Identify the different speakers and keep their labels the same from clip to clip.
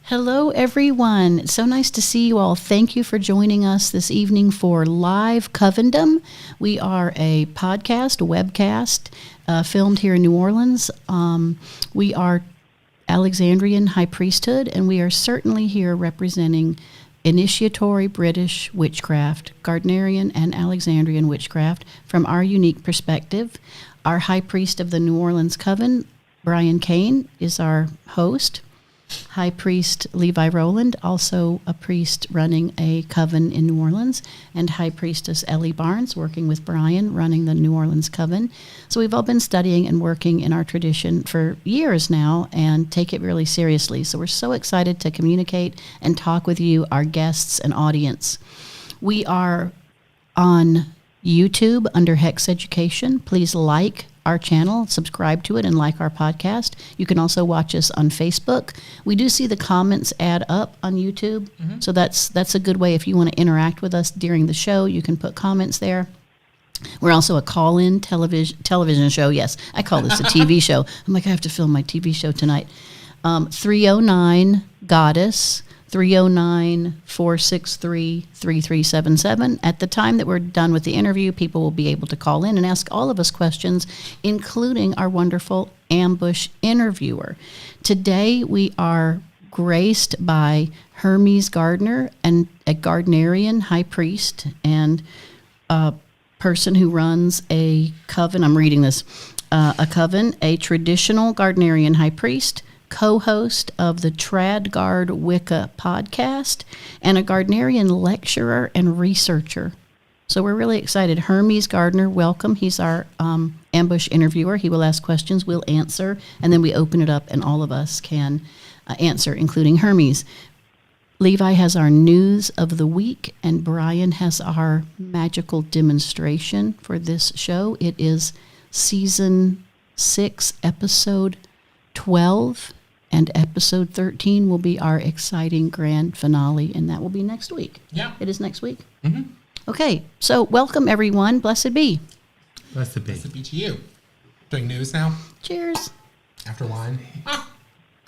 Speaker 1: Hello, everyone. It's so nice to see you all. Thank you for joining us this evening for Live Covendom. We are a podcast, a webcast, filmed here in New Orleans. We are Alexandrian High Priesthood, and we are certainly here representing initiatory British witchcraft, Gardnerian and Alexandrian witchcraft from our unique perspective. Our High Priest of the New Orleans Coven, Brian Kane, is our host. High Priest Levi Rowland, also a priest running a coven in New Orleans, and High Priestess Ellie Barnes, working with Brian, running the New Orleans Coven. So we've all been studying and working in our tradition for years now and take it really seriously. So we're so excited to communicate and talk with you, our guests and audience. We are on YouTube under Hex Education. Please like our channel, subscribe to it, and like our podcast. You can also watch us on Facebook. We do see the comments add up on YouTube, so that's a good way if you want to interact with us during the show. You can put comments there. We're also a call-in television show. Yes, I call this a TV show. I'm like, I have to film my TV show tonight. 309-GODDESS, 309-463-3377. At the time that we're done with the interview, people will be able to call in and ask all of us questions, including our wonderful ambush interviewer. Today, we are graced by Hermes Gardner, and a Gardnerian high priest and a person who runs a coven. I'm reading this. A coven, a traditional Gardnerian high priest, co-host of the Tradgard Wicca podcast, and a Gardnerian lecturer and researcher. So we're really excited. Hermes Gardner, welcome. He's our ambush interviewer. He will ask questions, we'll answer, and then we open it up and all of us can answer, including Hermes. Levi has our news of the week, and Brian has our magical demonstration for this show. It is season 6, episode 12. And episode 13 will be our exciting grand finale, and that will be next week.
Speaker 2: Yeah.
Speaker 1: It is next week?
Speaker 2: Mm-hmm.
Speaker 1: Okay, so welcome, everyone. Blessed be.
Speaker 3: Blessed be.
Speaker 2: Blessed be to you. Doing news now?
Speaker 1: Cheers.
Speaker 2: After wine?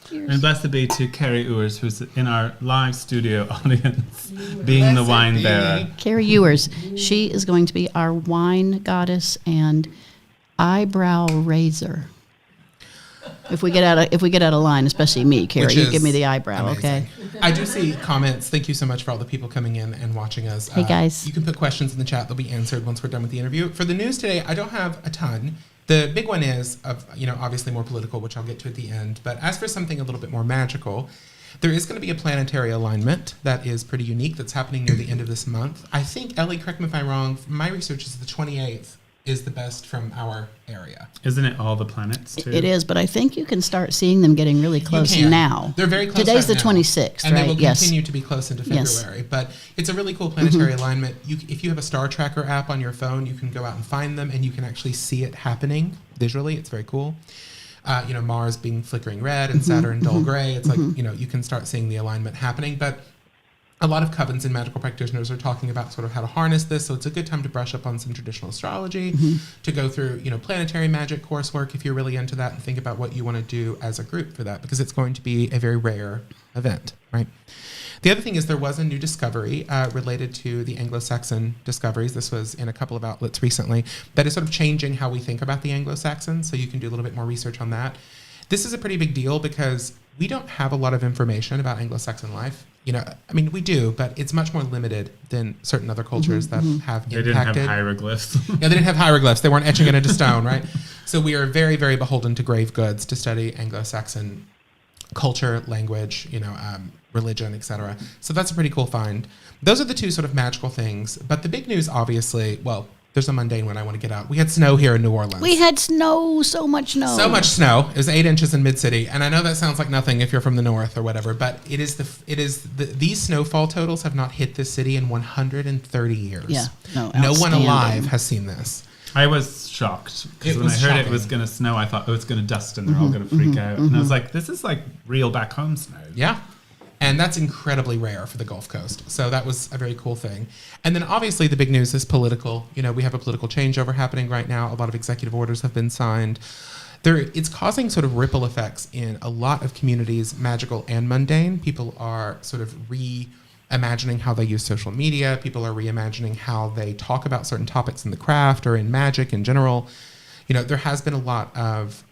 Speaker 1: Cheers.
Speaker 3: And blessed be to Carrie Ewers, who's in our live studio audience, being the wine bearer.
Speaker 1: Carrie Ewers. She is going to be our wine goddess and eyebrow raiser. If we get out of line, especially me, Carrie, you give me the eyebrow,
Speaker 2: amazing.
Speaker 1: Okay?
Speaker 2: I do see comments. Thank you so much for all the people coming in and watching us.
Speaker 1: Hey, guys.
Speaker 2: You can put questions in the chat. They'll be answered once we're done with the interview. For the news today, I don't have a ton. The big one is, obviously more political, which I'll get to at the end. But as for something a little bit more magical, there is going to be a planetary alignment that is pretty unique that's happening near the end of this month. I think, Ellie, correct me if I'm wrong, my research is the 28th is the best from our area.
Speaker 3: Isn't it all the planets, too?
Speaker 1: It is, but I think you can start seeing them getting really close now.
Speaker 2: They're very close.
Speaker 1: Today's
Speaker 2: right
Speaker 1: the
Speaker 2: now.
Speaker 1: 26th,
Speaker 2: and
Speaker 1: right?
Speaker 2: they will
Speaker 1: Yes.
Speaker 2: continue to be close into February.
Speaker 1: Yes.
Speaker 2: But it's a really cool planetary alignment. If you have a star tracker app on your phone, you can go out and find them, and you can actually see it happening visually. It's very cool. Mars being flickering red and Saturn dull gray. It's like, you can start seeing the alignment happening. But a lot of covens and magical practitioners are talking about sort of how to harness this, so it's a good time to brush up on some traditional astrology, to go through, planetary magic coursework if you're really into that, and think about what you want to do as a group for that, because it's going to be a very rare event, right? The other thing is there was a new discovery related to the Anglo-Saxon discoveries. This was in a couple of outlets recently that is sort of changing how we think about the Anglo-Saxons, so you can do a little bit more research on that. This is a pretty big deal because we don't have a lot of information about Anglo-Saxon life. We do, but it's much more limited than certain other cultures that have
Speaker 3: They
Speaker 2: impacted.
Speaker 3: didn't have hieroglyphs.
Speaker 2: Yeah, they didn't have hieroglyphs. They weren't etching it into stone, right? So we are very, very beholden to grave goods to study Anglo-Saxon culture, language, religion, etc. So that's a pretty cool find. Those are the two sort of magical things. But the big news, obviously, there's a mundane one I want to get out. We had snow here in New Orleans.
Speaker 1: We had snow, so much snow.
Speaker 2: So much snow. It was 8 inches in Mid-City. And I know that sounds like nothing if you're from the north or whatever, but these snowfall totals have not hit this city in 130 years.
Speaker 1: Yeah.
Speaker 2: No one alive has seen this.
Speaker 3: I was shocked because when I heard it was going to snow, I thought, it's going to dust and they're all going to freak out. And I was like, this is like real back home snow.
Speaker 2: Yeah. And that's incredibly rare for the Gulf Coast. So that was a very cool thing. And then obviously the big news is political. We have a political changeover happening right now. A lot of executive orders have been signed. it's causing sort of ripple effects in a lot of communities, magical and mundane. People are sort of reimagining how they use social media. People are reimagining how they talk about certain topics in the craft or in magic in general. There has been a lot of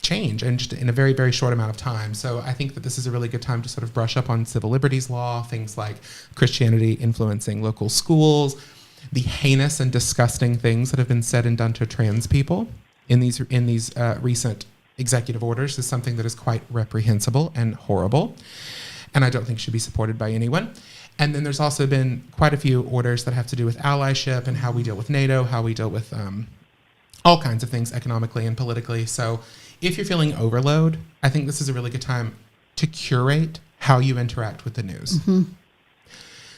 Speaker 2: change and just in a very, very short amount of time. So I think that this is a really good time to sort of brush up on civil liberties law, things like Christianity influencing local schools, the heinous and disgusting things that have been said and done to trans people in these recent executive orders is something that is quite reprehensible and horrible, and I don't think should be supported by anyone. And then there's also been quite a few orders that have to do with allyship and how we deal with NATO, how we deal with all kinds of things economically and politically. So if you're feeling overload, I think this is a really good time to curate how you interact with the news. Mm-hmm.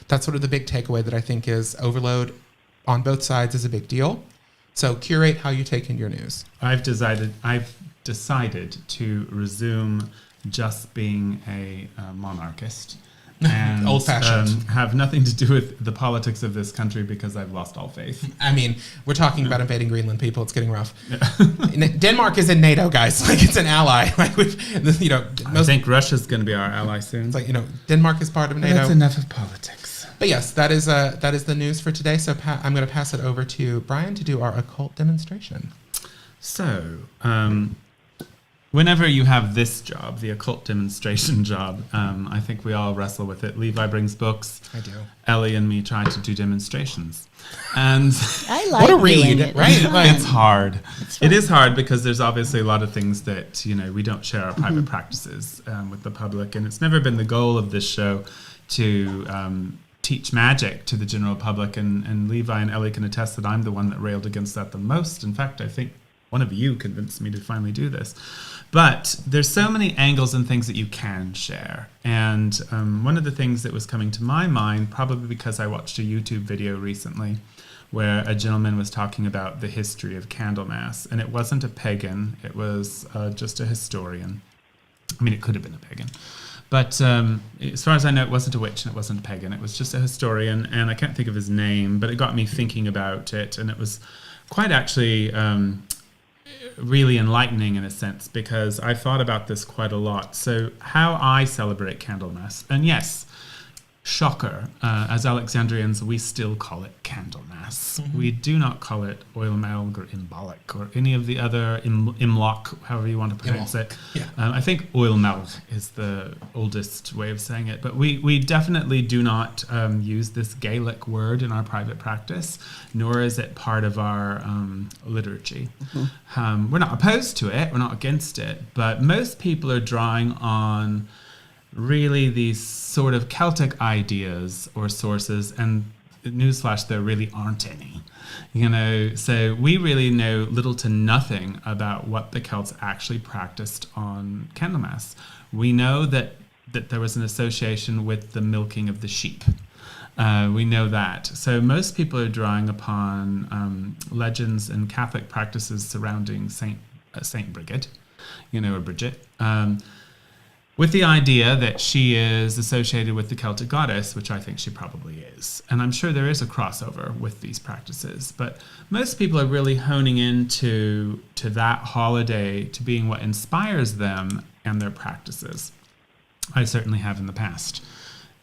Speaker 2: That's sort of the big takeaway that I think is overload on both sides is a big deal. So curate how you take in your news.
Speaker 3: I've decided to resume just being a monarchist and
Speaker 2: old-fashioned.
Speaker 3: Have nothing to do with the politics of this country because I've lost all faith.
Speaker 2: I mean, we're talking about invading Greenland, people. It's getting rough. Yeah. Denmark is in NATO, guys. Like, it's an ally. Like,
Speaker 3: I think Russia's going to be our ally soon.
Speaker 2: It's like, Denmark is part of NATO.
Speaker 3: That's enough of politics.
Speaker 2: But yes, that is the news for today. So I'm going to pass it over to Brian to do our occult demonstration.
Speaker 3: So, whenever you have this job, the occult demonstration job, I think we all wrestle with it. Levi brings books.
Speaker 2: I do.
Speaker 3: Ellie and me try to do demonstrations. And
Speaker 1: I like what a read, it.
Speaker 3: Right? It's hard. It is hard because there's obviously a lot of things that, we don't share our private practices with the public. And it's never been the goal of this show to teach magic to the general public. And Levi and Ellie can attest that I'm the one that railed against that the most. In fact, I think one of you convinced me to finally do this. But there's so many angles and things that you can share. And one of the things that was coming to my mind, probably because I watched a YouTube video recently where a gentleman was talking about the history of Candlemas. And it wasn't a pagan. It was just a historian. I mean, it could have been a pagan. But as far as I know, it wasn't a witch and it wasn't a pagan. It was just a historian. And I can't think of his name, but it got me thinking about it. And it was quite actually really enlightening in a sense, because I thought about this quite a lot. So how I celebrate Candlemas, and yes, shocker, as Alexandrians, we still call it Candlemas. Mm-hmm. We do not call it Oilmelg or Imbolc or any of the other Imloc, however you want to pronounce it.
Speaker 2: Yeah.
Speaker 3: I think Oilmelg is the oldest way of saying it, but we definitely do not use this Gaelic word in our private practice, nor is it part of our liturgy. Mm-hmm. We're not opposed to it, we're not against it, but most people are drawing on really these sort of Celtic ideas or sources, and newsflash, there really aren't any. So we really know little to nothing about what the Celts actually practiced on Candlemas. We know that there was an association with the milking of the sheep. We know that. So most people are drawing upon legends and Catholic practices surrounding Saint Brigid, or Bridget, with the idea that she is associated with the Celtic goddess, which I think she probably is. And I'm sure there is a crossover with these practices. But most people are really honing into that holiday to being what inspires them and their practices. I certainly have in the past.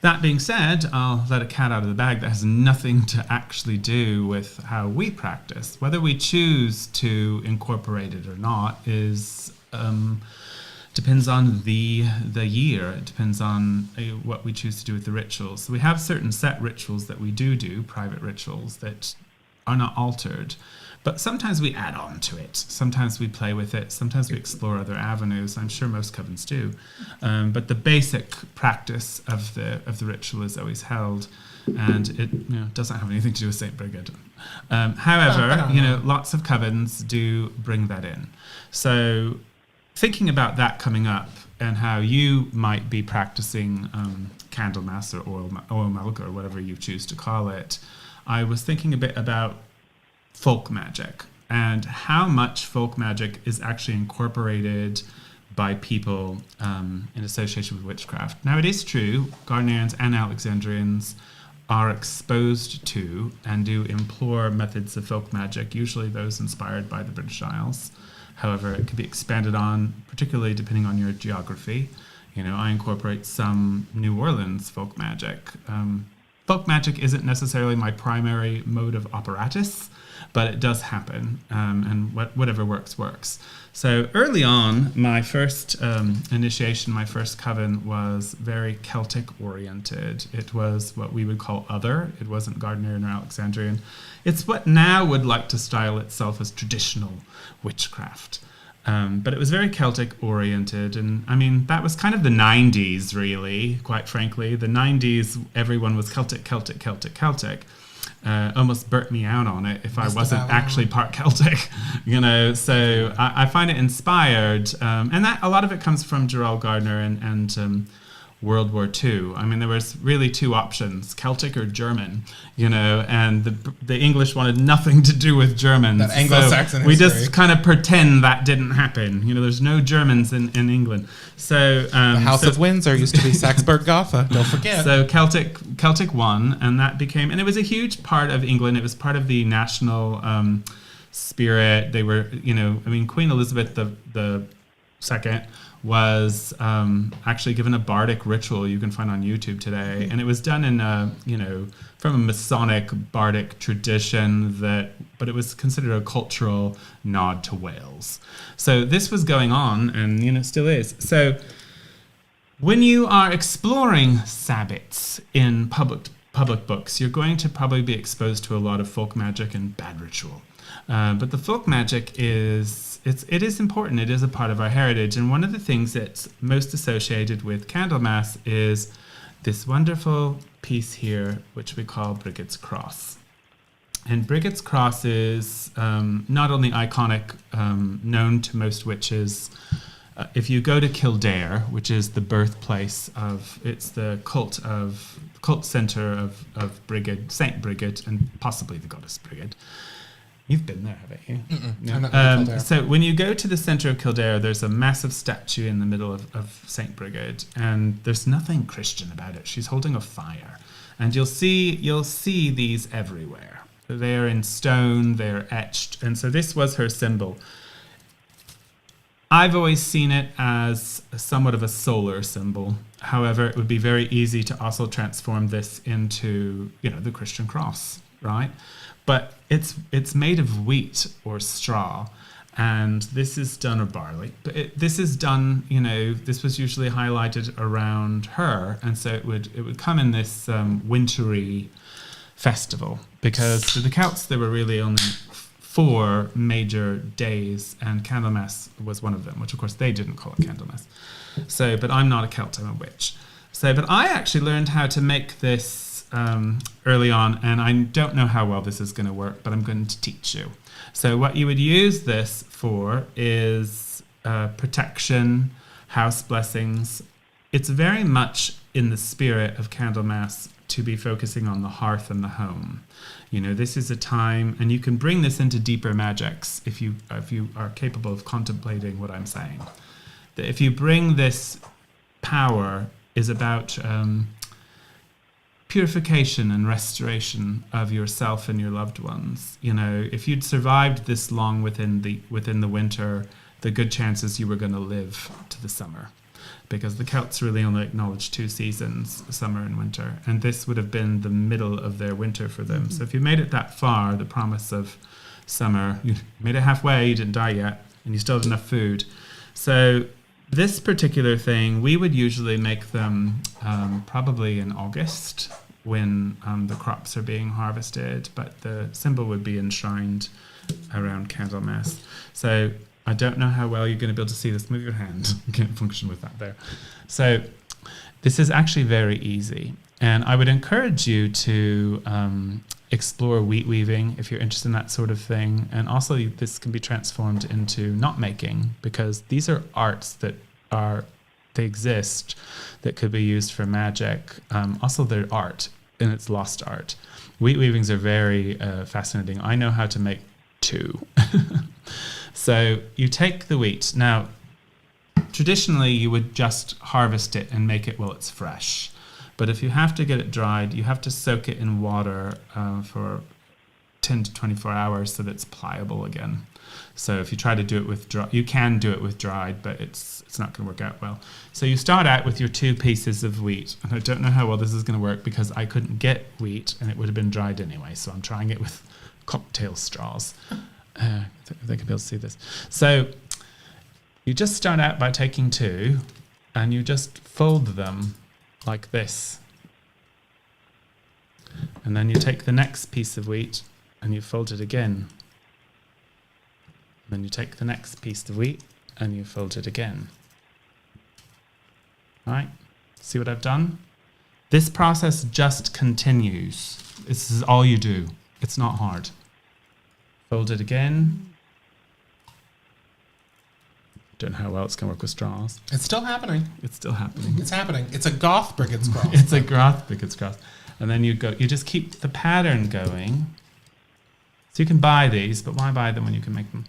Speaker 3: That being said, I'll let a cat out of the bag that has nothing to actually do with how we practice. Whether we choose to incorporate it or not is depends on the year. It depends on what we choose to do with the rituals. So we have certain set rituals that we do, private rituals that are not altered. But sometimes we add on to it. Sometimes we play with it. Sometimes we explore other avenues. I'm sure most covens do. But the basic practice of the ritual is always held, and it doesn't have anything to do with Saint Brigid. However, lots of covens do bring that in. So thinking about that coming up and how you might be practicing Candlemas or Oilmelg or whatever you choose to call it, I was thinking a bit about folk magic and how much folk magic is actually incorporated by people in association with witchcraft. Now, it is true, Gardnerians and Alexandrians are exposed to and do implore methods of folk magic, usually those inspired by the British Isles. However, it could be expanded on, particularly depending on your geography. I incorporate some New Orleans folk magic. Folk magic isn't necessarily my primary mode of apparatus, but it does happen, and whatever works. So early on, my first initiation, my first coven was very Celtic oriented. It was what we would call other. It wasn't Gardner nor Alexandrian. It's what now would like to style itself as traditional witchcraft. But it was very Celtic oriented. And I mean, that was kind of the 90s, really, quite frankly. The 90s, everyone was Celtic. Almost burnt me out on it if I wasn't actually part Celtic, So I find it inspired. And that a lot of it comes from Gerald Gardner and World War II. I mean, there was really two options, Celtic or German, and the English wanted nothing to do with Germans.
Speaker 2: That Anglo-Saxon
Speaker 3: we
Speaker 2: history.
Speaker 3: just kind of pretend that didn't happen. There's no Germans in England. So
Speaker 2: the House of Windsor used to be Saxburg-Gotha, don't forget.
Speaker 3: So Celtic won, and that became, and it was a huge part of England. It was part of the national spirit. They were, Queen Elizabeth the Second was actually given a bardic ritual you can find on YouTube today, and it was done in from a Masonic bardic tradition but it was considered a cultural nod to Wales. So this was going on, and it still is. So when you are exploring sabbats in public books, you're going to probably be exposed to a lot of folk magic and bad ritual. But the folk magic it is important. It is a part of our heritage. And one of the things that's most associated with Candlemas is this wonderful piece here, which we call Brigid's Cross. And Brigid's Cross is not only iconic, known to most witches. If you go to Kildare, which is the birthplace it's the cult center of Brigid, Saint Brigid, and possibly the goddess Brigid. You've been there, haven't you?
Speaker 2: No. I'm not in Kildare.
Speaker 3: So when you go to the center of Kildare, there's a massive statue in the middle of Saint Brigid, and there's nothing Christian about it. She's holding a fire, and you'll see these everywhere. They are in stone, they're etched, and so this was her symbol. I've always seen it as somewhat of a solar symbol. However, it would be very easy to also transform this into, the Christian cross, right? But it's made of wheat or straw, and this is done, or barley. But this is done, this was usually highlighted around her, and so it would come in this wintry festival, because for the Celts there were really only 4 major days, and Candlemas was one of them, which of course they didn't call it Candlemas. So, but I'm not a Celt, I'm a witch. So, but I actually learned how to make this early on, and I don't know how well this is going to work, but I'm going to teach you. So what you would use this for is protection, house blessings. It's very much in the spirit of Candlemas to be focusing on the hearth and the home. This is a time, and you can bring this into deeper magics if you are capable of contemplating what I'm saying. That if you bring this power is about purification and restoration of yourself and your loved ones. If you'd survived this long within the winter, the good chances you were going to live to the summer, because the Celts really only acknowledged 2 seasons, summer and winter, and this would have been the middle of their winter for them. Mm-hmm. So if you made it that far, the promise of summer, you made it halfway, you didn't die yet, and you still had enough food. So this particular thing, we would usually make them probably in August when the crops are being harvested, but the symbol would be enshrined around Candlemas. So I don't know how well you're going to be able to see this. Move your hand. You can't function with that there. So this is actually very easy. And I would encourage you to explore wheat weaving if you're interested in that sort of thing. And also this can be transformed into knot making, because these are arts that they exist that could be used for magic. Also they're art, and it's lost art. Wheat weavings are very fascinating. I know how to make 2. So you take the wheat. Now, traditionally you would just harvest it and make it while it's fresh. But if you have to get it dried, you have to soak it in water for 10 to 24 hours so that it's pliable again. So if you try to do it with dry, you can do it with dried, but it's not going to work out well. So you start out with your 2 pieces of wheat, and I don't know how well this is going to work because I couldn't get wheat and it would have been dried anyway. So I'm trying it with cocktail straws. They can be able to see this. So you just start out by taking 2 and you just fold them like this. And then you take the next piece of wheat and you fold it again. Then you take the next piece of wheat and you fold it again. All right, see what I've done? This process just continues. This is all you do. It's not hard. Fold it again. Don't know how well it's going to work with straws.
Speaker 2: It's still happening.
Speaker 3: It's still happening.
Speaker 2: It's happening. It's a goth Brigid's cross.
Speaker 3: It's a goth Brigid's cross. And then you just keep the pattern going. So you can buy these, but why buy them when you can make them?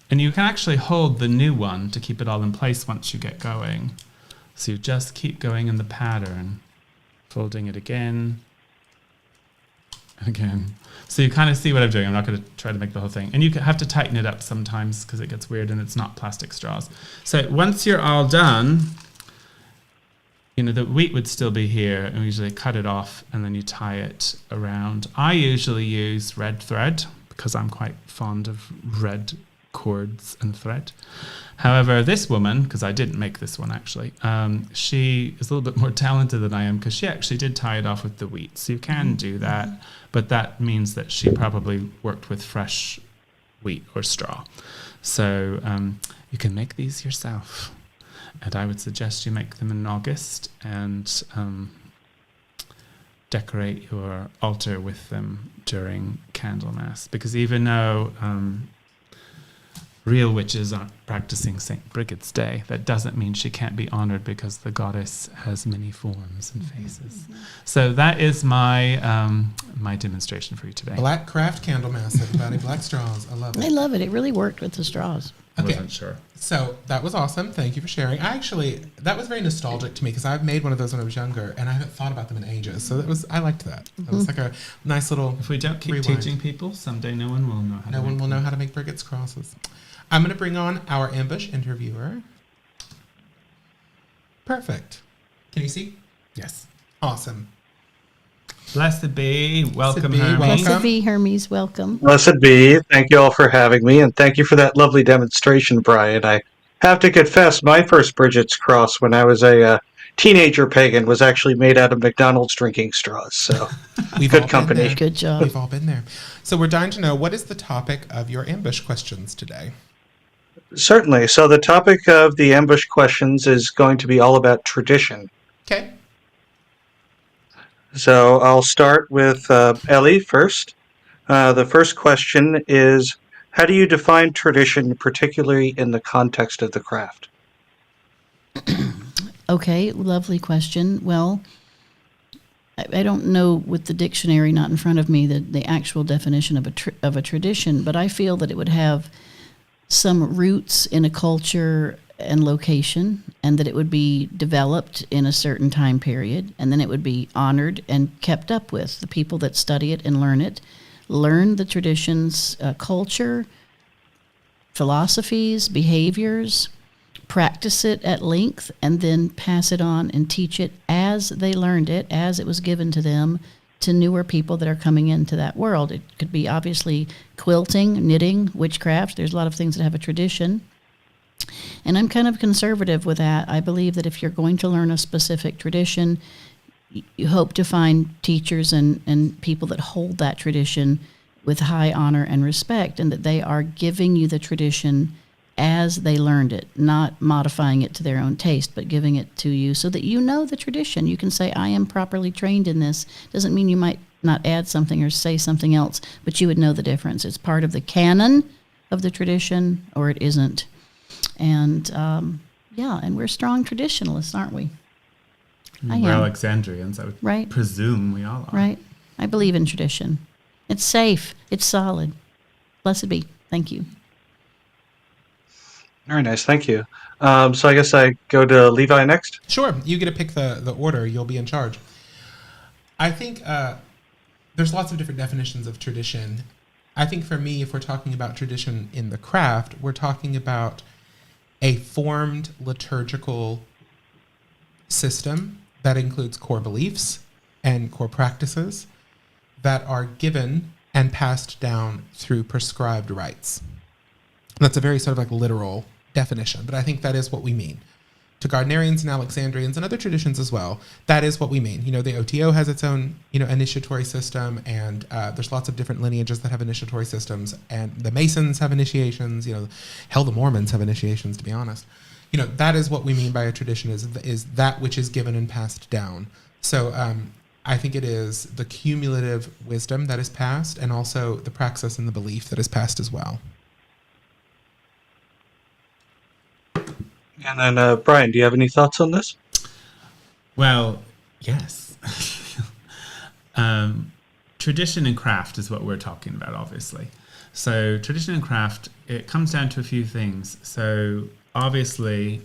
Speaker 3: And you can actually hold the new one to keep it all in place once you get going. So you just keep going in the pattern, folding it again, again. So you kind of see what I'm doing. I'm not going to try to make the whole thing. And you have to tighten it up sometimes because it gets weird and it's not plastic straws. So once you're all done, the wheat would still be here, and we usually cut it off and then you tie it around. I usually use red thread because I'm quite fond of red cords and thread. However, this woman, because I didn't make this one actually, she is a little bit more talented than I am because she actually did tie it off with the wheat. So you can do that, but that means that she probably worked with fresh wheat or straw. So you can make these yourself. And I would suggest you make them in August and decorate your altar with them during Candlemas. Because even though real witches aren't practicing St. Brigid's Day, that doesn't mean she can't be honored because the goddess has many forms and faces. So that is my my demonstration for you today.
Speaker 2: Black craft Candlemas, everybody. Black straws. I love it.
Speaker 1: I love it. It really worked with the straws.
Speaker 3: I wasn't sure.
Speaker 2: So that was awesome. Thank you for sharing. That was very nostalgic to me because I've made one of those when I was younger and I haven't thought about them in ages. So I liked that. It was like a nice little
Speaker 3: If we don't keep
Speaker 2: rewind.
Speaker 3: teaching people, someday no one will know how to
Speaker 2: No one
Speaker 3: make
Speaker 2: will know
Speaker 3: them.
Speaker 2: how to make Brigid's crosses. I'm going to bring on our ambush interviewer. Perfect. Can you see?
Speaker 3: Yes.
Speaker 2: Awesome.
Speaker 3: Blessed be. Welcome,
Speaker 2: be.
Speaker 3: Hermes.
Speaker 2: Welcome.
Speaker 1: Blessed be, Hermes. Welcome.
Speaker 4: Blessed be. Thank you all for having me, and thank you for that lovely demonstration, Brian. I have to confess, my first Bridget's cross when I was a teenager pagan was actually made out of McDonald's drinking straws, so
Speaker 2: We've
Speaker 4: good
Speaker 2: all been
Speaker 4: company.
Speaker 2: there.
Speaker 1: Good job.
Speaker 2: We've all been there. So we're dying to know, what is the topic of your ambush questions today?
Speaker 4: Certainly. So the topic of the ambush questions is going to be all about tradition.
Speaker 2: Okay.
Speaker 4: So I'll start with Ellie first. The first question is, how do you define tradition, particularly in the context of the craft?
Speaker 1: Okay, lovely question. Well, I don't know with the dictionary not in front of me the actual definition of a tradition, but I feel that it would have some roots in a culture and location, and that it would be developed in a certain time period, and then it would be honored and kept up with. The people that study it and learn the traditions, culture, philosophies, behaviors, practice it at length, and then pass it on and teach it as they learned it, as it was given to them, to newer people that are coming into that world. It could be obviously quilting, knitting, witchcraft. There's a lot of things that have a tradition. And I'm kind of conservative with that. I believe that if you're going to learn a specific tradition, you hope to find teachers and people that hold that tradition with high honor and respect, and that they are giving you the tradition as they learned it, not modifying it to their own taste, but giving it to you so that you know the tradition. You can say, I am properly trained in this. Doesn't mean you might not add something or say something else, but you would know the difference. It's part of the canon of the tradition, or it isn't. And and we're strong traditionalists, aren't we? I
Speaker 3: We're
Speaker 1: am.
Speaker 3: Alexandrians. I would
Speaker 1: Right.
Speaker 3: presume we all are.
Speaker 1: Right. I believe in tradition. It's safe. It's solid. Blessed be. Thank you.
Speaker 4: Very nice, thank you. So I guess I go to Levi next.
Speaker 2: Sure. You get to pick the order. You'll be in charge. I think there's lots of different definitions of tradition. I think for me, if we're talking about tradition in the craft, we're talking about a formed liturgical system that includes core beliefs and core practices that are given and passed down through prescribed rites. That's a very sort of like literal definition, but I think that is what we mean. To Gardnerians and Alexandrians and other traditions as well, that is what we mean. The OTO has its own, initiatory system, and there's lots of different lineages that have initiatory systems, and the Masons have initiations, hell, the Mormons have initiations, to be honest. That is what we mean by a tradition, is that which is given and passed down. So I think it is the cumulative wisdom that is passed, and also the praxis and the belief that is passed as well.
Speaker 4: And then, Brian, do you have any thoughts on this?
Speaker 3: Well, yes. Tradition and craft is what we're talking about, obviously. So tradition and craft, it comes down to a few things. So obviously,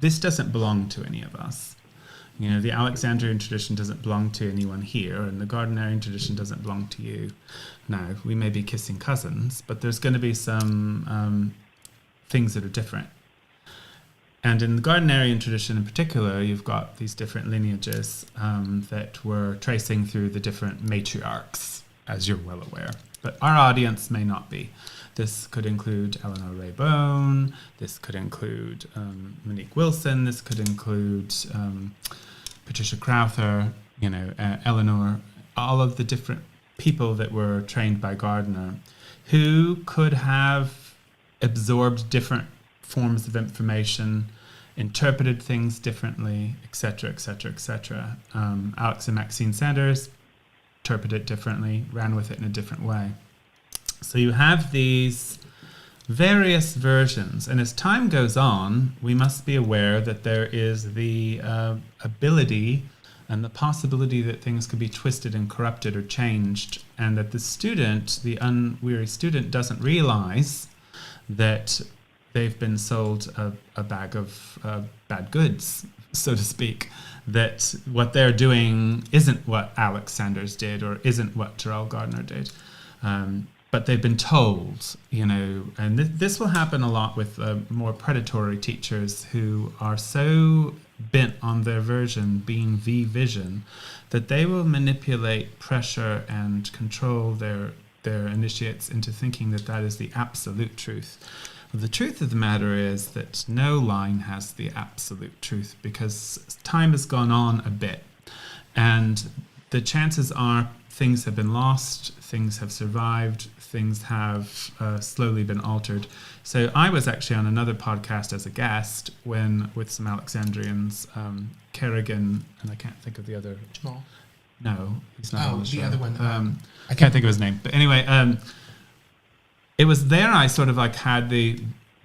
Speaker 3: this doesn't belong to any of us. The Alexandrian tradition doesn't belong to anyone here, and the Gardnerian tradition doesn't belong to you. Now, we may be kissing cousins, but there's going to be some things that are different. And in the Gardnerian tradition in particular, you've got these different lineages that we're tracing through the different matriarchs, as you're well aware. But our audience may not be. This could include Eleanor Ray Bone. This could include Monique Wilson. This could include Patricia Crowther, Eleanor, all of the different people that were trained by Gardner who could have absorbed different forms of information, interpreted things differently, etc., etc., etc. Alex and Maxine Sanders interpreted it differently, ran with it in a different way. So you have these various versions, and as time goes on, we must be aware that there is the ability and the possibility that things could be twisted and corrupted or changed, and that the student, the unweary student, doesn't realize that they've been sold a bag of bad goods, so to speak, that what they're doing isn't what Alex Sanders did or isn't what Terrell Gardner did. But they've been told, and this will happen a lot with more predatory teachers who are so bent on their version being the vision that they will manipulate, pressure, and control their initiates into thinking that that is the absolute truth. The truth of the matter is that no line has the absolute truth, because time has gone on a bit, and the chances are things have been lost, things have survived, things have slowly been altered. So I was actually on another podcast as a guest with some Alexandrians, Kerrigan, and I can't think of the other.
Speaker 2: Jamal.
Speaker 3: No, he's not on the show.
Speaker 2: The other one.
Speaker 3: I can't think of his name. But anyway, it was there I sort of like had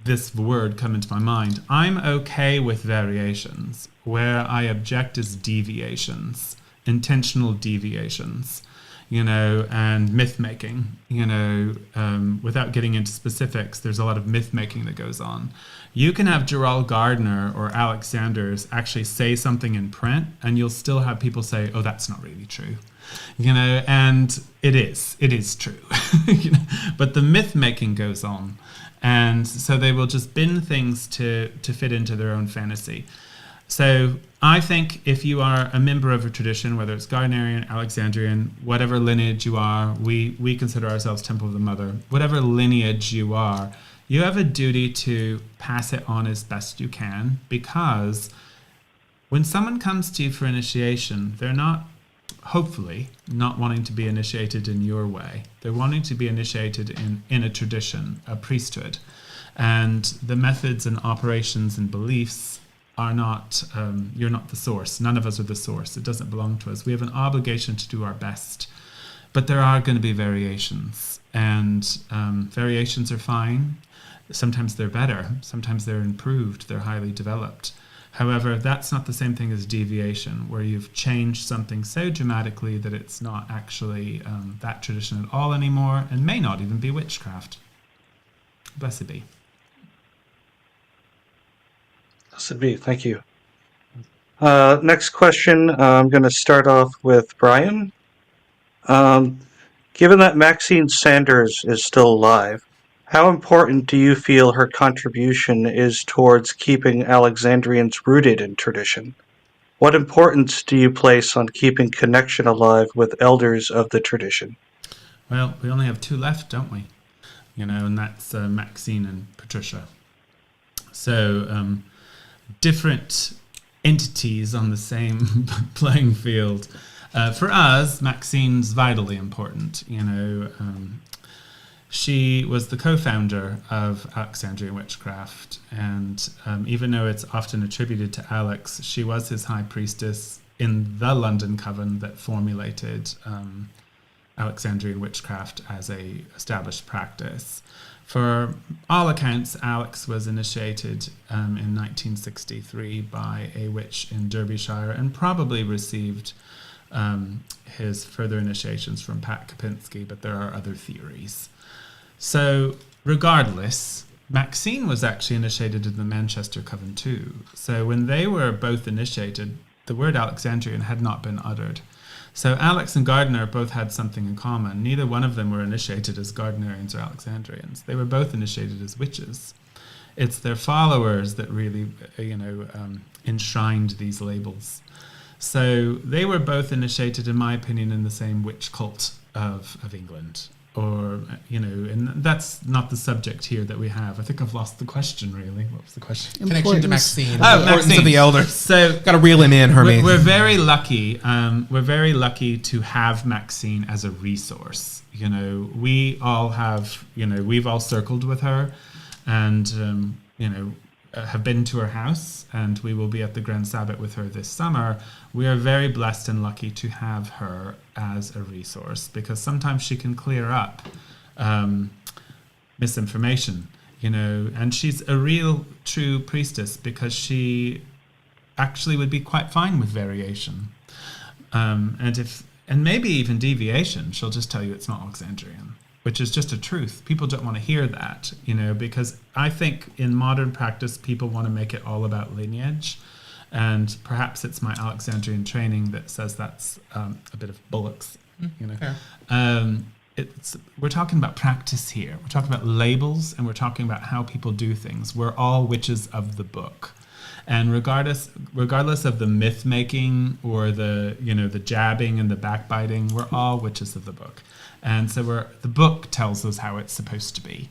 Speaker 3: this word come into my mind. I'm okay with variations. Where I object is deviations, intentional deviations, and myth making. Without getting into specifics, there's a lot of myth making that goes on. You can have Gerald Gardner or Alex Sanders actually say something in print, and you'll still have people say, "Oh, that's not really true." And it is true. But the myth making goes on, and so they will just bin things to fit into their own fantasy. So I think if you are a member of a tradition, whether it's Gardnerian, Alexandrian, whatever lineage you are, we consider ourselves Temple of the Mother, whatever lineage you are, you have a duty to pass it on as best you can, because when someone comes to you for initiation, they're not, hopefully, not wanting to be initiated in your way. They're wanting to be initiated in a tradition, a priesthood. And the methods and operations and beliefs are not, you're not the source. None of us are the source. It doesn't belong to us. We have an obligation to do our best. But there are going to be variations. And variations are fine. Sometimes they're better. Sometimes they're improved. They're highly developed. However, that's not the same thing as deviation, where you've changed something so dramatically that it's not actually that tradition at all anymore, and may not even be witchcraft. Blessed be.
Speaker 4: Blessed be. Thank you. Next question. I'm going to start off with Brian. Um, Given that Maxine Sanders is still alive, how important do you feel her contribution is towards keeping Alexandrians rooted in tradition? What importance do you place on keeping connection alive with elders of the tradition?
Speaker 3: Well, we only have two left, don't we? And that's Maxine and Patricia. So different entities on the same playing field. For us, Maxine's vitally important. She was the co-founder of Alexandrian witchcraft, and even though it's often attributed to Alex, she was his high priestess in the London Coven that formulated Alexandrian witchcraft as a established practice. For all accounts, Alex was initiated in 1963 by a witch in Derbyshire and probably received his further initiations from Pat Kopinski, but there are other theories. So regardless, Maxine was actually initiated in the Manchester Coven too. So when they were both initiated, the word Alexandrian had not been uttered. So Alex and Gardner both had something in common. Neither one of them were initiated as Gardnerians or Alexandrians. They were both initiated as witches. It's their followers that really, enshrined these labels. So they were both initiated, in my opinion, in the same witch cult of England. Or, and that's not the subject here that we have. I think I've lost the question, really. What was the question?
Speaker 2: Connection to Maxine.
Speaker 3: Oh,
Speaker 2: importance
Speaker 3: Maxine.
Speaker 2: of the elders.
Speaker 3: So
Speaker 2: got to reel him in, Hermes.
Speaker 3: We're very lucky. We're very lucky to have Maxine as a resource. We all have, we've all circled with her and, have been to her house, and we will be at the Grand Sabbath with her this summer. We are very blessed and lucky to have her as a resource, because sometimes she can clear up misinformation, and she's a real true priestess because she actually would be quite fine with variation. And maybe even deviation. She'll just tell you it's not Alexandrian, which is just a truth. People don't want to hear that, because I think in modern practice, people want to make it all about lineage. And perhaps it's my Alexandrian training that says that's a bit of bullocks, We're talking about practice here. We're talking about labels, and we're talking about how people do things. We're all witches of the book. And regardless of the myth making or the jabbing and the backbiting, we're all witches of the book. And so the book tells us how it's supposed to be,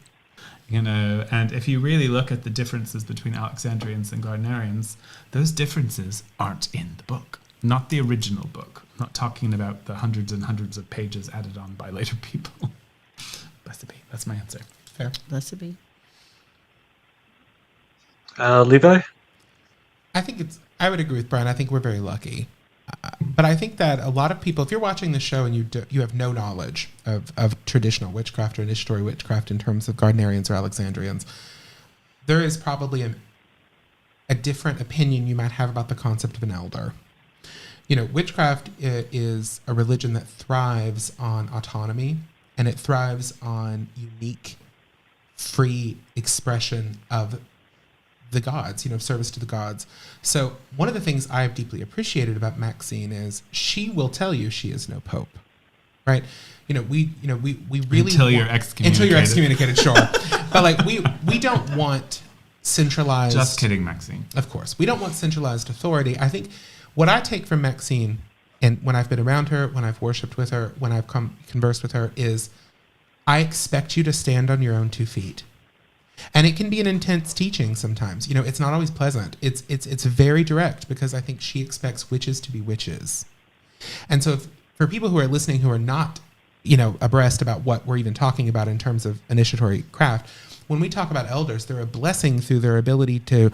Speaker 3: and if you really look at the differences between Alexandrians and Gardnerians, those differences aren't in the book, not the original book. I'm not talking about the hundreds and hundreds of pages added on by later people. Blessed be. That's my answer.
Speaker 2: Fair.
Speaker 1: Blessed be.
Speaker 4: Levi?
Speaker 2: I would agree with Brian. I think we're very lucky. But I think that a lot of people, if you're watching the show and you have no knowledge of traditional witchcraft or initiatory witchcraft in terms of Gardnerians or Alexandrians, there is probably a different opinion you might have about the concept of an elder. Witchcraft is a religion that thrives on autonomy, and it thrives on unique, free expression of the gods, service to the gods. So one of the things I've deeply appreciated about Maxine is she will tell you she is no pope, right? We really
Speaker 3: until you're excommunicated,
Speaker 2: sure. But we don't want centralized.
Speaker 3: Just kidding, Maxine.
Speaker 2: Of course, we don't want centralized authority. I think what I take from Maxine, and when I've been around her, when I've worshipped with her, when I've conversed with her, is I expect you to stand on your own 2 feet. And it can be an intense teaching sometimes. It's not always pleasant. It's very direct, because I think she expects witches to be witches. And so for people who are listening who are not, abreast about what we're even talking about in terms of initiatory craft, when we talk about elders, they're a blessing through their ability to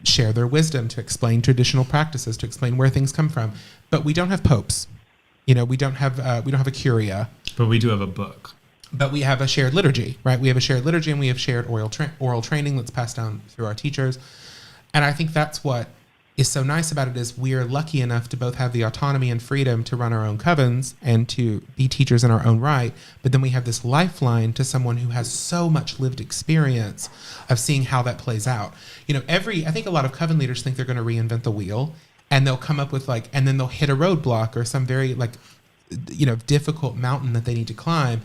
Speaker 2: share their wisdom, to explain traditional practices, to explain where things come from. But we don't have popes. We don't have a curia.
Speaker 3: But we do have a book.
Speaker 2: But we have a shared liturgy, right? We have a shared liturgy, and we have shared oral training that's passed down through our teachers. And I think that's what is so nice about it, is we are lucky enough to both have the autonomy and freedom to run our own covens and to be teachers in our own right. But then we have this lifeline to someone who has so much lived experience of seeing how that plays out. I think a lot of coven leaders think they're going to reinvent the wheel, and they'll come up with and then they'll hit a roadblock or some very difficult mountain that they need to climb.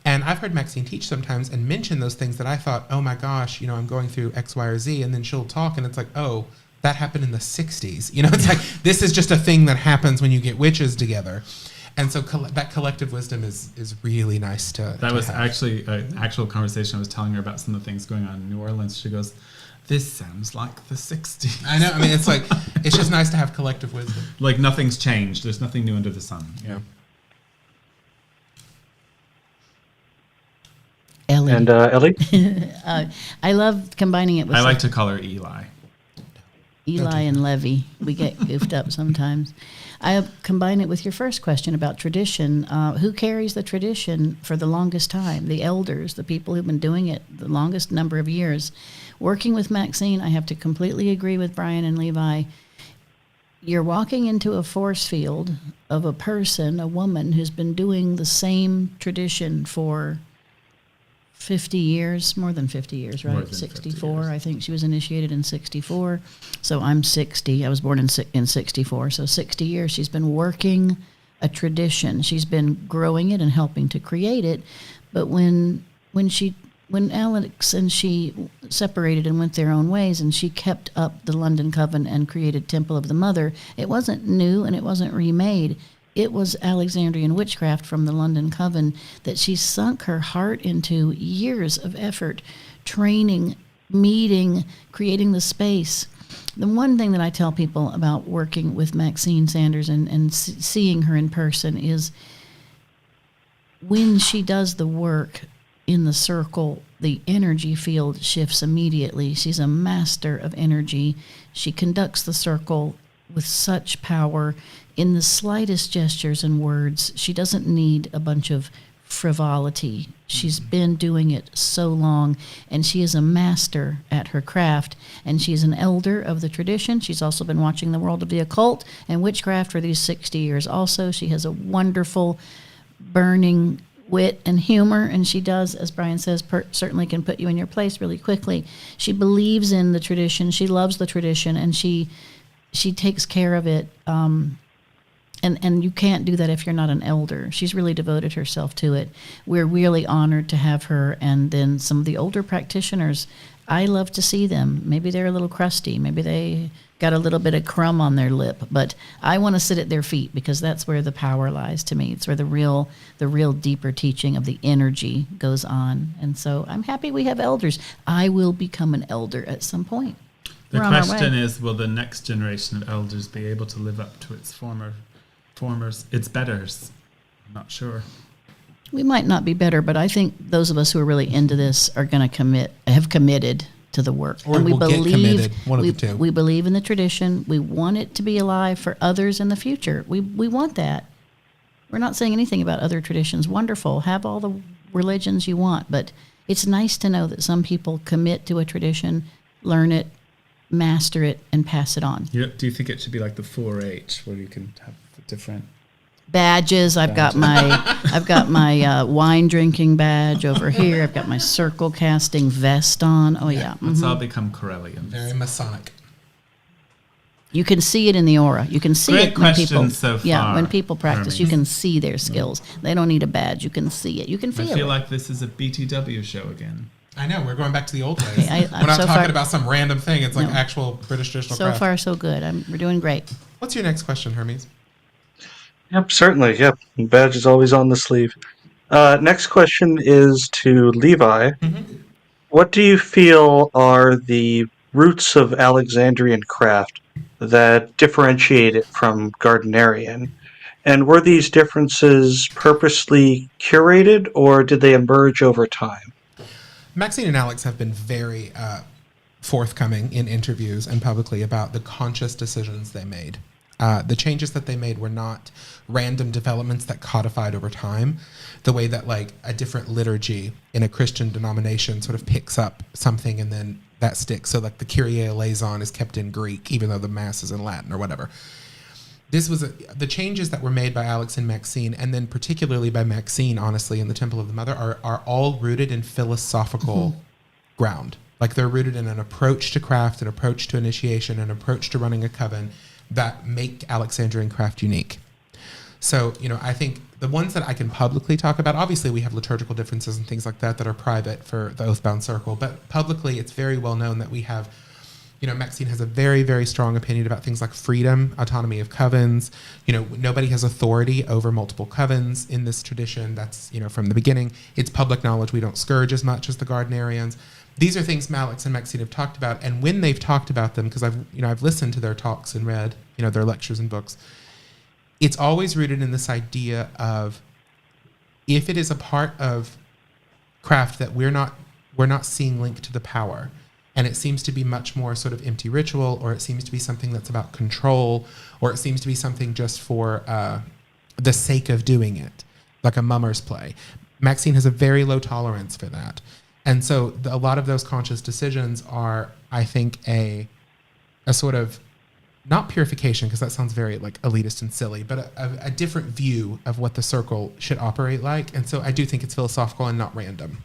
Speaker 2: And I've heard Maxine teach sometimes and mention those things that I thought, oh my gosh, I'm going through X, Y, or Z. And then she'll talk and it's like, oh, that happened in the 60s. It's like, this is just a thing that happens when you get witches together. And so that collective wisdom is really nice to
Speaker 3: That was
Speaker 2: have.
Speaker 3: actually an actual conversation I was telling her about some of the things going on in New Orleans. She goes, this sounds like the 60s.
Speaker 2: I know. I mean, it's like, it's just nice to have collective wisdom.
Speaker 3: Like nothing's changed. There's nothing new under the sun.
Speaker 2: Yeah.
Speaker 1: Ellie.
Speaker 4: And Ellie?
Speaker 1: I love combining it with
Speaker 3: I like to call her Eli.
Speaker 1: Eli and Levy. We get goofed up sometimes. I combine it with your first question about tradition. Who carries the tradition for the longest time? The elders, the people who've been doing it the longest number of years. Working with Maxine, I have to completely agree with Brian and Levi. You're walking into a force field of a person, a woman, who's been doing the same tradition for 50 years, more than 50 years, right?
Speaker 3: More than
Speaker 1: 64.
Speaker 3: 50 years.
Speaker 1: I think she was initiated in 64. So I'm 60. I was born in 64. So 60 years she's been working a tradition. She's been growing it and helping to create it. But when Alex and she separated and went their own ways, and she kept up the London Coven and created Temple of the Mother, it wasn't new and it wasn't remade. It was Alexandrian witchcraft from the London Coven that she sunk her heart into, years of effort, training, meeting, creating the space. The one thing that I tell people about working with Maxine Sanders and seeing her in person is when she does the work in the circle, the energy field shifts immediately. She's a master of energy. She conducts the circle with such power in the slightest gestures and words. She doesn't need a bunch of frivolity. She's been doing it so long, and she is a master at her craft, and she's an elder of the tradition. She's also been watching the world of the occult and witchcraft for these 60 years also. She has a wonderful burning wit and humor, and she does, as Brian says, certainly can put you in your place really quickly. She believes in the tradition. She loves the tradition, and she takes care of it. And you can't do that if you're not an elder. She's really devoted herself to it. We're really honored to have her. And then some of the older practitioners, I love to see them. Maybe they're a little crusty. Maybe they got a little bit of crumb on their lip. But I want to sit at their feet because that's where the power lies to me. It's where the real deeper teaching of the energy goes on. And so I'm happy we have elders. I will become an elder at some point.
Speaker 3: The
Speaker 1: We're on our
Speaker 3: question
Speaker 1: way.
Speaker 3: is, will the next generation of elders be able to live up to its its betters? I'm not sure.
Speaker 1: We might not be better, but I think those of us who are really into this are going to have committed to the work.
Speaker 2: Or we'll get committed, one of the two.
Speaker 1: We believe in the tradition. We want it to be alive for others in the future. We want that. We're not saying anything about other traditions. Wonderful. Have all the religions you want, but it's nice to know that some people commit to a tradition, learn it, master it, and pass it on.
Speaker 3: Do you think it should be like the 4-H, where you can have different
Speaker 1: Badges. I've got my wine drinking badge over here. I've got my circle casting vest on. Oh yeah.
Speaker 3: Let's all become Corellians.
Speaker 2: Very Masonic.
Speaker 1: You can see it in the aura. You can see
Speaker 3: Great
Speaker 1: it when people.
Speaker 3: question so
Speaker 1: Yeah, when
Speaker 3: far,
Speaker 1: people practice,
Speaker 3: Hermes.
Speaker 1: you can see their skills. They don't need a badge. You can see it. You can
Speaker 3: I
Speaker 1: feel
Speaker 3: feel
Speaker 1: it.
Speaker 3: like this is a BTW show again.
Speaker 2: I know, we're going back to the old ways.
Speaker 1: Okay,
Speaker 2: we're not
Speaker 1: so
Speaker 2: talking
Speaker 1: far-
Speaker 2: about some random thing. It's like
Speaker 1: No.
Speaker 2: actual British traditional
Speaker 1: So
Speaker 2: craft.
Speaker 1: far, so good. We're doing great.
Speaker 2: What's your next question, Hermes?
Speaker 4: Yep, certainly. Yep, badge is always on the sleeve. Next question is to Levi.
Speaker 2: Mm-hmm.
Speaker 4: What do you feel are the roots of Alexandrian craft that differentiate it from Gardnerian? And were these differences purposely curated, or did they emerge over time?
Speaker 2: Maxine and Alex have been very forthcoming in interviews and publicly about the conscious decisions they made. The changes that they made were not random developments that codified over time, the way that like a different liturgy in a Christian denomination sort of picks up something and then that sticks. So like the Kyrie eleison is kept in Greek, even though the Mass is in Latin or whatever. This was the changes that were made by Alex and Maxine, and then particularly by Maxine, honestly, in the Temple of the Mother, are all rooted in philosophical ground. Like they're rooted in an approach to craft, an approach to initiation, an approach to running a coven that make Alexandrian craft unique. So, I think the ones that I can publicly talk about, obviously we have liturgical differences and things like that are private for the Oathbound Circle, but publicly it's very well known that we have, Maxine has a very, very strong opinion about things like freedom, autonomy of covens. Nobody has authority over multiple covens in this tradition. That's, from the beginning. It's public knowledge we don't scourge as much as the Gardnerians. These are things Alex and Maxine have talked about, and when they've talked about them, because I've listened to their talks and read, their lectures and books, it's always rooted in this idea of, if it is a part of craft that we're not seeing linked to the power, and it seems to be much more sort of empty ritual, or it seems to be something that's about control, or it seems to be something just for the sake of doing it, like a mummer's play. Maxine has a very low tolerance for that. And so a lot of those conscious decisions are, I think, a sort of, not purification, because that sounds very like elitist and silly, but a different view of what the circle should operate like. And so I do think it's philosophical and not random.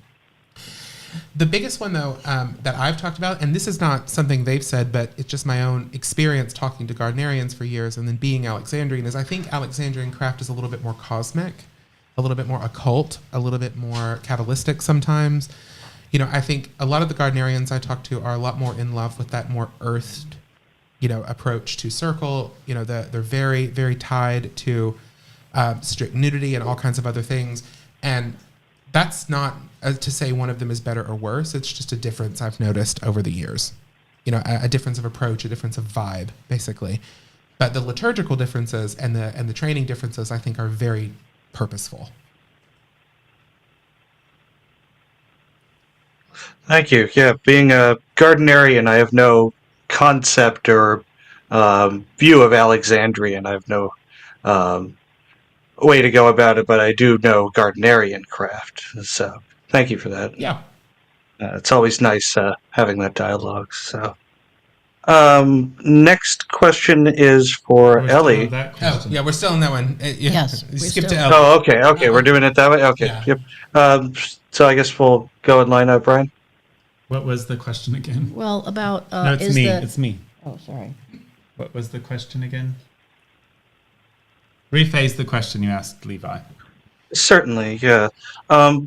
Speaker 2: The biggest one, though, that I've talked about, and this is not something they've said, but it's just my own experience talking to Gardnerians for years and then being Alexandrian, is I think Alexandrian craft is a little bit more cosmic, a little bit more occult, a little bit more Kabbalistic sometimes. I think a lot of the Gardnerians I talk to are a lot more in love with that more earthed, approach to circle. They're very, very tied to strict nudity and all kinds of other things. And that's not to say one of them is better or worse. It's just a difference I've noticed over the years. A difference of approach, a difference of vibe, basically. But the liturgical differences and the training differences, I think, are very purposeful.
Speaker 4: Thank you. Yeah, being a Gardnerian, I have no concept or view of Alexandrian. I have no way to go about it, but I do know Gardnerian craft. So thank you for that.
Speaker 2: Yeah.
Speaker 4: It's always nice having that dialogue. So next question is for Ellie.
Speaker 2: Oh, yeah, we're still in that one.
Speaker 1: Yes,
Speaker 2: You
Speaker 1: we're
Speaker 2: skipped to
Speaker 1: still-
Speaker 2: Ellie.
Speaker 4: Oh, okay. We're doing it that way? Okay,
Speaker 2: Yeah.
Speaker 4: yep. So I guess we'll go in line up, Brian.
Speaker 3: What was the question again?
Speaker 1: Well, about
Speaker 3: No, it's
Speaker 1: is
Speaker 3: me.
Speaker 1: the
Speaker 3: It's me.
Speaker 1: oh, sorry.
Speaker 3: What was the question again? Rephrase the question you asked, Levi.
Speaker 4: Certainly, yeah.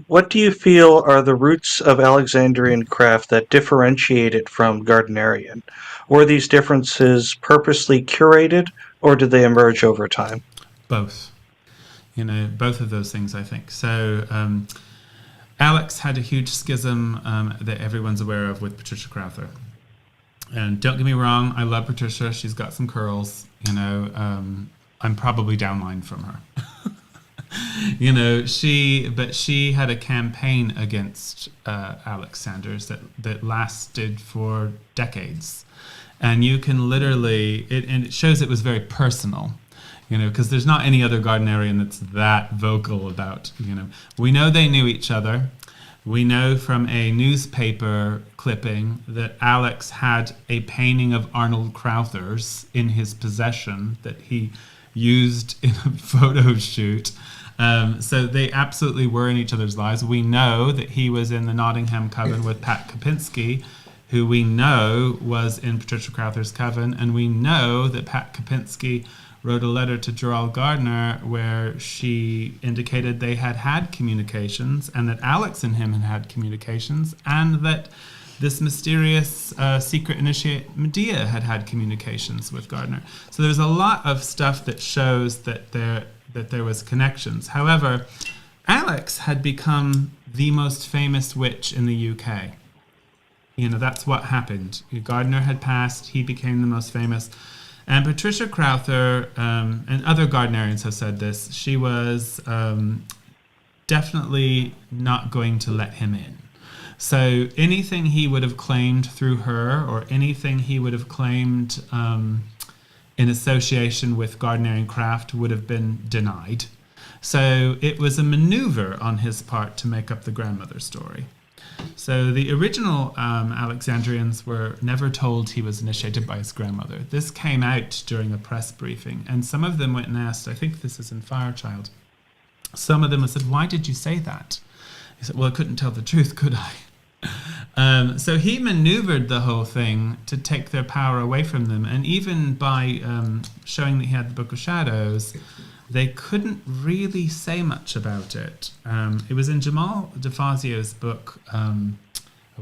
Speaker 4: What do you feel are the roots of Alexandrian craft that differentiate it from Gardnerian? Were these differences purposely curated, or did they emerge over time?
Speaker 3: Both. Both of those things, I think. So Alex had a huge schism that everyone's aware of with Patricia Crowther. And don't get me wrong, I love Patricia. She's got some curls. I'm probably downline from her. She had a campaign against Alex Sanders that lasted for decades. And you can literally, and it shows it was very personal. Because there's not any other Gardnerian that's that vocal about, We know they knew each other. We know from a newspaper clipping that Alex had a painting of Arnold Crowther's in his possession that he used in a photo shoot. So they absolutely were in each other's lives. We know that he was in the Nottingham coven with Pat Kopinski, who we know was in Patricia Crowther's coven. And we know that Pat Kopinski wrote a letter to Gerald Gardner where she indicated they had communications, and that Alex and him had communications, and that this mysterious secret initiate Medea had communications with Gardner. So there's a lot of stuff that shows that there was connections. However, Alex had become the most famous witch in the UK. That's what happened. Gardner had passed, he became the most famous. And Patricia Crowther, and other Gardnerians have said this, she was definitely not going to let him in. So anything he would have claimed through her, or anything he would have claimed in association with Gardnerian craft, would have been denied. So it was a maneuver on his part to make up the grandmother story. So the original Alexandrians were never told he was initiated by his grandmother. This came out during a press briefing, and some of them went and asked, I think this is in Firechild, some of them said, why did you say that? He said, well, I couldn't tell the truth, could I? So he maneuvered the whole thing to take their power away from them, and even by showing that he had the Book of Shadows, they couldn't really say much about it. It was in Jamal DeFazio's book,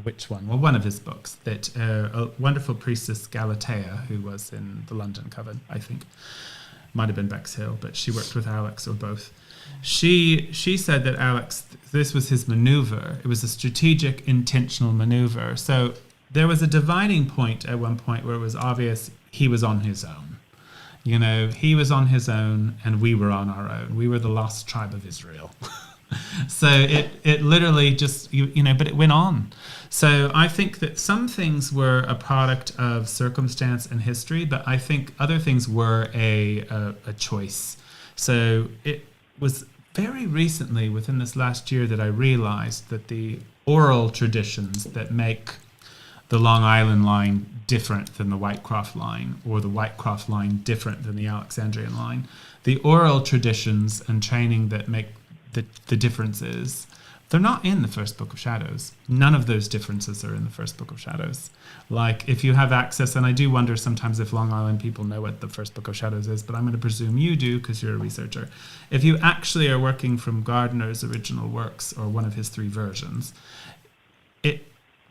Speaker 3: which one? Well, one of his books, that a wonderful priestess, Galatea, who was in the London Coven, I think, might have been Bexhill, but she worked with Alex or both. She said that Alex, this was his maneuver. It was a strategic, intentional maneuver. So there was a dividing point at one point where it was obvious he was on his own. You know, he was on his own and we were on our own. We were the lost tribe of Israel. So it literally just, but it went on. So I think that some things were a product of circumstance and history, but I think other things were a choice. So it was very recently, within this last year, that I realized that the oral traditions that make the Long Island line different than the Whitecroft line, or the Whitecroft line different than the Alexandrian line, the oral traditions and training that make the differences, they're not in the First Book of Shadows. None of those differences are in the First Book of Shadows. Like, if you have access, and I do wonder sometimes if Long Island people know what the First Book of Shadows is, but I'm going to presume you do because you're a researcher. If you actually are working from Gardner's original works, or one of his 3 versions, it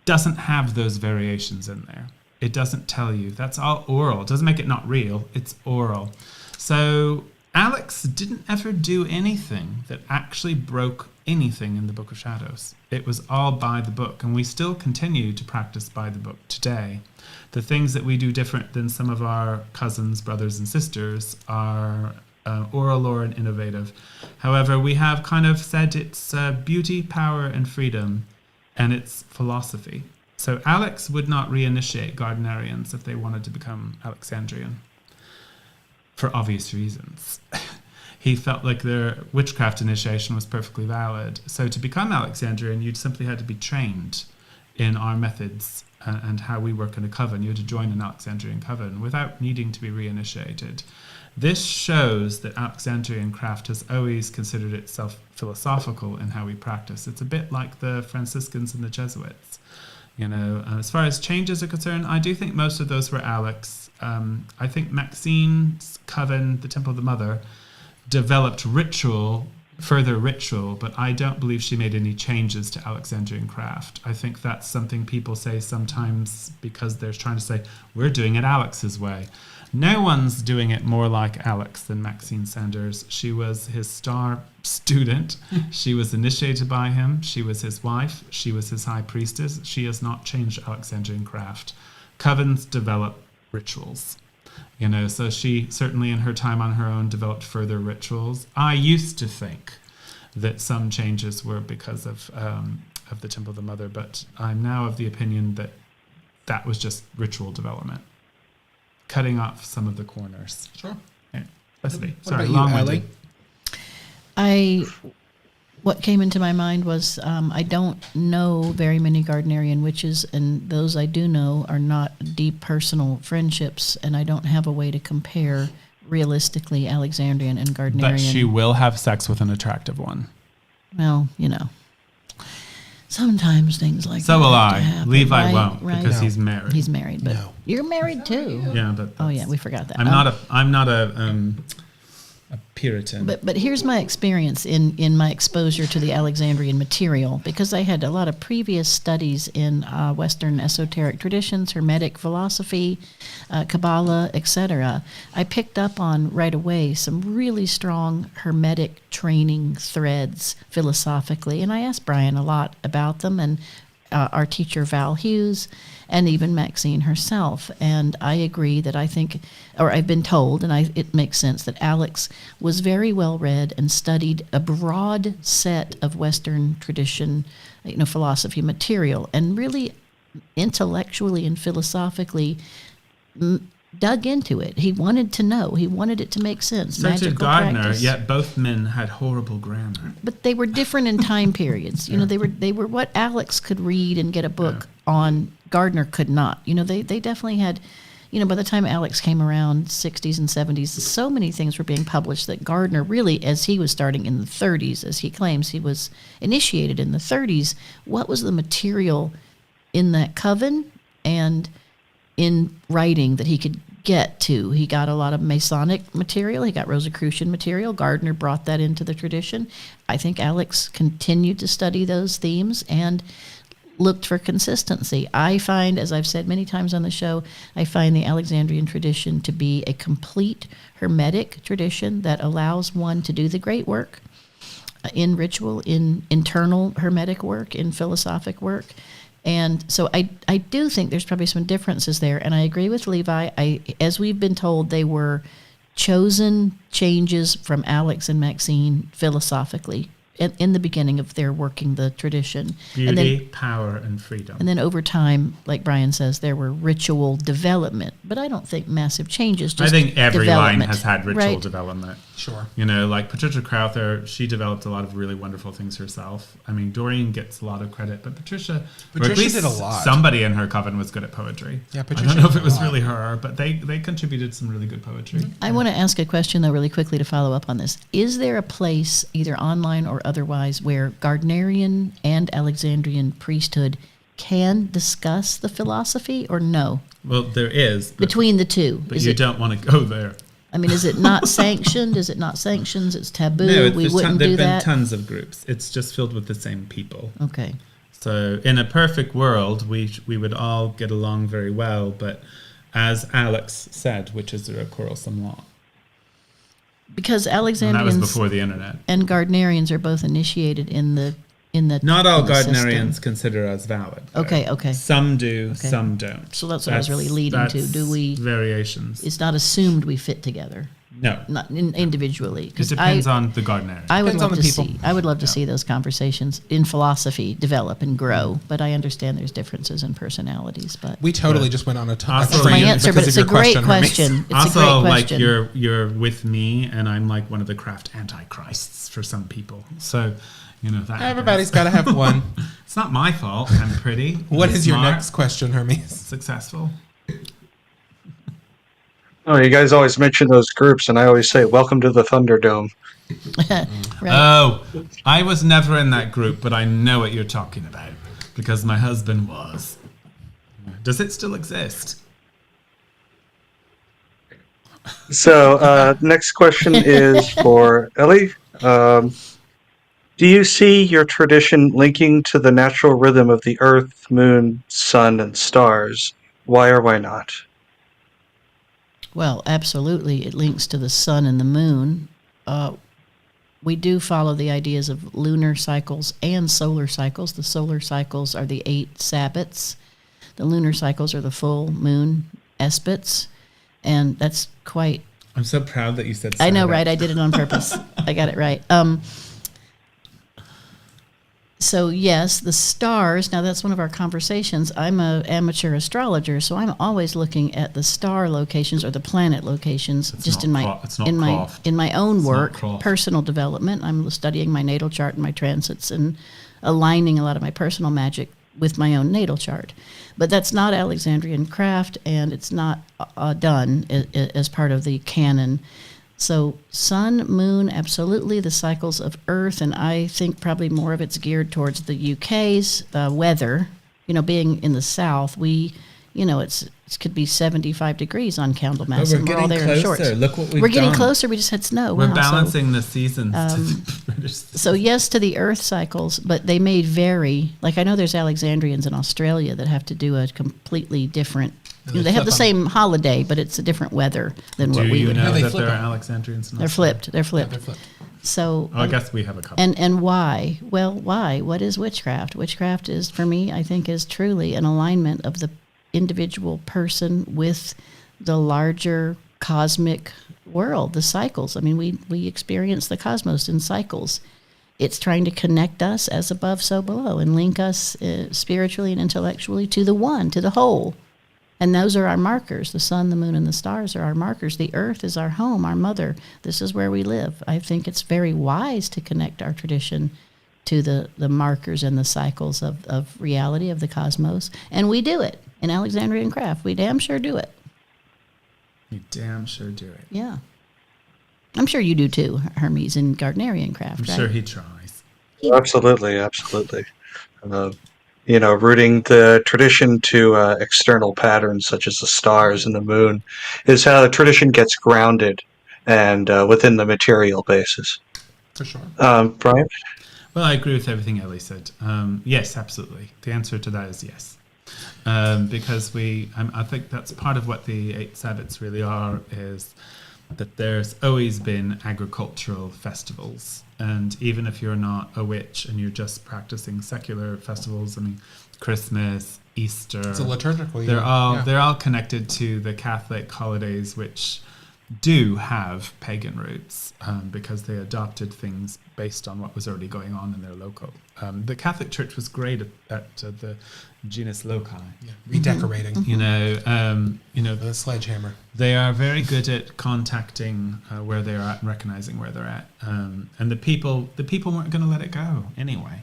Speaker 3: doesn't have those variations in there. It doesn't tell you. That's all oral. It doesn't make it not real. It's oral. So Alex didn't ever do anything that actually broke anything in the Book of Shadows. It was all by the book, and we still continue to practice by the book today. The things that we do different than some of our cousins, brothers, and sisters are oral or innovative. However, we have kind of said it's beauty, power, and freedom, and it's philosophy. So Alex would not reinitiate Gardnerians if they wanted to become Alexandrian, for obvious reasons. He felt like their witchcraft initiation was perfectly valid. So to become Alexandrian, you'd simply had to be trained in our methods and how we work in a coven. You had to join an Alexandrian coven without needing to be reinitiated. This shows that Alexandrian craft has always considered itself philosophical in how we practice. It's a bit like the Franciscans and the Jesuits. As far as changes are concerned, I do think most of those were Alex. I think Maxine's coven, the Temple of the Mother, developed further ritual, but I don't believe she made any changes to Alexandrian craft. I think that's something people say sometimes because they're trying to say, we're doing it Alex's way. No one's doing it more like Alex than Maxine Sanders. She was his star student. She was initiated by him. She was his wife. She was his high priestess. She has not changed Alexandrian craft. Covens develop rituals. So she certainly in her time on her own developed further rituals. I used to think that some changes were because of the Temple of the Mother, but I'm now of the opinion that that was just ritual development. Cutting off some of the corners.
Speaker 2: Sure.
Speaker 3: Yeah. Sorry,
Speaker 2: about you,
Speaker 3: long-winded.
Speaker 1: What came into my mind was I don't know very many Gardnerian witches, and those I do know are not deep personal friendships, and I don't have a way to compare realistically Alexandrian and Gardnerian.
Speaker 3: But she will have sex with an attractive one.
Speaker 1: Well, sometimes things like
Speaker 3: so
Speaker 1: that
Speaker 3: will
Speaker 1: have to
Speaker 3: I.
Speaker 1: happen,
Speaker 3: Levi
Speaker 1: right?
Speaker 3: won't
Speaker 1: Right.
Speaker 3: because
Speaker 2: No.
Speaker 3: he's married.
Speaker 1: He's married, but
Speaker 2: No.
Speaker 1: you're married too.
Speaker 3: Yeah, but
Speaker 1: Oh yeah, we forgot that.
Speaker 3: I'm not a Puritan.
Speaker 1: But here's my experience in my exposure to the Alexandrian material, because I had a lot of previous studies in Western esoteric traditions, Hermetic philosophy, Kabbalah, etc. I picked up on right away some really strong Hermetic training threads philosophically, and I asked Brian a lot about them, and our teacher Val Hughes, and even Maxine herself. And I agree that I've been told, and it makes sense, that Alex was very well read and studied a broad set of Western tradition, philosophy material, and really intellectually and philosophically dug into it. He wanted to know. He wanted it to make sense.
Speaker 3: So did
Speaker 1: Magical
Speaker 3: Gardner,
Speaker 1: practice.
Speaker 3: yet both men had horrible grammar.
Speaker 1: But they were different in time periods. They were what Alex could read and get a book on. Gardner could not. They definitely had, by the time Alex came around, 60s and 70s, so many things were being published that Gardner really, as he was starting in the 30s, as he claims he was initiated in the 30s, what was the material in that coven and in writing that he could get to. He got a lot of Masonic material. He got Rosicrucian material. Gardner brought that into the tradition. I think Alex continued to study those themes and looked for consistency. I find, as I've said many times on the show, I find the Alexandrian tradition to be a complete Hermetic tradition that allows one to do the great work in ritual, in internal Hermetic work, in philosophic work. And so I do think there's probably some differences there. And I agree with Levi. As we've been told, they were chosen changes from Alex and Maxine philosophically in the beginning of their working the tradition.
Speaker 3: Beauty,
Speaker 1: and then,
Speaker 3: power, and freedom.
Speaker 1: And then over time, like Brian says, there were ritual development. But I don't think massive changes, just
Speaker 3: I think every line has had ritual
Speaker 1: right?
Speaker 3: development.
Speaker 2: Sure.
Speaker 3: You know, like Patricia Crowther, she developed a lot of really wonderful things herself. I mean, Doreen gets a lot of credit, but Patricia or at least
Speaker 2: did a lot.
Speaker 3: Somebody in her coven was good at poetry.
Speaker 2: Yeah,
Speaker 3: I
Speaker 2: Patricia
Speaker 3: don't know if
Speaker 2: did
Speaker 3: it
Speaker 2: a
Speaker 3: was
Speaker 2: lot.
Speaker 3: really her, but they contributed some really good poetry.
Speaker 1: I want to ask a question, though, really quickly to follow up on this. Is there a place, either online or otherwise, where Gardnerian and Alexandrian priesthood can discuss the philosophy, or no?
Speaker 3: Well, there is. But,
Speaker 1: Between the two?
Speaker 3: but you don't want to go there.
Speaker 1: I mean, is it not sanctioned? Is it not sanctioned? It's taboo?
Speaker 3: No,
Speaker 1: We wouldn't
Speaker 3: there've
Speaker 1: do
Speaker 3: been
Speaker 1: that?
Speaker 3: tons of groups. It's just filled with the same people.
Speaker 1: Okay.
Speaker 3: So in a perfect world, we would all get along very well. But as Alex said, witches are a quarrelsome lot.
Speaker 1: Because
Speaker 3: And that was
Speaker 1: Alexandrians
Speaker 3: before the internet.
Speaker 1: and Gardnerians are both initiated in the
Speaker 3: Not all
Speaker 1: in the system.
Speaker 3: Gardnerians consider us valid. though.
Speaker 1: Okay.
Speaker 3: Some do,
Speaker 1: Okay.
Speaker 3: some don't.
Speaker 1: So that's what I was really leading to.
Speaker 3: That's
Speaker 1: Do we?
Speaker 3: variations?
Speaker 1: It's not assumed we fit together,
Speaker 3: No.
Speaker 1: not individually.
Speaker 3: It
Speaker 1: 'Cause
Speaker 3: depends on the Gardner.
Speaker 1: I would
Speaker 2: Depends
Speaker 1: love
Speaker 2: on
Speaker 1: to
Speaker 2: the people.
Speaker 1: see. I would love to see those conversations in philosophy develop and grow. But I understand there's differences in personalities. But
Speaker 2: We totally just went on a
Speaker 3: Also-
Speaker 2: train
Speaker 3: That's
Speaker 1: my answer. But
Speaker 2: because
Speaker 1: it's
Speaker 2: of
Speaker 1: a
Speaker 2: your
Speaker 1: great
Speaker 2: Hermes.
Speaker 1: question. It's
Speaker 3: also,
Speaker 1: a great
Speaker 3: like
Speaker 1: question.
Speaker 3: you're with me, and I'm like one of the craft antichrists for some people. So, you know that
Speaker 2: Everybody's got to have one.
Speaker 3: It's not my fault. I'm pretty.
Speaker 2: What
Speaker 3: I'm
Speaker 2: is your
Speaker 3: smart,
Speaker 2: next question, Hermes?
Speaker 3: successful?
Speaker 4: Oh, you guys always mention those groups, and I always say, "Welcome to the Thunderdome."
Speaker 1: Right.
Speaker 3: Oh, I was never in that group, but I know what you're talking about because my husband was. Does it still exist?
Speaker 4: So, next question is for Ellie. Do you see your tradition linking to the natural rhythm of the Earth, Moon, Sun, and stars? Why or why not?
Speaker 1: Well, absolutely. It links to the sun and the moon. We do follow the ideas of lunar cycles and solar cycles. The solar cycles are the 8 sabbats. The lunar cycles are the full moon espits. And that's quite...
Speaker 3: I'm so proud that you said.
Speaker 1: I know,
Speaker 3: Sabbath.
Speaker 1: right? I did it on purpose. I got it right. So yes, the stars, now that's one of our conversations. I'm an amateur astrologer, so I'm always looking at the star locations or the planet locations just in my
Speaker 3: it's not
Speaker 1: in my
Speaker 3: craft.
Speaker 1: in my own
Speaker 3: It's not
Speaker 1: work,
Speaker 3: craft.
Speaker 1: personal development. I'm studying my natal chart and my transits and aligning a lot of my personal magic with my own natal chart. But that's not Alexandrian craft, and it's not done as part of the canon. So sun, moon, absolutely, the cycles of Earth, and I think probably more of it's geared towards the UK's weather. You know, being in the south, it could be 75 degrees on Candlemas,
Speaker 3: But
Speaker 1: and we're all there in shorts.
Speaker 3: Look what we've
Speaker 1: We're getting
Speaker 3: done.
Speaker 1: closer. We just had snow.
Speaker 3: We're
Speaker 1: Wow, so-
Speaker 3: balancing the seasons to the British.
Speaker 1: So yes to the Earth cycles, but they may vary. Like I know there's Alexandrians in Australia that have to do a completely different.
Speaker 2: And
Speaker 1: They have the
Speaker 2: flip 'em.
Speaker 1: same holiday, but it's a different weather than
Speaker 3: Do
Speaker 1: what we
Speaker 3: you
Speaker 1: would
Speaker 3: know
Speaker 1: have.
Speaker 2: they
Speaker 3: that
Speaker 2: flip
Speaker 3: there are
Speaker 2: 'em.
Speaker 3: Alexandrians? in
Speaker 1: They're
Speaker 3: Australia?
Speaker 1: flipped. They're
Speaker 2: Yeah,
Speaker 1: flipped.
Speaker 2: they're flipped.
Speaker 1: So
Speaker 3: Oh, I guess we have a couple.
Speaker 1: and why? Well, why? What is witchcraft? Witchcraft is, for me, I think, is truly an alignment of the individual person with the larger cosmic world, the cycles. I mean, we experience the cosmos in cycles. It's trying to connect us as above, so below, and link us spiritually and intellectually to the one, to the whole. And those are our markers. The sun, the moon, and the stars are our markers. The earth is our home, our mother. This is where we live. I think it's very wise to connect our tradition to the markers and the cycles of reality, of the cosmos. And we do it in Alexandrian craft. We damn sure do it.
Speaker 3: You damn sure do it.
Speaker 1: Yeah. I'm sure you do too, Hermes, in Gardnerian craft,
Speaker 3: I'm
Speaker 1: right?
Speaker 3: sure he tries.
Speaker 4: Absolutely, absolutely. rooting the tradition to external patterns such as the stars and the moon is how the tradition gets grounded and within the material basis.
Speaker 2: For sure.
Speaker 4: Brian?
Speaker 3: Well, I agree with everything Ellie said. Yes, absolutely. The answer to that is yes. Because I think that's part of what the Eight Sabbats really are, is that there's always been agricultural festivals. And even if you're not a witch and you're just practicing secular festivals, I mean, Christmas, Easter,
Speaker 2: it's a liturgical year.
Speaker 3: They're all connected to the Catholic holidays, which do have pagan roots because they adopted things based on what was already going on in their local. The Catholic Church was great at the genus loci.
Speaker 2: Yeah, redecorating.
Speaker 3: The
Speaker 2: sledgehammer.
Speaker 3: They are very good at contacting where they're at and recognizing where they're at. And the people weren't going to let it go anyway.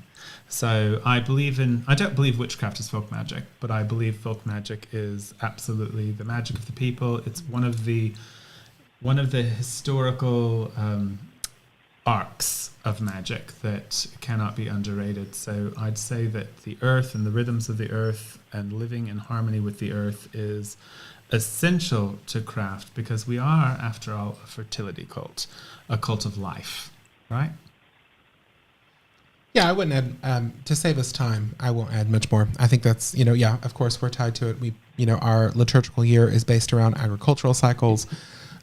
Speaker 3: So I don't believe witchcraft is folk magic, but I believe folk magic is absolutely the magic of the people. It's one of the historical arcs of magic that cannot be underrated. So I'd say that the earth and the rhythms of the earth and living in harmony with the earth is essential to craft, because we are, after all, a fertility cult, a cult of life, right?
Speaker 2: Yeah, I wouldn't add, to save us time, I won't add much more. I think that's, of course we're tied to it. Our liturgical year is based around agricultural cycles.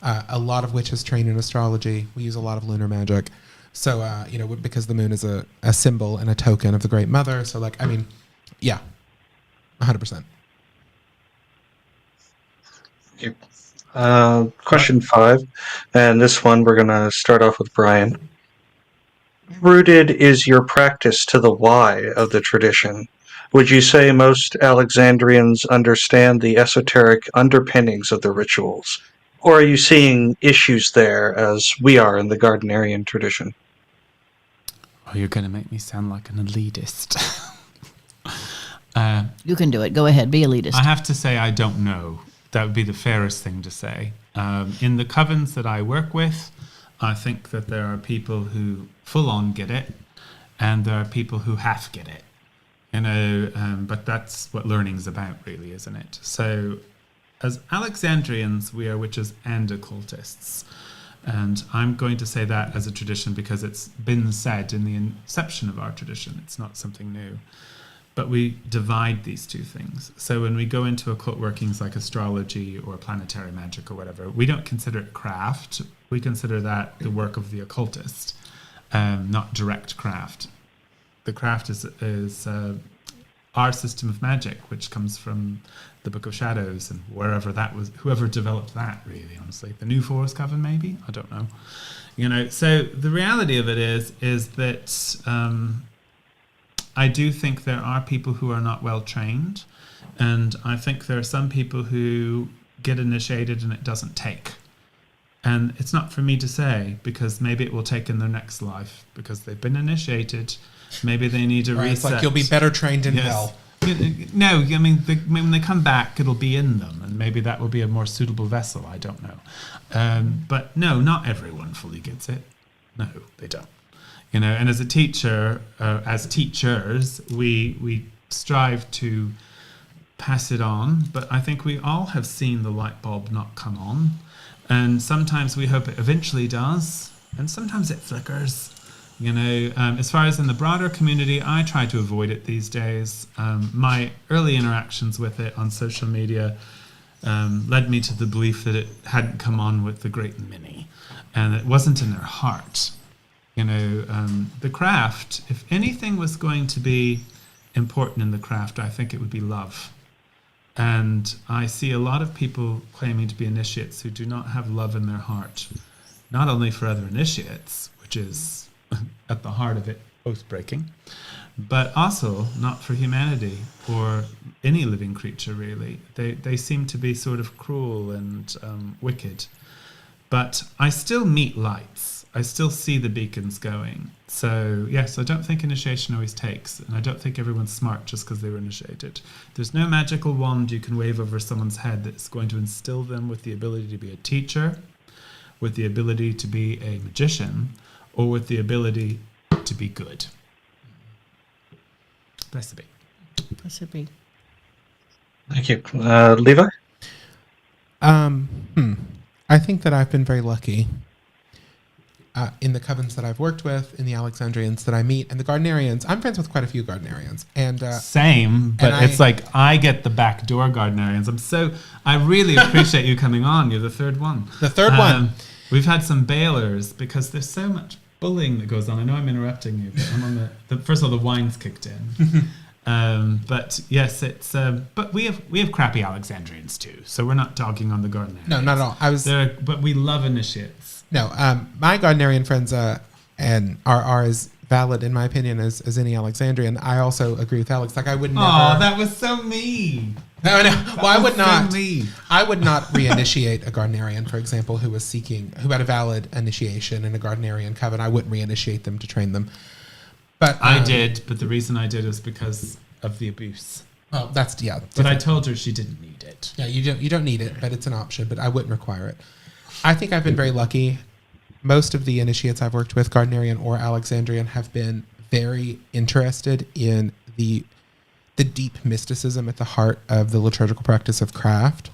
Speaker 2: A lot of which is trained in astrology. We use a lot of lunar magic. So, because the moon is a symbol and a token of the Great Mother. So, 100%.
Speaker 4: Question 5, and this one we're going to start off with Brian. Rooted is your practice to the why of the tradition. Would you say most Alexandrians understand the esoteric underpinnings of the rituals? Or are you seeing issues there as we are in the Gardnerian tradition?
Speaker 3: Oh, you're going to make me sound like an elitist.
Speaker 1: You can do it. Go ahead. Be elitist.
Speaker 3: I have to say I don't know. That would be the fairest thing to say. In the covens that I work with, I think that there are people who full on get it, and there are people who half get it. But that's what learning's about, really, isn't it? So as Alexandrians, we are witches and occultists. And I'm going to say that as a tradition because it's been said in the inception of our tradition. It's not something new. But we divide these two things. So when we go into occult workings like astrology or planetary magic or whatever, we don't consider it craft. We consider that the work of the occultist, not direct craft. The craft is our system of magic, which comes from the Book of Shadows and wherever that was, whoever developed that, really, honestly. The New Forest Coven, maybe? I don't know. So the reality of it is that I do think there are people who are not well trained, and I think there are some people who get initiated and it doesn't take. And it's not for me to say, because maybe it will take in their next life, because they've been initiated. Maybe they need a reset.
Speaker 2: It's like you'll be better trained in hell.
Speaker 3: No, I mean, when they come back, it'll be in them, and maybe that will be a more suitable vessel. I don't know. But no, not everyone fully gets it. No, they don't. And as a teacher, as teachers, we strive to pass it on, but I think we all have seen the light bulb not come on. And sometimes we hope it eventually does, and sometimes it flickers. As far as in the broader community, I try to avoid it these days. My early interactions with it on social media led me to the belief that it hadn't come on with the great many, and it wasn't in their heart. The craft, if anything was going to be important in the craft, I think it would be love. And I see a lot of people claiming to be initiates who do not have love in their heart, not only for other initiates, which is at the heart of it oath-breaking, but also not for humanity or any living creature, really. They seem to be sort of cruel and wicked. But I still meet lights. I still see the beacons going. So, yes, I don't think initiation always takes, and I don't think everyone's smart just because they were initiated. There's no magical wand you can wave over someone's head that's going to instill them with the ability to be a teacher, with the ability to be a magician, or with the ability to be good. Bless the be.
Speaker 1: This would be.
Speaker 4: Thank you. Levi?
Speaker 2: I think that I've been very lucky in the covens that I've worked with, in the Alexandrians that I meet, and the Gardnerians. I'm friends with quite a few Gardnerians. And
Speaker 3: same, but
Speaker 2: and
Speaker 3: it's like I get the backdoor Gardnerians. I really appreciate you coming on. You're the third one.
Speaker 2: The third one.
Speaker 3: We've had some bailers because there's so much bullying that goes on. I know I'm interrupting you, but I'm on the first of all, the wine's kicked in. But yes, it's but we have crappy Alexandrians too, so we're not dogging on the Gardnerians.
Speaker 2: No, not at all.
Speaker 3: But we love initiates.
Speaker 2: No, my Gardnerian friends and are as valid in my opinion as any Alexandrian. I also agree with Alex. Like I would never.
Speaker 3: Oh, that was so mean.
Speaker 2: No. Well, I would not.
Speaker 3: So mean.
Speaker 2: I would not reinitiate a Gardnerian, for example, who had a valid initiation in a Gardnerian coven. I wouldn't reinitiate them to train them. But
Speaker 3: I did, but the reason I did was because of the abuse.
Speaker 2: Well, that's
Speaker 3: But
Speaker 2: different.
Speaker 3: I told her she didn't need it.
Speaker 2: Yeah, you don't need it, but it's an option. But I wouldn't require it. I think I've been very lucky. Most of the initiates I've worked with, Gardnerian or Alexandrian, have been very interested in the deep mysticism at the heart of the liturgical practice of craft.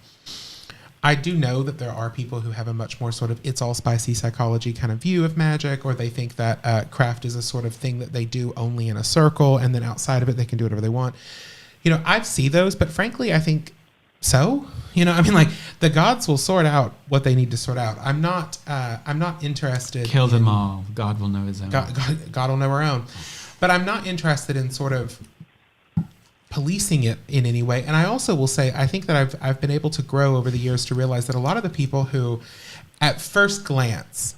Speaker 2: I do know that there are people who have a much more sort of it's all spicy psychology kind of view of magic, or they think that craft is a sort of thing that they do only in a circle, and then outside of it they can do whatever they want. I see those, but frankly, I think so. Like the gods will sort out what they need to sort out. I'm not interested.
Speaker 3: Kill them all. God will know his own.
Speaker 2: God will know our own. But I'm not interested in sort of policing it in any way. And I also will say, I think that I've been able to grow over the years to realize that a lot of the people who, at first glance,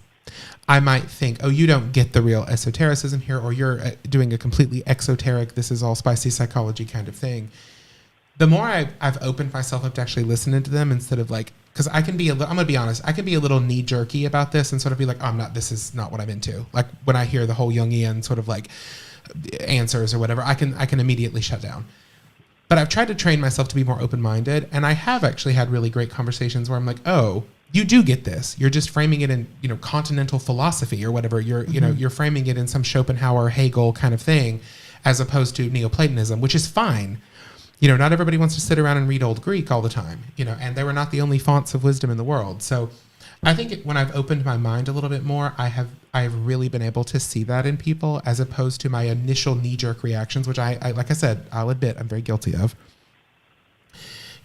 Speaker 2: I might think, oh, you don't get the real esotericism here, or you're doing a completely exoteric, this is all spicy psychology kind of thing. The more I've opened myself up to actually listening to them instead of like, because I'm going to be honest, I can be a little knee jerky about this and sort of be like, oh, this is not what I'm into. Like when I hear the whole Jungian sort of like answers or whatever, I can immediately shut down. But I've tried to train myself to be more open-minded, and I have actually had really great conversations where I'm like, oh, you do get this. You're just framing it in, continental philosophy or whatever. You're framing it in some Schopenhauer, Hegel kind of thing, as opposed to Neoplatonism, which is fine. Not everybody wants to sit around and read Old Greek all the time, and they were not the only fonts of wisdom in the world. So I think when I've opened my mind a little bit more, I've really been able to see that in people, as opposed to my initial knee-jerk reactions, which I like I said, I'll admit I'm very guilty of.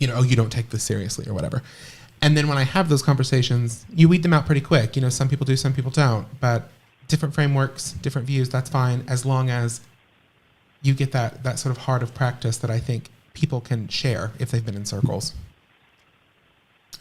Speaker 2: Oh, you don't take this seriously or whatever. And then when I have those conversations, you weed them out pretty quick. Some people do, some people don't. But different frameworks, different views, that's fine, as long as you get that sort of heart of practice that I think people can share if they've been in circles.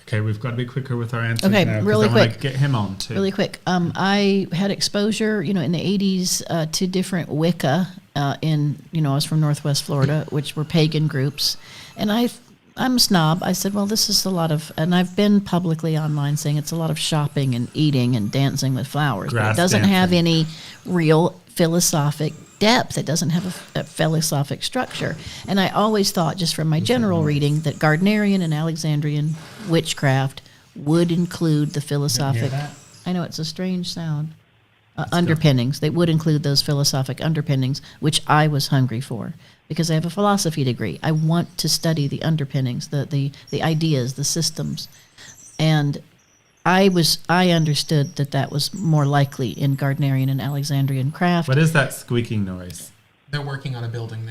Speaker 3: Okay, we've got to be quicker with our answers
Speaker 1: Okay,
Speaker 3: now,
Speaker 1: really
Speaker 3: I want
Speaker 1: quick.
Speaker 3: to get him on too.
Speaker 1: Really quick. I had exposure, in the 80s to different Wicca I was from Northwest Florida, which were pagan groups. And I'm a snob. I said, well, this is a lot of, and I've been publicly online saying it's a lot of shopping and eating and dancing with flowers. But it doesn't have any real philosophic depth. It doesn't have a philosophic structure. And I always thought, just from my general reading, that Gardnerian and Alexandrian witchcraft would include the philosophic. I know it's a strange sound. Underpinnings. They would include those philosophic underpinnings, which I was hungry for, because I have a philosophy degree. I want to study the underpinnings, the ideas, the systems. And I understood that was more likely in Gardnerian and Alexandrian craft.
Speaker 3: What is that squeaking noise?
Speaker 2: They're working on a building.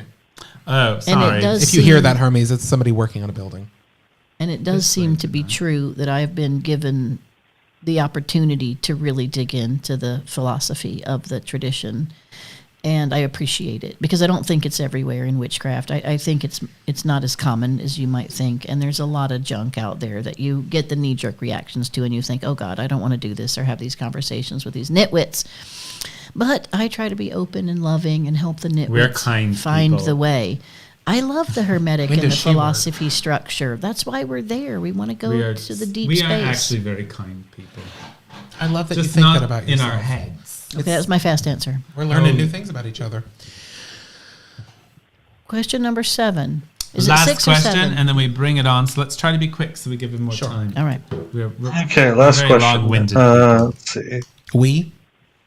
Speaker 3: Oh, sorry.
Speaker 2: If you hear that, Hermes, it's somebody working on a building.
Speaker 1: And it does seem to be true that I have been given the opportunity to really dig into the philosophy of the tradition. And I appreciate it, because I don't think it's everywhere in witchcraft. I think it's not as common as you might think. And there's a lot of junk out there that you get the knee-jerk reactions to, and you think, oh, God, I don't want to do this or have these conversations with these nitwits. But I try to be open and loving and help the nitwits find the way. I love the Hermetic and the philosophy structure. That's why we're there. We want to go to the deep space.
Speaker 3: We are actually very kind people.
Speaker 2: I love that
Speaker 3: Just
Speaker 2: you think
Speaker 3: not
Speaker 2: that about yourself.
Speaker 3: in our heads.
Speaker 1: Okay, that was my fast answer.
Speaker 2: We're learning new things about each other.
Speaker 1: Question number 7. Is
Speaker 3: Last
Speaker 1: it 6
Speaker 3: question,
Speaker 1: or 7?
Speaker 3: and then we bring it on. So let's try to be quick so we give him more time.
Speaker 1: All right.
Speaker 3: We're
Speaker 4: Okay, last
Speaker 3: very
Speaker 4: question.
Speaker 3: long-winded.
Speaker 4: Let's see.
Speaker 2: We?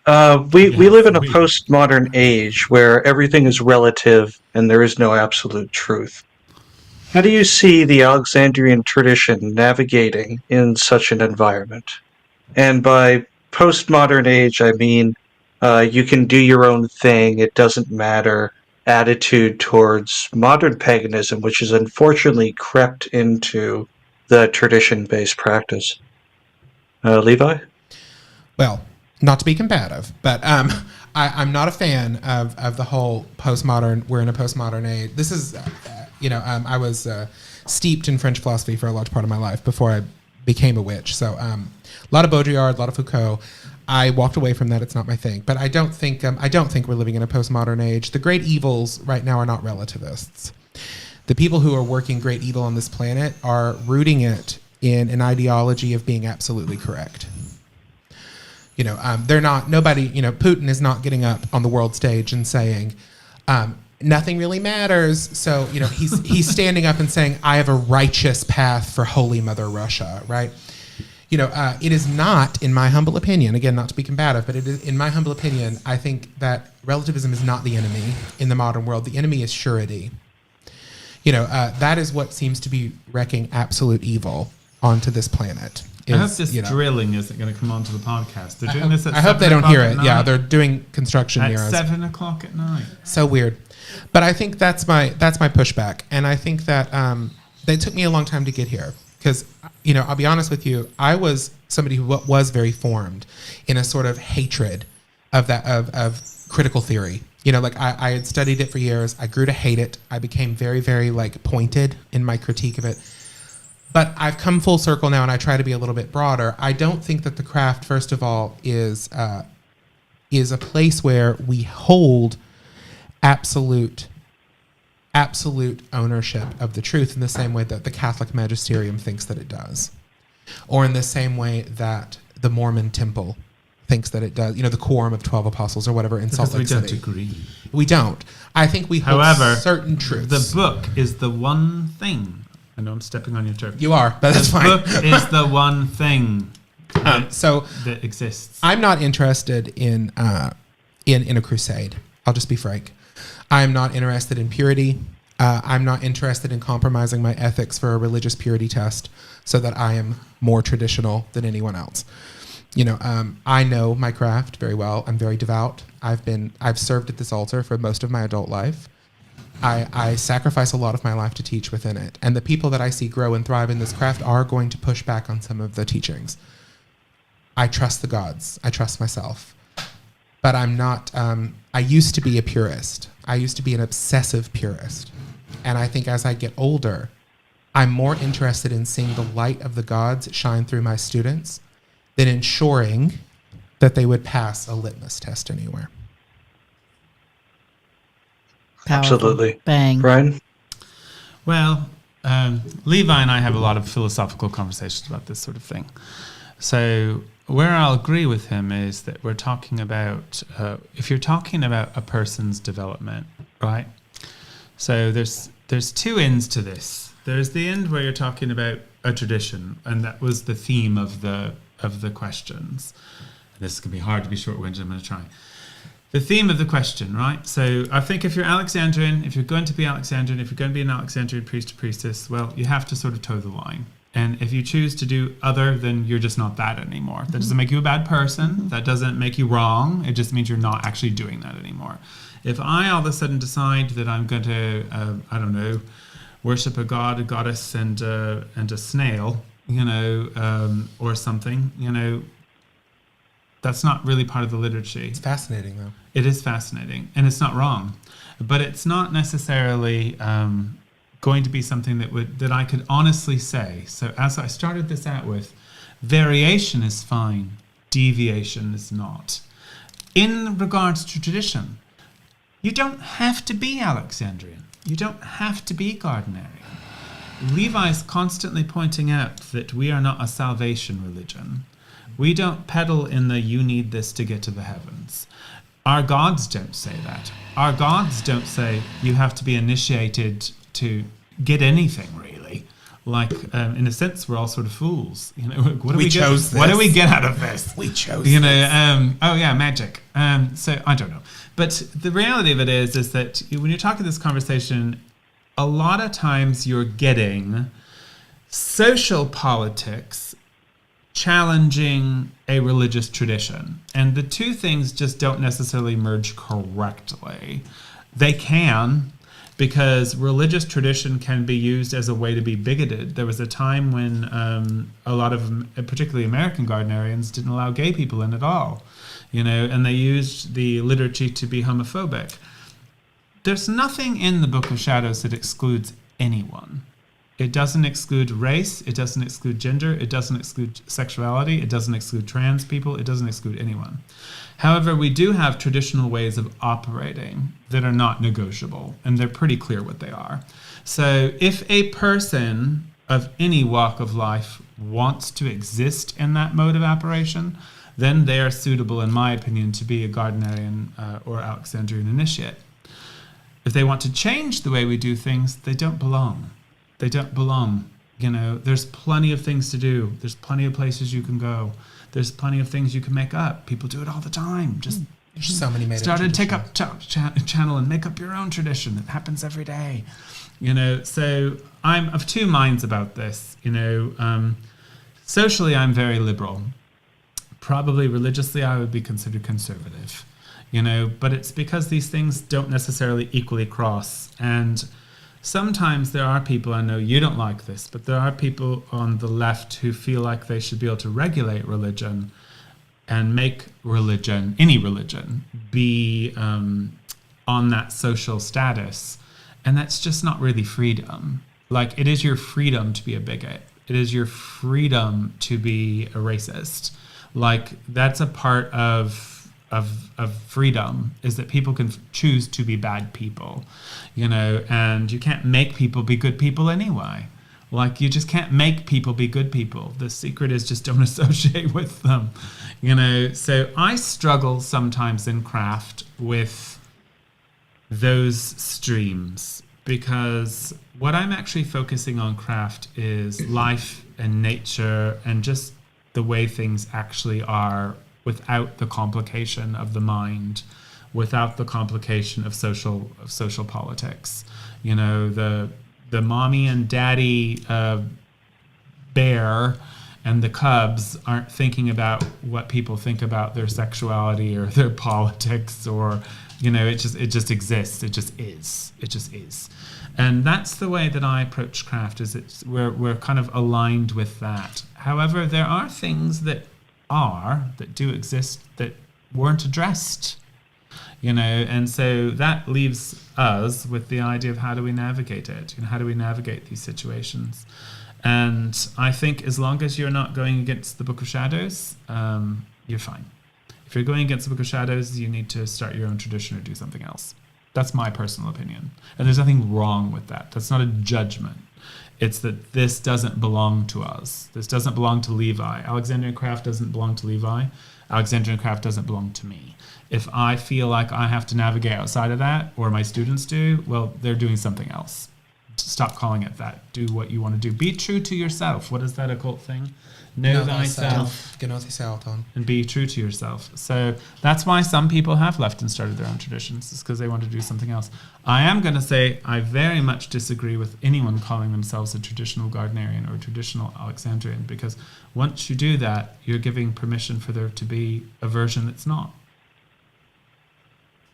Speaker 4: We live in a postmodern age where everything is relative and there is no absolute truth. How do you see the Alexandrian tradition navigating in such an environment? And by postmodern age, I mean you can do your own thing, it doesn't matter attitude towards modern paganism, which has unfortunately crept into the tradition based practice. Levi?
Speaker 2: Well, not to be combative, but I'm not a fan of the whole postmodern. We're in a postmodern age. This is, I was steeped in French philosophy for a large part of my life before I became a witch. So a lot of Baudrillard, a lot of Foucault. I walked away from that. It's not my thing. But I don't think we're living in a postmodern age. The great evils right now are not relativists. The people who are working great evil on this planet are rooting it in an ideology of being absolutely correct. They're not, nobody, Putin is not getting up on the world stage and saying, nothing really matters. So, he's standing up and saying, I have a righteous path for Holy Mother Russia, right? It is not, in my humble opinion, again, not to be combative, but it is, in my humble opinion, I think that relativism is not the enemy in the modern world. The enemy is surety. That is what seems to be wrecking absolute evil onto this planet.
Speaker 3: I hope this drilling isn't going to come onto the podcast. They're doing this at 7 o'clock.
Speaker 2: I hope they don't hear it. Yeah, they're doing construction
Speaker 3: at
Speaker 2: near us.
Speaker 3: 7 o'clock at night.
Speaker 2: So weird. But I think that's my pushback. And I think that it took me a long time to get here. Because, I'll be honest with you, I was somebody who was very formed in a sort of hatred of that of critical theory. I had studied it for years. I grew to hate it. I became very, very pointed in my critique of it. But I've come full circle now, and I try to be a little bit broader. I don't think that the craft, first of all, is a place where we hold absolute ownership of the truth in the same way that the Catholic magisterium thinks that it does, or in the same way that the Mormon temple thinks that it does. The quorum of 12 apostles or whatever in Salt Lake City.
Speaker 3: We don't agree.
Speaker 2: We don't. I think we hold certain truths.
Speaker 3: The book is the one thing. I know I'm stepping on your turf.
Speaker 2: You are, but that's fine.
Speaker 3: The book is the one thing that exists.
Speaker 2: I'm not interested in a crusade. I'll just be frank. I'm not interested in purity. I'm not interested in compromising my ethics for a religious purity test so that I am more traditional than anyone else. I know my craft very well. I'm very devout. I've served at this altar for most of my adult life. I sacrifice a lot of my life to teach within it. And the people that I see grow and thrive in this craft are going to push back on some of the teachings. I trust the gods. I trust myself. But I'm not, I used to be a purist. I used to be an obsessive purist. And I think as I get older, I'm more interested in seeing the light of the gods shine through my students than ensuring that they would pass a litmus test anywhere.
Speaker 1: Powerful.
Speaker 4: Absolutely.
Speaker 1: Bang.
Speaker 4: Brian?
Speaker 3: Well, Levi and I have a lot of philosophical conversations about this sort of thing. So where I'll agree with him is that we're talking about, if you're talking about a person's development, right? So there's two ends to this. There's the end where you're talking about a tradition, and that was the theme of the questions. This can be hard to be short-winded. I'm going to try. The theme of the question, right? So I think if you're Alexandrian, if you're going to be Alexandrian, if you're going to be an Alexandrian priest or priestess, well, you have to sort of toe the line. And if you choose to do other, then you're just not that anymore. That doesn't make you a bad person. That doesn't make you wrong. It just means you're not actually doing that anymore. If I all of a sudden decide that I'm going to, worship a god, a goddess, and a snail, or something, that's not really part of the liturgy.
Speaker 2: It's fascinating, though.
Speaker 3: It is fascinating, and it's not wrong, but it's not necessarily going to be something that I could honestly say. So as I started this out with, variation is fine, deviation is not. In regards to tradition, you don't have to be Alexandrian. You don't have to be Gardnerian. Levi is constantly pointing out that we are not a salvation religion. We don't peddle in the you need this to get to the heavens. Our gods don't say that. Our gods don't say you have to be initiated to get anything, really. Like, in a sense, we're all sort of fools. You know, what
Speaker 2: We chose
Speaker 3: What do we
Speaker 2: this.
Speaker 3: get out of this?
Speaker 2: We chose
Speaker 3: You
Speaker 2: this.
Speaker 3: know, oh yeah, magic. So I don't know. But the reality of it is that when you're talking this conversation, a lot of times you're getting social politics challenging a religious tradition. And the two things just don't necessarily merge correctly. They can, because religious tradition can be used as a way to be bigoted. There was a time when a lot of, particularly American Gardnerians, didn't allow gay people in at all, you know, and they used the liturgy to be homophobic. There's nothing in the Book of Shadows that excludes anyone. It doesn't exclude race, it doesn't exclude gender, it doesn't exclude sexuality, it doesn't exclude trans people, it doesn't exclude anyone. However, we do have traditional ways of operating that are not negotiable, and they're pretty clear what they are. So if a person of any walk of life wants to exist in that mode of operation, then they are suitable, in my opinion, to be a Gardnerian or Alexandrian initiate. If they want to change the way we do things, they don't belong. They don't belong. You know, there's plenty of things to do. There's plenty of places you can go. There's plenty of things you can make up. People do it all the time. Just
Speaker 2: There's so many made
Speaker 3: start a TikTok channel and make up your own tradition. It happens every day. You know, so I'm of two minds about this. You know, socially, I'm very liberal. Probably religiously, I would be considered conservative. You know, but it's because these things don't necessarily equally cross. And sometimes there are people, I know you don't like this, but there are people on the left who feel like they should be able to regulate religion and make religion, any religion, be on that social status. And that's just not really freedom. Like, it is your freedom to be a bigot. It is your freedom to be a racist. Like, that's a part of freedom, is that people can choose to be bad people, you know, and you can't make people be good people anyway. Like, you just can't make people be good people. The secret is just don't associate with them, you know. So I struggle sometimes in craft with those streams, because what I'm actually focusing on craft is life and nature and just the way things actually are, without the complication of the mind, without the complication of social politics. You know, the mommy and daddy bear and the cubs aren't thinking about what people think about their sexuality or their politics, or, you know, it just exists. It just is. And that's the way that I approach craft, is we're kind of aligned with that. However, there are things that do exist that weren't addressed, you know, and so that leaves us with the idea of how do we navigate it, and how do we navigate these situations. And I think as long as you're not going against the Book of Shadows, you're fine. If you're going against the Book of Shadows, you need to start your own tradition or do something else. That's my personal opinion, and there's nothing wrong with that. That's not a judgment. It's that this doesn't belong to us. This doesn't belong to Levi. Alexandrian craft doesn't belong to Levi. Alexandrian craft doesn't belong to me. If I feel like I have to navigate outside of that, or my students do, well, they're doing something else. Stop calling it that. Do what you want to do. Be true to yourself. What is that occult thing? Know thyself.
Speaker 2: Genau thyself.
Speaker 3: And be true to yourself. So that's why some people have left and started their own traditions. It's because they want to do something else. I am going to say I very much disagree with anyone calling themselves a traditional Gardnerian or a traditional Alexandrian, because once you do that, you're giving permission for there to be a version that's not.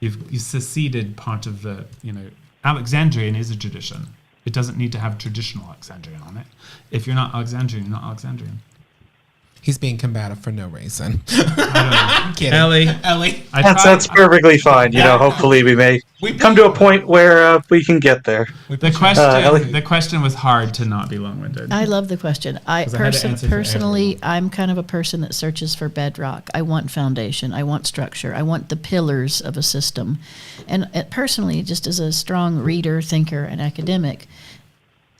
Speaker 3: You seceded part of the, you know, Alexandrian is a tradition. It doesn't need to have traditional Alexandrian on it. If you're not Alexandrian, you're not Alexandrian.
Speaker 2: He's being combative for no reason.
Speaker 3: I'm
Speaker 2: kidding.
Speaker 3: Ellie.
Speaker 4: That's perfectly fine. You know, hopefully we may come to a point where we can get there.
Speaker 3: The question was hard to not be long-winded.
Speaker 1: I love the question. I
Speaker 3: 'Cause I had to answer for
Speaker 1: personally,
Speaker 3: everyone.
Speaker 1: I'm kind of a person that searches for bedrock. I want foundation. I want structure. I want the pillars of a system. And personally, just as a strong reader, thinker, and academic,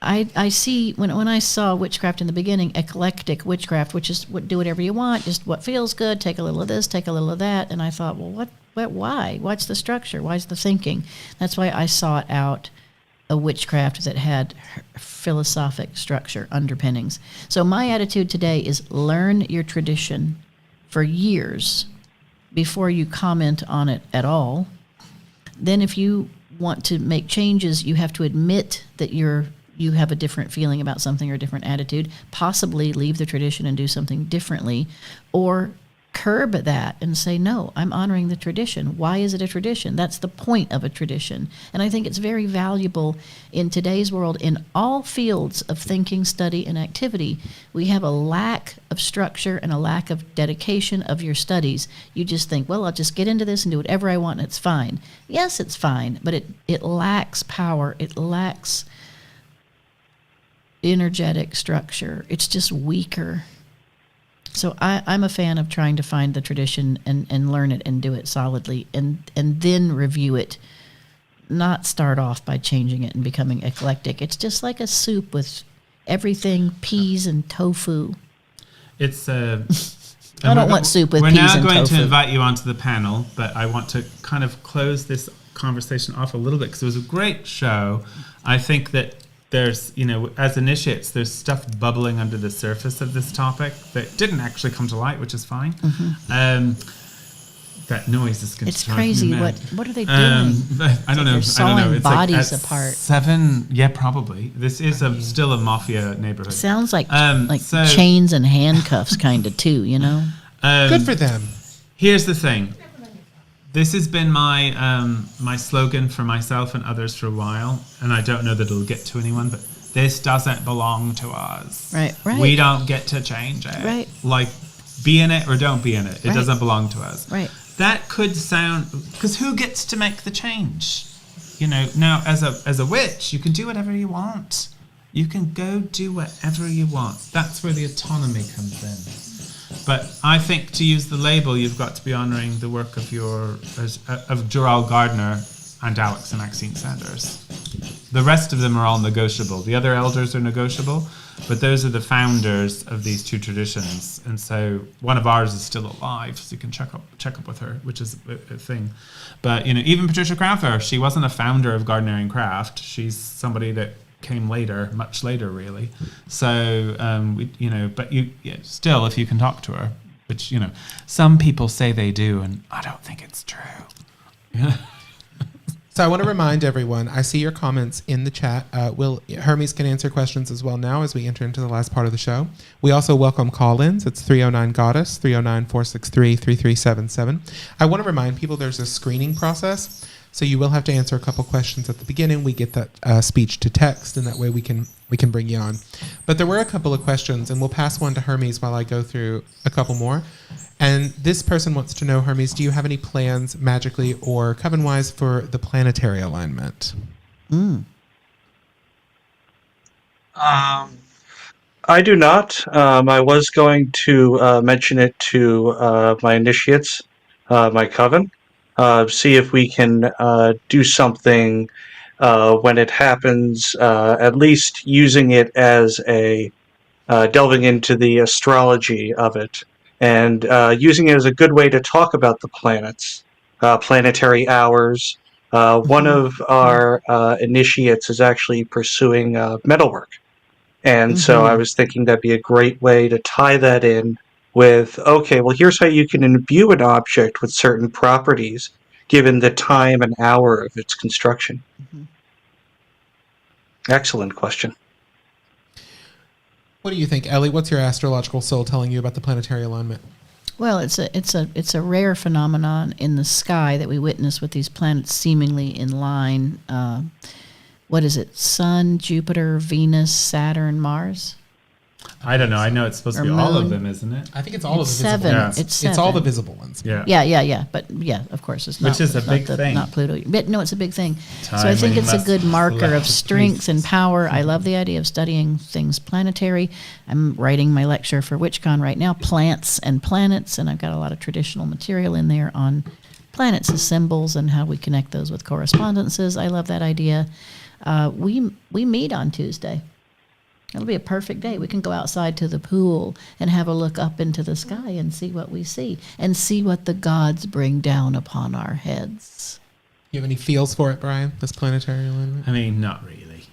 Speaker 1: I see, when I saw witchcraft in the beginning, eclectic witchcraft, which is do whatever you want, just what feels good, take a little of this, take a little of that. And I thought, well, why? What's the structure? Why's the thinking? That's why I sought out a witchcraft that had philosophic structure, underpinnings. So my attitude today is learn your tradition for years before you comment on it at all. Then if you want to make changes, you have to admit that you have a different feeling about something or a different attitude, possibly leave the tradition and do something differently, or curb that and say, no, I'm honoring the tradition. Why is it a tradition? That's the point of a tradition. And I think it's very valuable in today's world in all fields of thinking, study, and activity. We have a lack of structure and a lack of dedication of your studies. You just think, well, I'll just get into this and do whatever I want and it's fine. Yes, it's fine, but it lacks power. It lacks energetic structure. It's just weaker. So I'm a fan of trying to find the tradition and learn it and do it solidly and then review it, not start off by changing it and becoming eclectic. It's just like a soup with everything peas and tofu.
Speaker 3: It's
Speaker 1: I don't want soup with peas and tofu.
Speaker 3: We're now going to invite you onto the panel, but I want to kind of close this conversation off a little bit because it was a great show. I think that there's, as initiates, there's stuff bubbling under the surface of this topic that didn't actually come to light, which is fine. That noise is going to
Speaker 1: It's crazy. What are they doing?
Speaker 3: I don't know.
Speaker 1: They're sawing
Speaker 3: It's
Speaker 1: bodies
Speaker 3: like
Speaker 1: apart.
Speaker 3: 7, yeah, probably. This is still a mafia neighborhood.
Speaker 1: Sounds like chains and handcuffs kind of too,
Speaker 2: Good for them.
Speaker 3: Here's the thing. This has been my slogan for myself and others for a while, and I don't know that it'll get to anyone, but this doesn't belong to us.
Speaker 1: Right.
Speaker 3: We don't get to change it.
Speaker 1: Right.
Speaker 3: Like, be in it or don't be in it. It doesn't belong to us.
Speaker 1: Right.
Speaker 3: That could sound, because who gets to make the change? Now as a witch, you can do whatever you want. You can go do whatever you want. That's where the autonomy comes in. But I think to use the label, you've got to be honouring the work of Gerald Gardner and Alex and Maxine Sanders. The rest of them are all negotiable. The other elders are negotiable, but those are the founders of these two traditions. And so one of ours is still alive, so you can check up with her, which is a thing. But even Patricia Crowther, she wasn't a founder of Gardnerian Craft. She's somebody that came later, much later, really. So, still, if you can talk to her, which, some people say they do, and I don't think it's true.
Speaker 2: So I want to remind everyone, I see your comments in the chat. Hermes can answer questions as well now as we enter into the last part of the show. We also welcome call-ins. It's 309-GODDESS, 309-463-3377. I want to remind people there's a screening process. So you will have to answer a couple questions at the beginning. We get that speech to text, and that way we can bring you on. But there were a couple of questions, and we'll pass one to Hermes while I go through a couple more. And this person wants to know, Hermes, do you have any plans magically or coven-wise for the planetary alignment?
Speaker 4: I do not. I was going to mention it to my initiates, my coven. See if we can do something when it happens, at least using it as a delving into the astrology of it, and using it as a good way to talk about the planets, planetary hours. One of our initiates is actually pursuing metalwork, and so I was thinking that'd be a great way to tie that in with, okay, well, here's how you can imbue an object with certain properties given the time and hour of its construction. Excellent question.
Speaker 2: What do you think, Ellie? What's your astrological soul telling you about the planetary alignment?
Speaker 1: Well, it's a rare phenomenon in the sky that we witness with these planets seemingly in line. What is it? Sun, Jupiter, Venus, Saturn, Mars?
Speaker 3: I don't know. I know it's supposed to be all of them, isn't it?
Speaker 2: I think it's all of the
Speaker 1: seven.
Speaker 2: visible ones.
Speaker 1: It's seven.
Speaker 2: It's all the visible ones.
Speaker 3: Yeah.
Speaker 1: Yeah. But yeah, of course, it's not.
Speaker 3: Which is a big thing.
Speaker 1: Not Pluto. But no, it's a big thing. So I
Speaker 3: Time
Speaker 1: think
Speaker 3: when
Speaker 1: it's
Speaker 3: you
Speaker 1: a good
Speaker 3: must
Speaker 1: marker
Speaker 3: let
Speaker 1: of
Speaker 3: the
Speaker 1: strength
Speaker 3: priests.
Speaker 1: and power. I love the idea of studying things planetary. I'm writing my lecture for WitchCon right now, Plants and Planets, and I've got a lot of traditional material in there on planets as symbols and how we connect those with correspondences. I love that idea. We meet on Tuesday. It'll be a perfect day. We can go outside to the pool and have a look up into the sky and see what we see and see what the gods bring down upon our heads.
Speaker 2: You have any feels for it, Brian? This planetary alignment?
Speaker 3: I mean, not really.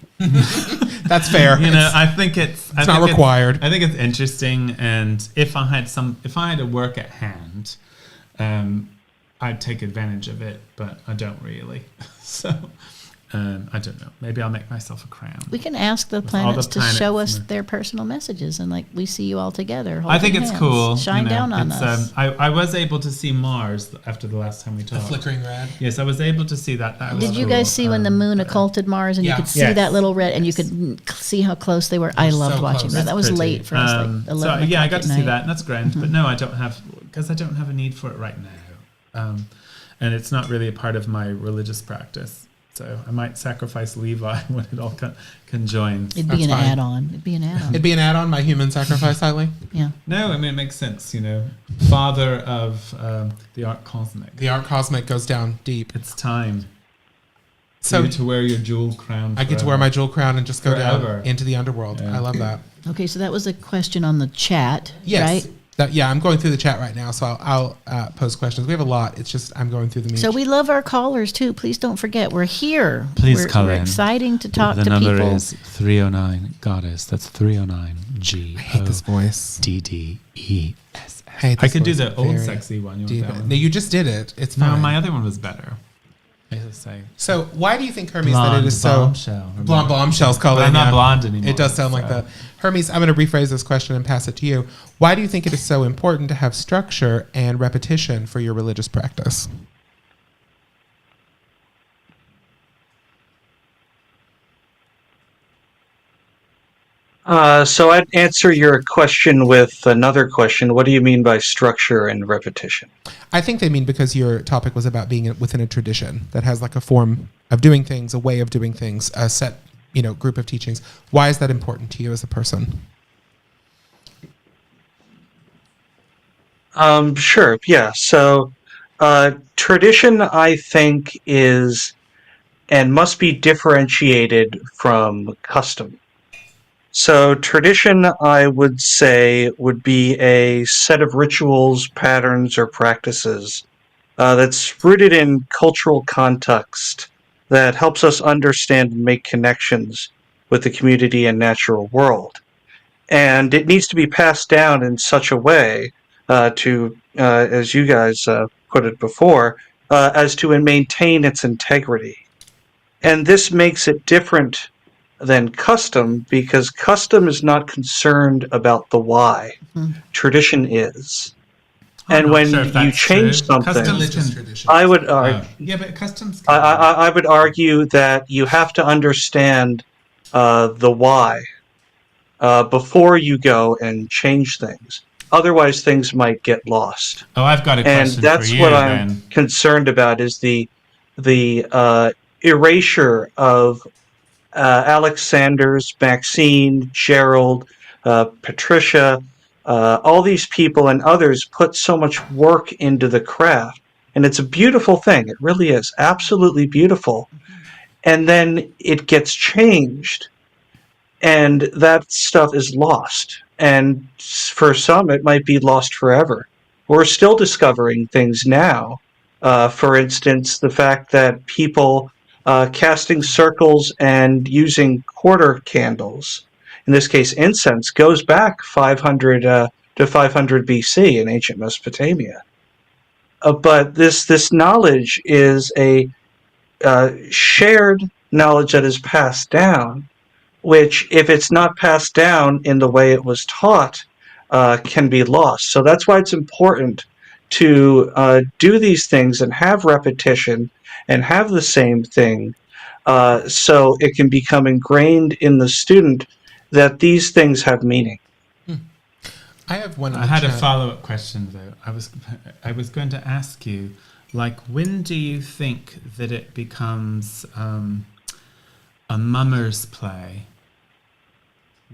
Speaker 2: That's fair.
Speaker 3: I think it's
Speaker 2: not required.
Speaker 3: I think it's interesting, and if I had a work at hand, I'd take advantage of it, but I don't really. So I don't know. Maybe I'll make myself a crown.
Speaker 1: We can ask the
Speaker 3: With all
Speaker 1: planets
Speaker 3: the
Speaker 1: to show
Speaker 3: planets
Speaker 1: us their personal messages, and like we see you all together.
Speaker 3: I think
Speaker 1: holding
Speaker 3: it's
Speaker 1: hands.
Speaker 3: cool.
Speaker 1: Shine down on us.
Speaker 3: I was able to see Mars after the last time we
Speaker 2: The
Speaker 3: talked.
Speaker 2: flickering red.
Speaker 3: Yes, I was able to see that. That was
Speaker 1: Did you
Speaker 3: cool.
Speaker 1: guys see when the moon occulted Mars and you
Speaker 2: yeah.
Speaker 1: could see
Speaker 3: Yes.
Speaker 1: that little red and you could see how close they were? I loved
Speaker 2: so
Speaker 1: watching
Speaker 2: close.
Speaker 1: that. That was
Speaker 3: Pretty.
Speaker 1: late for us, like 11
Speaker 3: So yeah, I
Speaker 1: o'clock
Speaker 3: got
Speaker 1: at
Speaker 3: to see
Speaker 1: night.
Speaker 3: that, and that's grand. But no, I don't have because I don't have a need for it right now, and it's not really a part of my religious practice. So I might sacrifice Levi when it all conjoins.
Speaker 1: It'd be
Speaker 2: That's
Speaker 1: an
Speaker 2: fine.
Speaker 1: add-on. It'd be an add-on.
Speaker 2: It'd be an add-on, my human sacrifice, Eileen.
Speaker 1: Yeah.
Speaker 3: No, I mean it makes sense. Father of the art cosmic.
Speaker 2: The art cosmic goes down deep.
Speaker 3: It's time.
Speaker 2: So
Speaker 3: you to wear your jewel crown.
Speaker 2: I get to wear my jewel crown and just go
Speaker 3: Forever.
Speaker 2: down into the underworld.
Speaker 3: Yeah.
Speaker 2: I love that.
Speaker 1: Okay, so that was a question on the chat,
Speaker 2: Yes.
Speaker 1: right?
Speaker 2: I'm going through the chat right now, so I'll pose questions. We have a lot. It's just I'm going through them each.
Speaker 1: So we love our callers too. Please don't forget, we're here.
Speaker 3: Please
Speaker 1: we're,
Speaker 3: call
Speaker 1: we're
Speaker 3: in.
Speaker 1: exciting to talk
Speaker 3: The
Speaker 1: to
Speaker 3: number
Speaker 1: people.
Speaker 3: is 309 Goddess. That's 309 G.
Speaker 2: I hate this voice.
Speaker 3: DDESS.
Speaker 2: Hate
Speaker 3: I
Speaker 2: this
Speaker 3: could do
Speaker 2: voice.
Speaker 3: the old
Speaker 2: Very
Speaker 3: sexy one. You want
Speaker 2: deep.
Speaker 3: that one?
Speaker 2: No, you just did it. It's
Speaker 3: No,
Speaker 2: fine.
Speaker 3: my other one was better. I have to say.
Speaker 2: So why do you think, Hermes, that
Speaker 3: Blonde
Speaker 2: it is so...
Speaker 3: bombshell.
Speaker 2: Blonde bombshells,
Speaker 3: But
Speaker 2: Colin.
Speaker 3: I'm not
Speaker 2: yeah.
Speaker 3: blonde anymore.
Speaker 2: It does sound like
Speaker 3: so.
Speaker 2: that. Hermes, I'm going to rephrase this question and pass it to you. Why do you think it is so important to have structure and repetition for your religious practice?
Speaker 4: So I'd answer your question with another question. What do you mean by structure and repetition?
Speaker 2: I think they mean because your topic was about being within a tradition that has like a form of doing things, a way of doing things, a set, group of teachings. Why is that important to you as a person?
Speaker 4: Sure. Yeah. So tradition, I think, is and must be differentiated from custom. So tradition, I would say, would be a set of rituals, patterns, or practices that's rooted in cultural context that helps us understand and make connections with the community and natural world. And it needs to be passed down in such a way as you guys put it before, as to maintain its integrity. And this makes it different than custom because custom is not concerned about the why. Tradition is.
Speaker 3: I'm
Speaker 4: And
Speaker 3: not
Speaker 4: when
Speaker 3: sure if
Speaker 4: you
Speaker 3: that's
Speaker 4: change
Speaker 3: true.
Speaker 4: something,
Speaker 3: Customs
Speaker 2: Religious
Speaker 3: can-
Speaker 2: tradition.
Speaker 4: I would
Speaker 3: Yeah, but customs.
Speaker 4: I would argue that you have to understand the why before you go and change things. Otherwise, things might get lost.
Speaker 3: Oh, I've got a
Speaker 4: And
Speaker 3: question
Speaker 4: that's
Speaker 3: for you
Speaker 4: what I'm
Speaker 3: then.
Speaker 4: concerned about is the erasure of Alexander's, Maxine, Gerald, Patricia, all these people and others put so much work into the craft. And it's a beautiful thing. It really is. Absolutely beautiful. And then it gets changed. And that stuff is lost. And for some, it might be lost forever. We're still discovering things now. For instance, the fact that people casting circles and using quarter candles, in this case incense, goes back 500 to 500 BC in ancient Mesopotamia. But this knowledge is a shared knowledge that is passed down, which, if it's not passed down in the way it was taught, can be lost. So that's why it's important to do these things and have repetition and have the same thing so it can become ingrained in the student that these things have meaning.
Speaker 2: I have one.
Speaker 3: I had a follow-up question though. I was going to ask you, like, when do you think that it becomes a mummer's play?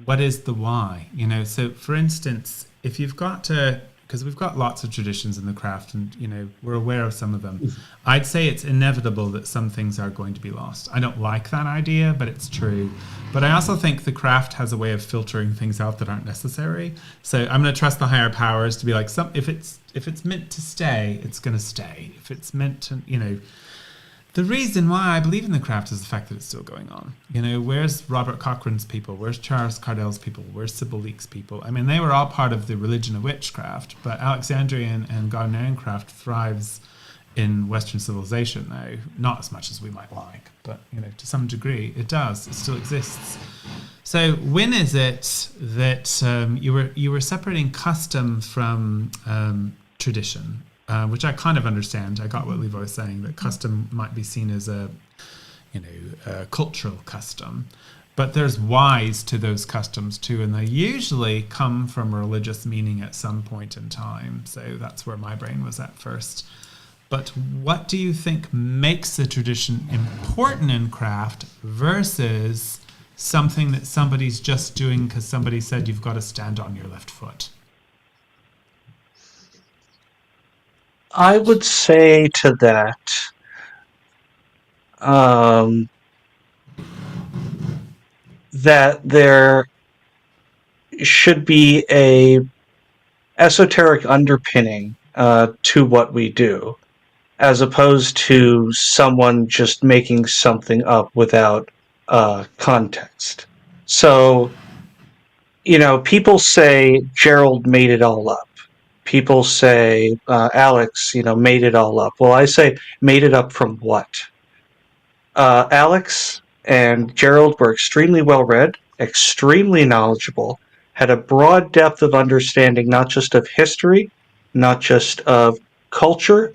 Speaker 3: What is the why? So for instance, if you've got to, because we've got lots of traditions in the craft and, we're aware of some of them, I'd say it's inevitable that some things are going to be lost. I don't like that idea, but it's true. But I also think the craft has a way of filtering things out that aren't necessary. So I'm going to trust the higher powers to be like, if it's meant to stay, it's going to stay. If it's meant to, The reason why I believe in the craft is the fact that it's still going on. You know, where's Robert Cochrane's people? Where's Charles Cardell's people? Where's Sybil Leek's people? I mean, they were all part of the religion of witchcraft, but Alexandrian and Gardnerian craft thrives in Western civilization now. Not as much as we might like, but, you know, to some degree, it does. It still exists. So when is it that you were separating custom from tradition? Which I kind of understand. I got what Levi was saying, that custom might be seen as a cultural custom, but there's whys to those customs too, and they usually come from a religious meaning at some point in time. So that's where my brain was at first. But what do you think makes a tradition important in craft versus something that somebody's just doing because somebody said you've got to stand on your left foot?
Speaker 4: I would say to that, that there should be a esoteric underpinning to what we do, as opposed to someone just making something up without context. So, you know, people say Gerald made it all up. People say Alex, you know, made it all up. Well, I say, made it up from what? Alex and Gerald were extremely well read, extremely knowledgeable, had a broad depth of understanding, not just of history, not just of culture,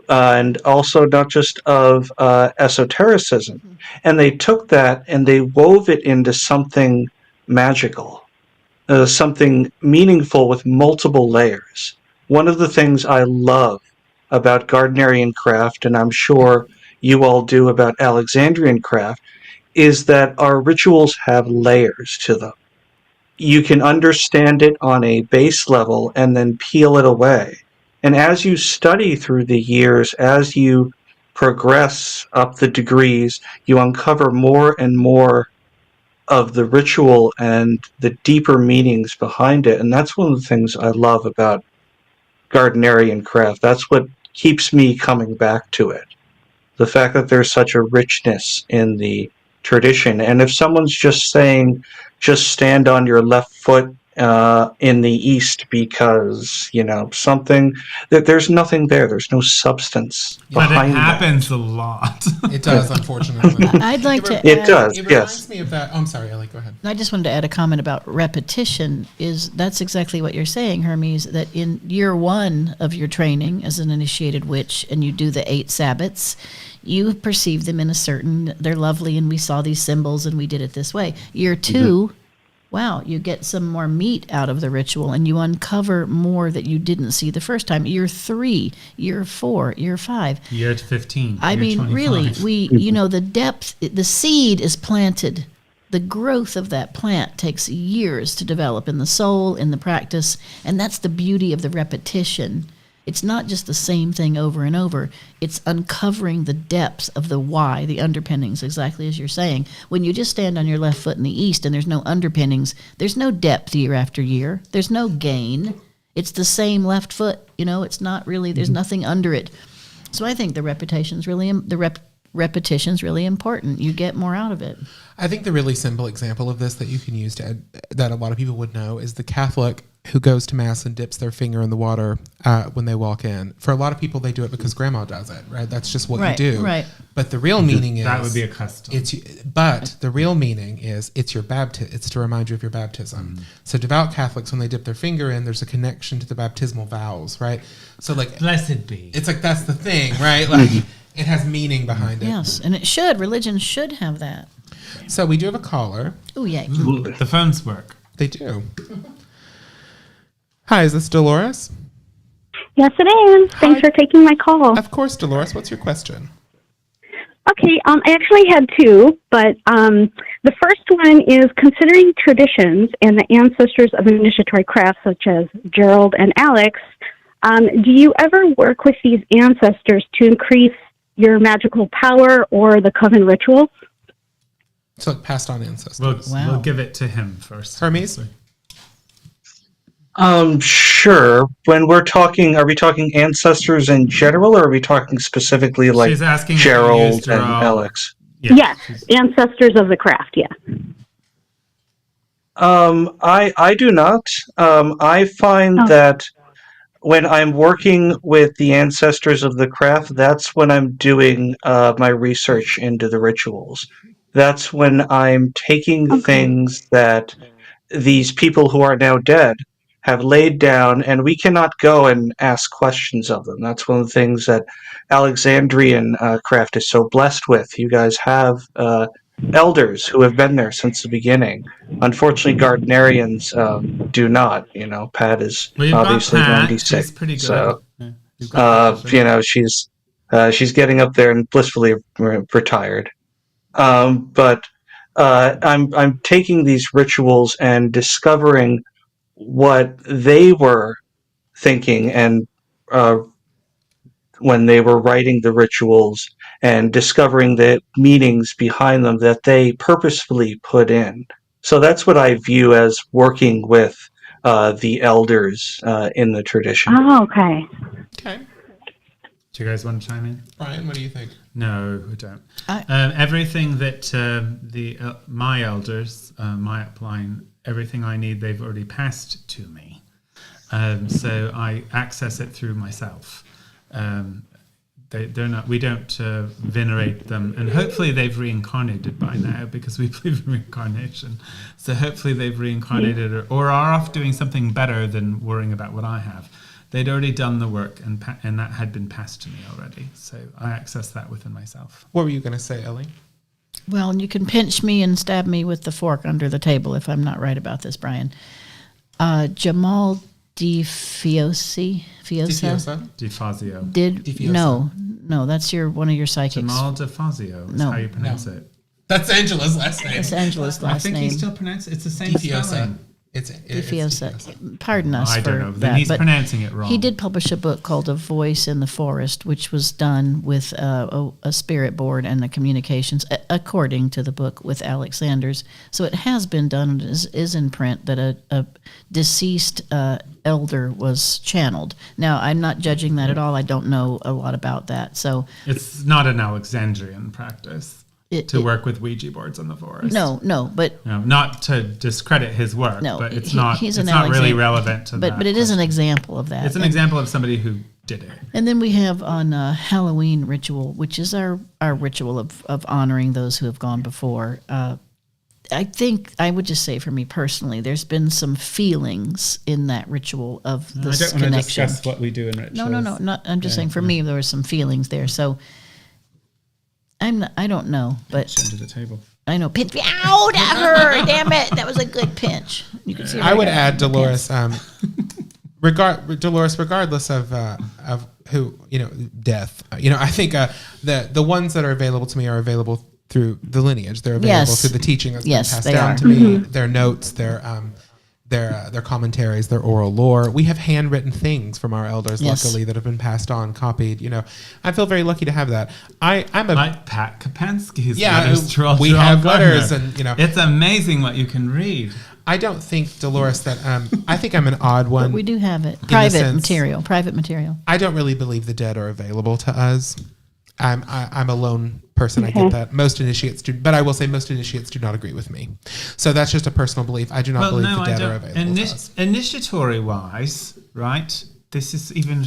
Speaker 4: and also not just of esotericism. And they took that and they wove it into something magical. Something meaningful with multiple layers. One of the things I love about Gardnerian craft, and I'm sure you all do about Alexandrian craft, is that our rituals have layers to them. You can understand it on a base level and then peel it away. And as you study through the years, as you progress up the degrees, you uncover more and more of the ritual and the deeper meanings behind it. And that's one of the things I love about Gardnerian craft. That's what keeps me coming back to it. The fact that there's such a richness in the tradition. And if someone's just saying, just stand on your left foot in the East because, you know, something, that there's nothing there. There's no substance behind
Speaker 3: But it happens
Speaker 4: that.
Speaker 3: a lot.
Speaker 2: It does, unfortunately.
Speaker 1: I'd like to
Speaker 4: It
Speaker 1: add,
Speaker 4: does,
Speaker 2: It
Speaker 4: yes.
Speaker 2: reminds me of that. Oh, I'm sorry, Ellie, go ahead.
Speaker 1: I just wanted to add a comment about repetition. That's exactly what you're saying, Hermes, that in year one of your training as an initiated witch, and you do the 8 Sabbats, you perceive them in a certain, they're lovely, and we saw these symbols, and we did it this way. Year 2, wow, you get some more meat out of the ritual, and you uncover more that you didn't see the first time. Year 3, year 4, year 5.
Speaker 3: Year 15.
Speaker 1: I
Speaker 3: year
Speaker 1: mean,
Speaker 3: 25.
Speaker 1: really, you know, the depth, the seed is planted. The growth of that plant takes years to develop in the soul, in the practice, and that's the beauty of the repetition. It's not just the same thing over and over. It's uncovering the depths of the why, the underpinnings, exactly as you're saying. When you just stand on your left foot in the East and there's no underpinnings, there's no depth year after year. There's no gain. It's the same left foot. You know, it's not really, there's nothing under it. So I think the repetition's really important. You get more out of it.
Speaker 2: I think the really simple example of this that you can use that a lot of people would know is the Catholic who goes to Mass and dips their finger in the water when they walk in. For a lot of people, they do it because Grandma does it, right? That's just what you do.
Speaker 1: Right.
Speaker 2: But the real meaning is...
Speaker 3: That would be a custom.
Speaker 2: But the real meaning is it's your baptism. It's to remind you of your baptism. So devout Catholics, when they dip their finger in, there's a connection to the baptismal vows, right? So like...
Speaker 3: Blessed be.
Speaker 2: It's like that's the thing, right? Like it has meaning behind it.
Speaker 1: Yes, and it should. Religion should have that.
Speaker 2: So we do have a caller.
Speaker 1: Oh, yay.
Speaker 3: The phones work.
Speaker 2: They do. Hi, is this Dolores?
Speaker 5: Yes, it is. Thanks for taking my call.
Speaker 2: Of course, Dolores. What's your question?
Speaker 5: Okay, I actually had 2, but the first one is considering traditions and the ancestors of initiatory crafts such as Gerald and Alex, do you ever work with these ancestors to increase your magical power or the coven rituals?
Speaker 2: So like passed on ancestors.
Speaker 3: We'll give it to him first.
Speaker 2: Hermes?
Speaker 4: Sure. When we're talking, are we talking ancestors in general, or are we talking specifically like
Speaker 3: She's asking if you
Speaker 4: Gerald
Speaker 3: used her
Speaker 4: and
Speaker 3: own.
Speaker 4: Alex?
Speaker 3: Yeah,
Speaker 5: Yes, ancestors of the craft. Yeah.
Speaker 4: I do not. I find
Speaker 5: Oh,
Speaker 4: that when I'm working with the ancestors of the craft, that's when I'm doing my research into the rituals. That's when I'm taking
Speaker 5: okay.
Speaker 4: things that these people who are now dead have laid down, and we cannot go and ask questions of them. That's one of the things that Alexandrian craft is so blessed with. You guys have elders who have been there since the beginning. Unfortunately, Gardnerians do not. Pat is
Speaker 3: well, you've got
Speaker 4: obviously
Speaker 3: Pat.
Speaker 4: 96,
Speaker 3: She's pretty good.
Speaker 4: so
Speaker 3: Yeah. You've got Patricia.
Speaker 4: she's getting up there and blissfully retired. But I'm taking these rituals and discovering what they were thinking and uh, when they were writing the rituals and discovering the meanings behind them that they purposefully put in. So that's what I view as working with the elders in the tradition.
Speaker 5: Oh, okay.
Speaker 2: Okay.
Speaker 3: Do you guys want to chime in?
Speaker 2: Brian, what do you think?
Speaker 3: No, we don't.
Speaker 1: I-
Speaker 3: Everything that my elders, my upline, everything I need, they've already passed to me. So I access it through myself. They're not. We don't venerate them, and hopefully they've reincarnated by now because we believe in reincarnation. So hopefully they've reincarnated or are off doing something better than worrying about what I have. They'd already done the work, and that had been passed to me already. So I access that within myself.
Speaker 2: What were you going to say, Ellie?
Speaker 1: Well, and you can pinch me and stab me with the fork under the table if I'm not right about this, Brian. Jamal DeFiosa
Speaker 3: DeFazio.
Speaker 1: did
Speaker 2: DeFiosa.
Speaker 1: no, that's one of your psychics.
Speaker 3: Jamal DeFazio is
Speaker 1: No.
Speaker 3: how you pronounce it.
Speaker 2: That's Angela's last name.
Speaker 1: That's Angela's
Speaker 3: I
Speaker 1: last
Speaker 3: think
Speaker 1: name.
Speaker 3: he still pronounces it. It's the same
Speaker 2: DeFiosa.
Speaker 3: spelling.
Speaker 2: It's
Speaker 1: DeFiosa. Pardon us
Speaker 3: I
Speaker 1: for
Speaker 3: don't know.
Speaker 1: that,
Speaker 3: Then he's
Speaker 1: but
Speaker 3: pronouncing it wrong.
Speaker 1: he did publish a book called A Voice in the Forest, which was done with a spirit board and the communications, according to the book, with Alexander's. So it has been done and is in print that a deceased elder was channeled. Now, I'm not judging that at all. I don't know a lot about that. So
Speaker 3: It's not an Alexandrian practice to work with Ouija boards in the forest.
Speaker 1: No, but
Speaker 3: No, not to discredit his work,
Speaker 1: no,
Speaker 3: but it's
Speaker 1: he-
Speaker 3: not.
Speaker 1: he's
Speaker 3: It's
Speaker 1: an
Speaker 3: not really
Speaker 1: Alexander-
Speaker 3: relevant to that.
Speaker 1: but it is an
Speaker 3: question.
Speaker 1: example of that.
Speaker 3: It's an
Speaker 1: And-
Speaker 3: example of somebody who did it.
Speaker 1: And then we have on Halloween ritual, which is our ritual of honoring those who have gone before. I think I would just say for me personally, there's been some feelings in that ritual of this connection.
Speaker 3: what we do in rituals.
Speaker 1: No. Not. I'm just saying for me, there were some feelings there. So I don't know, but
Speaker 3: Under the table.
Speaker 1: I know pinch me. Ow, that hurt! Damn it, that was a good pinch. You can see.
Speaker 2: I would add Dolores. Dolores, regardless of who death. I think the ones that are available to me are available through the lineage. They're available
Speaker 1: Yes.
Speaker 2: through the teaching that's
Speaker 1: Yes,
Speaker 2: been passed
Speaker 1: they
Speaker 2: down
Speaker 1: are.
Speaker 2: to me. Their notes, their commentaries, their oral lore. We have handwritten things from our elders,
Speaker 1: Yes.
Speaker 2: luckily, that have been passed on, copied. I feel very lucky to have that. I'm a
Speaker 3: Like Pat Kapansky's
Speaker 2: Yeah,
Speaker 3: letters to all-
Speaker 2: we
Speaker 3: to all
Speaker 2: have
Speaker 3: Gardner.
Speaker 2: letters and,
Speaker 3: It's amazing what you can read.
Speaker 2: I don't think, Dolores, that I think I'm an odd one.
Speaker 1: We do have it.
Speaker 2: the
Speaker 1: Private
Speaker 2: sense-
Speaker 1: material.
Speaker 2: I don't really believe the dead are available to us. I'm a lone person. I get that. Most initiates do, but I will say most initiates do not agree with me. So that's just a personal belief. I do not believe the dead are available to us.
Speaker 3: Initiatory wise, right? This is even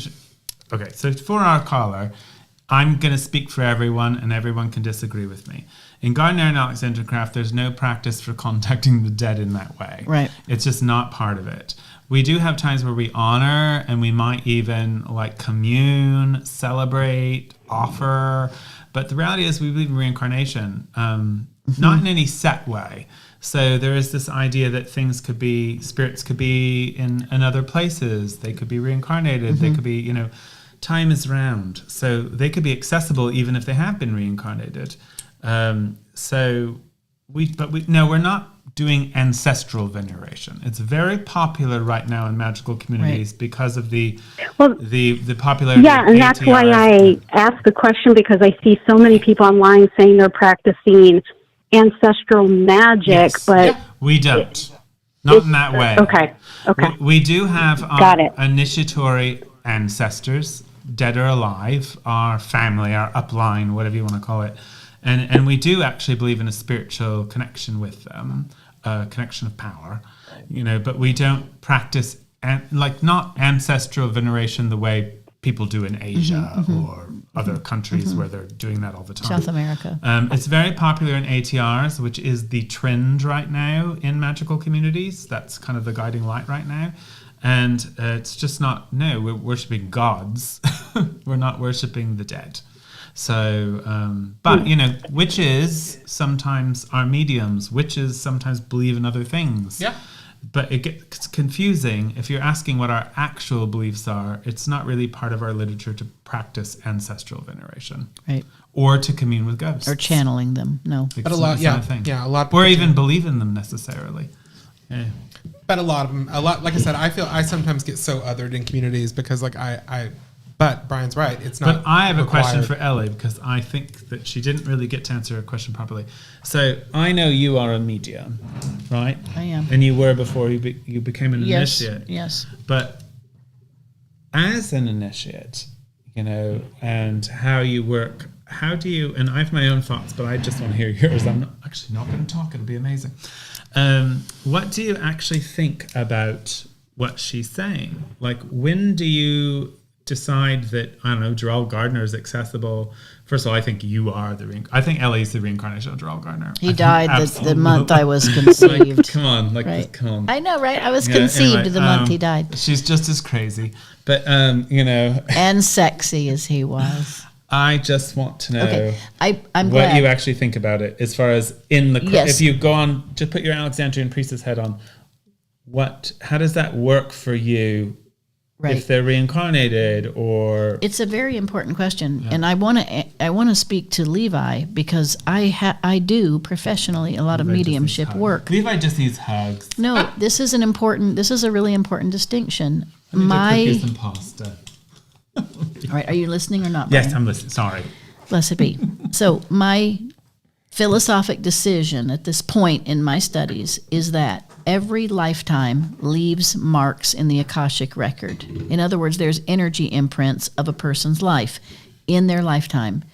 Speaker 3: okay. So for our caller, I'm going to speak for everyone, and everyone can disagree with me. In Gardner and Alexander Craft, there's no practice for contacting the dead in that way.
Speaker 1: Right.
Speaker 3: It's just not part of it. We do have times where we honor, and we might even commune, celebrate, offer. But the reality is, we believe in reincarnation, not in any set way. So there is this idea that spirits could be in other places. They could be reincarnated. They could be, time is round. So they could be accessible even if they have been reincarnated. We're not doing ancestral veneration. It's very popular right now in magical communities because of the popularity.
Speaker 5: Yeah,
Speaker 3: of
Speaker 5: and that's why
Speaker 3: ATRs.
Speaker 5: I asked the question, because I see so many people online saying they're practicing ancestral magic,
Speaker 2: Yes.
Speaker 5: but
Speaker 3: We don't. Not in that way.
Speaker 5: Okay.
Speaker 3: We do have
Speaker 5: Got
Speaker 3: our
Speaker 5: it.
Speaker 3: initiatory ancestors, dead or alive, our family, our upline, whatever you want to call it. And we do actually believe in a spiritual connection with them, a connection of power, but we don't practice not ancestral veneration the way people do in Asia or other countries where they're doing that all the time.
Speaker 1: South America.
Speaker 3: It's very popular in ATRs, which is the trend right now in magical communities. That's kind of the guiding light right now. And it's just we're worshipping gods. We're not worshipping the dead. So, but, witches sometimes are mediums. Witches sometimes believe in other things.
Speaker 2: Yeah.
Speaker 3: But it gets confusing. If you're asking what our actual beliefs are, it's not really part of our literature to practice ancestral veneration.
Speaker 1: Right.
Speaker 3: Or to commune with ghosts.
Speaker 1: Or channeling them. No.
Speaker 3: It's
Speaker 2: But a lot,
Speaker 3: not a thing.
Speaker 2: a lot. Of
Speaker 3: Or
Speaker 2: people
Speaker 3: even believe in them necessarily. Yeah.
Speaker 2: But a lot of them, like I said, I sometimes get so othered in communities because but Brian's right. It's not.
Speaker 3: But I have
Speaker 2: required.
Speaker 3: a question for Ellie because I think that she didn't really get to answer her question properly. So I know you are a medium, right?
Speaker 1: I am.
Speaker 3: And you were before you became an initiate.
Speaker 1: Yes.
Speaker 3: But as an initiate, and how you work, how do you, and I have my own thoughts, but I just want to hear yours. I'm not going to talk. It'll be amazing. What do you actually think about what she's saying? Like, when do you decide that, I don't know, Gerald Gardner is accessible? First of all, I think you are I think Ellie's the reincarnation of Gerald Gardner.
Speaker 1: He died the month I was conceived.
Speaker 3: Come on,
Speaker 1: Right.
Speaker 3: come on.
Speaker 1: I know, right? I was conceived
Speaker 3: anyway,
Speaker 1: the month he died.
Speaker 3: She's just as crazy, but
Speaker 1: And sexy as he was.
Speaker 3: I just want to know
Speaker 1: Okay. I'm
Speaker 3: what
Speaker 1: glad.
Speaker 3: you actually think about it, as far as in the
Speaker 1: Yes.
Speaker 3: if you go on, just put your Alexandrian priestess head on. How does that work for you?
Speaker 1: Right.
Speaker 3: If they're reincarnated, or
Speaker 1: It's a very important question, and I want to speak to Levi because I do professionally a lot of
Speaker 3: Levi just
Speaker 1: needs
Speaker 3: needs
Speaker 1: work.
Speaker 3: Levi just needs hugs.
Speaker 1: No, this is a really important distinction.
Speaker 3: I need to cook you some pasta.
Speaker 1: All right, are you listening or not?
Speaker 3: Yes,
Speaker 1: Brian?
Speaker 3: I'm listening. Sorry.
Speaker 1: Blessed be. So my philosophic decision at this point in my studies is that every lifetime leaves marks in the Akashic record. In other words, there's energy imprints of a person's life in their lifetime.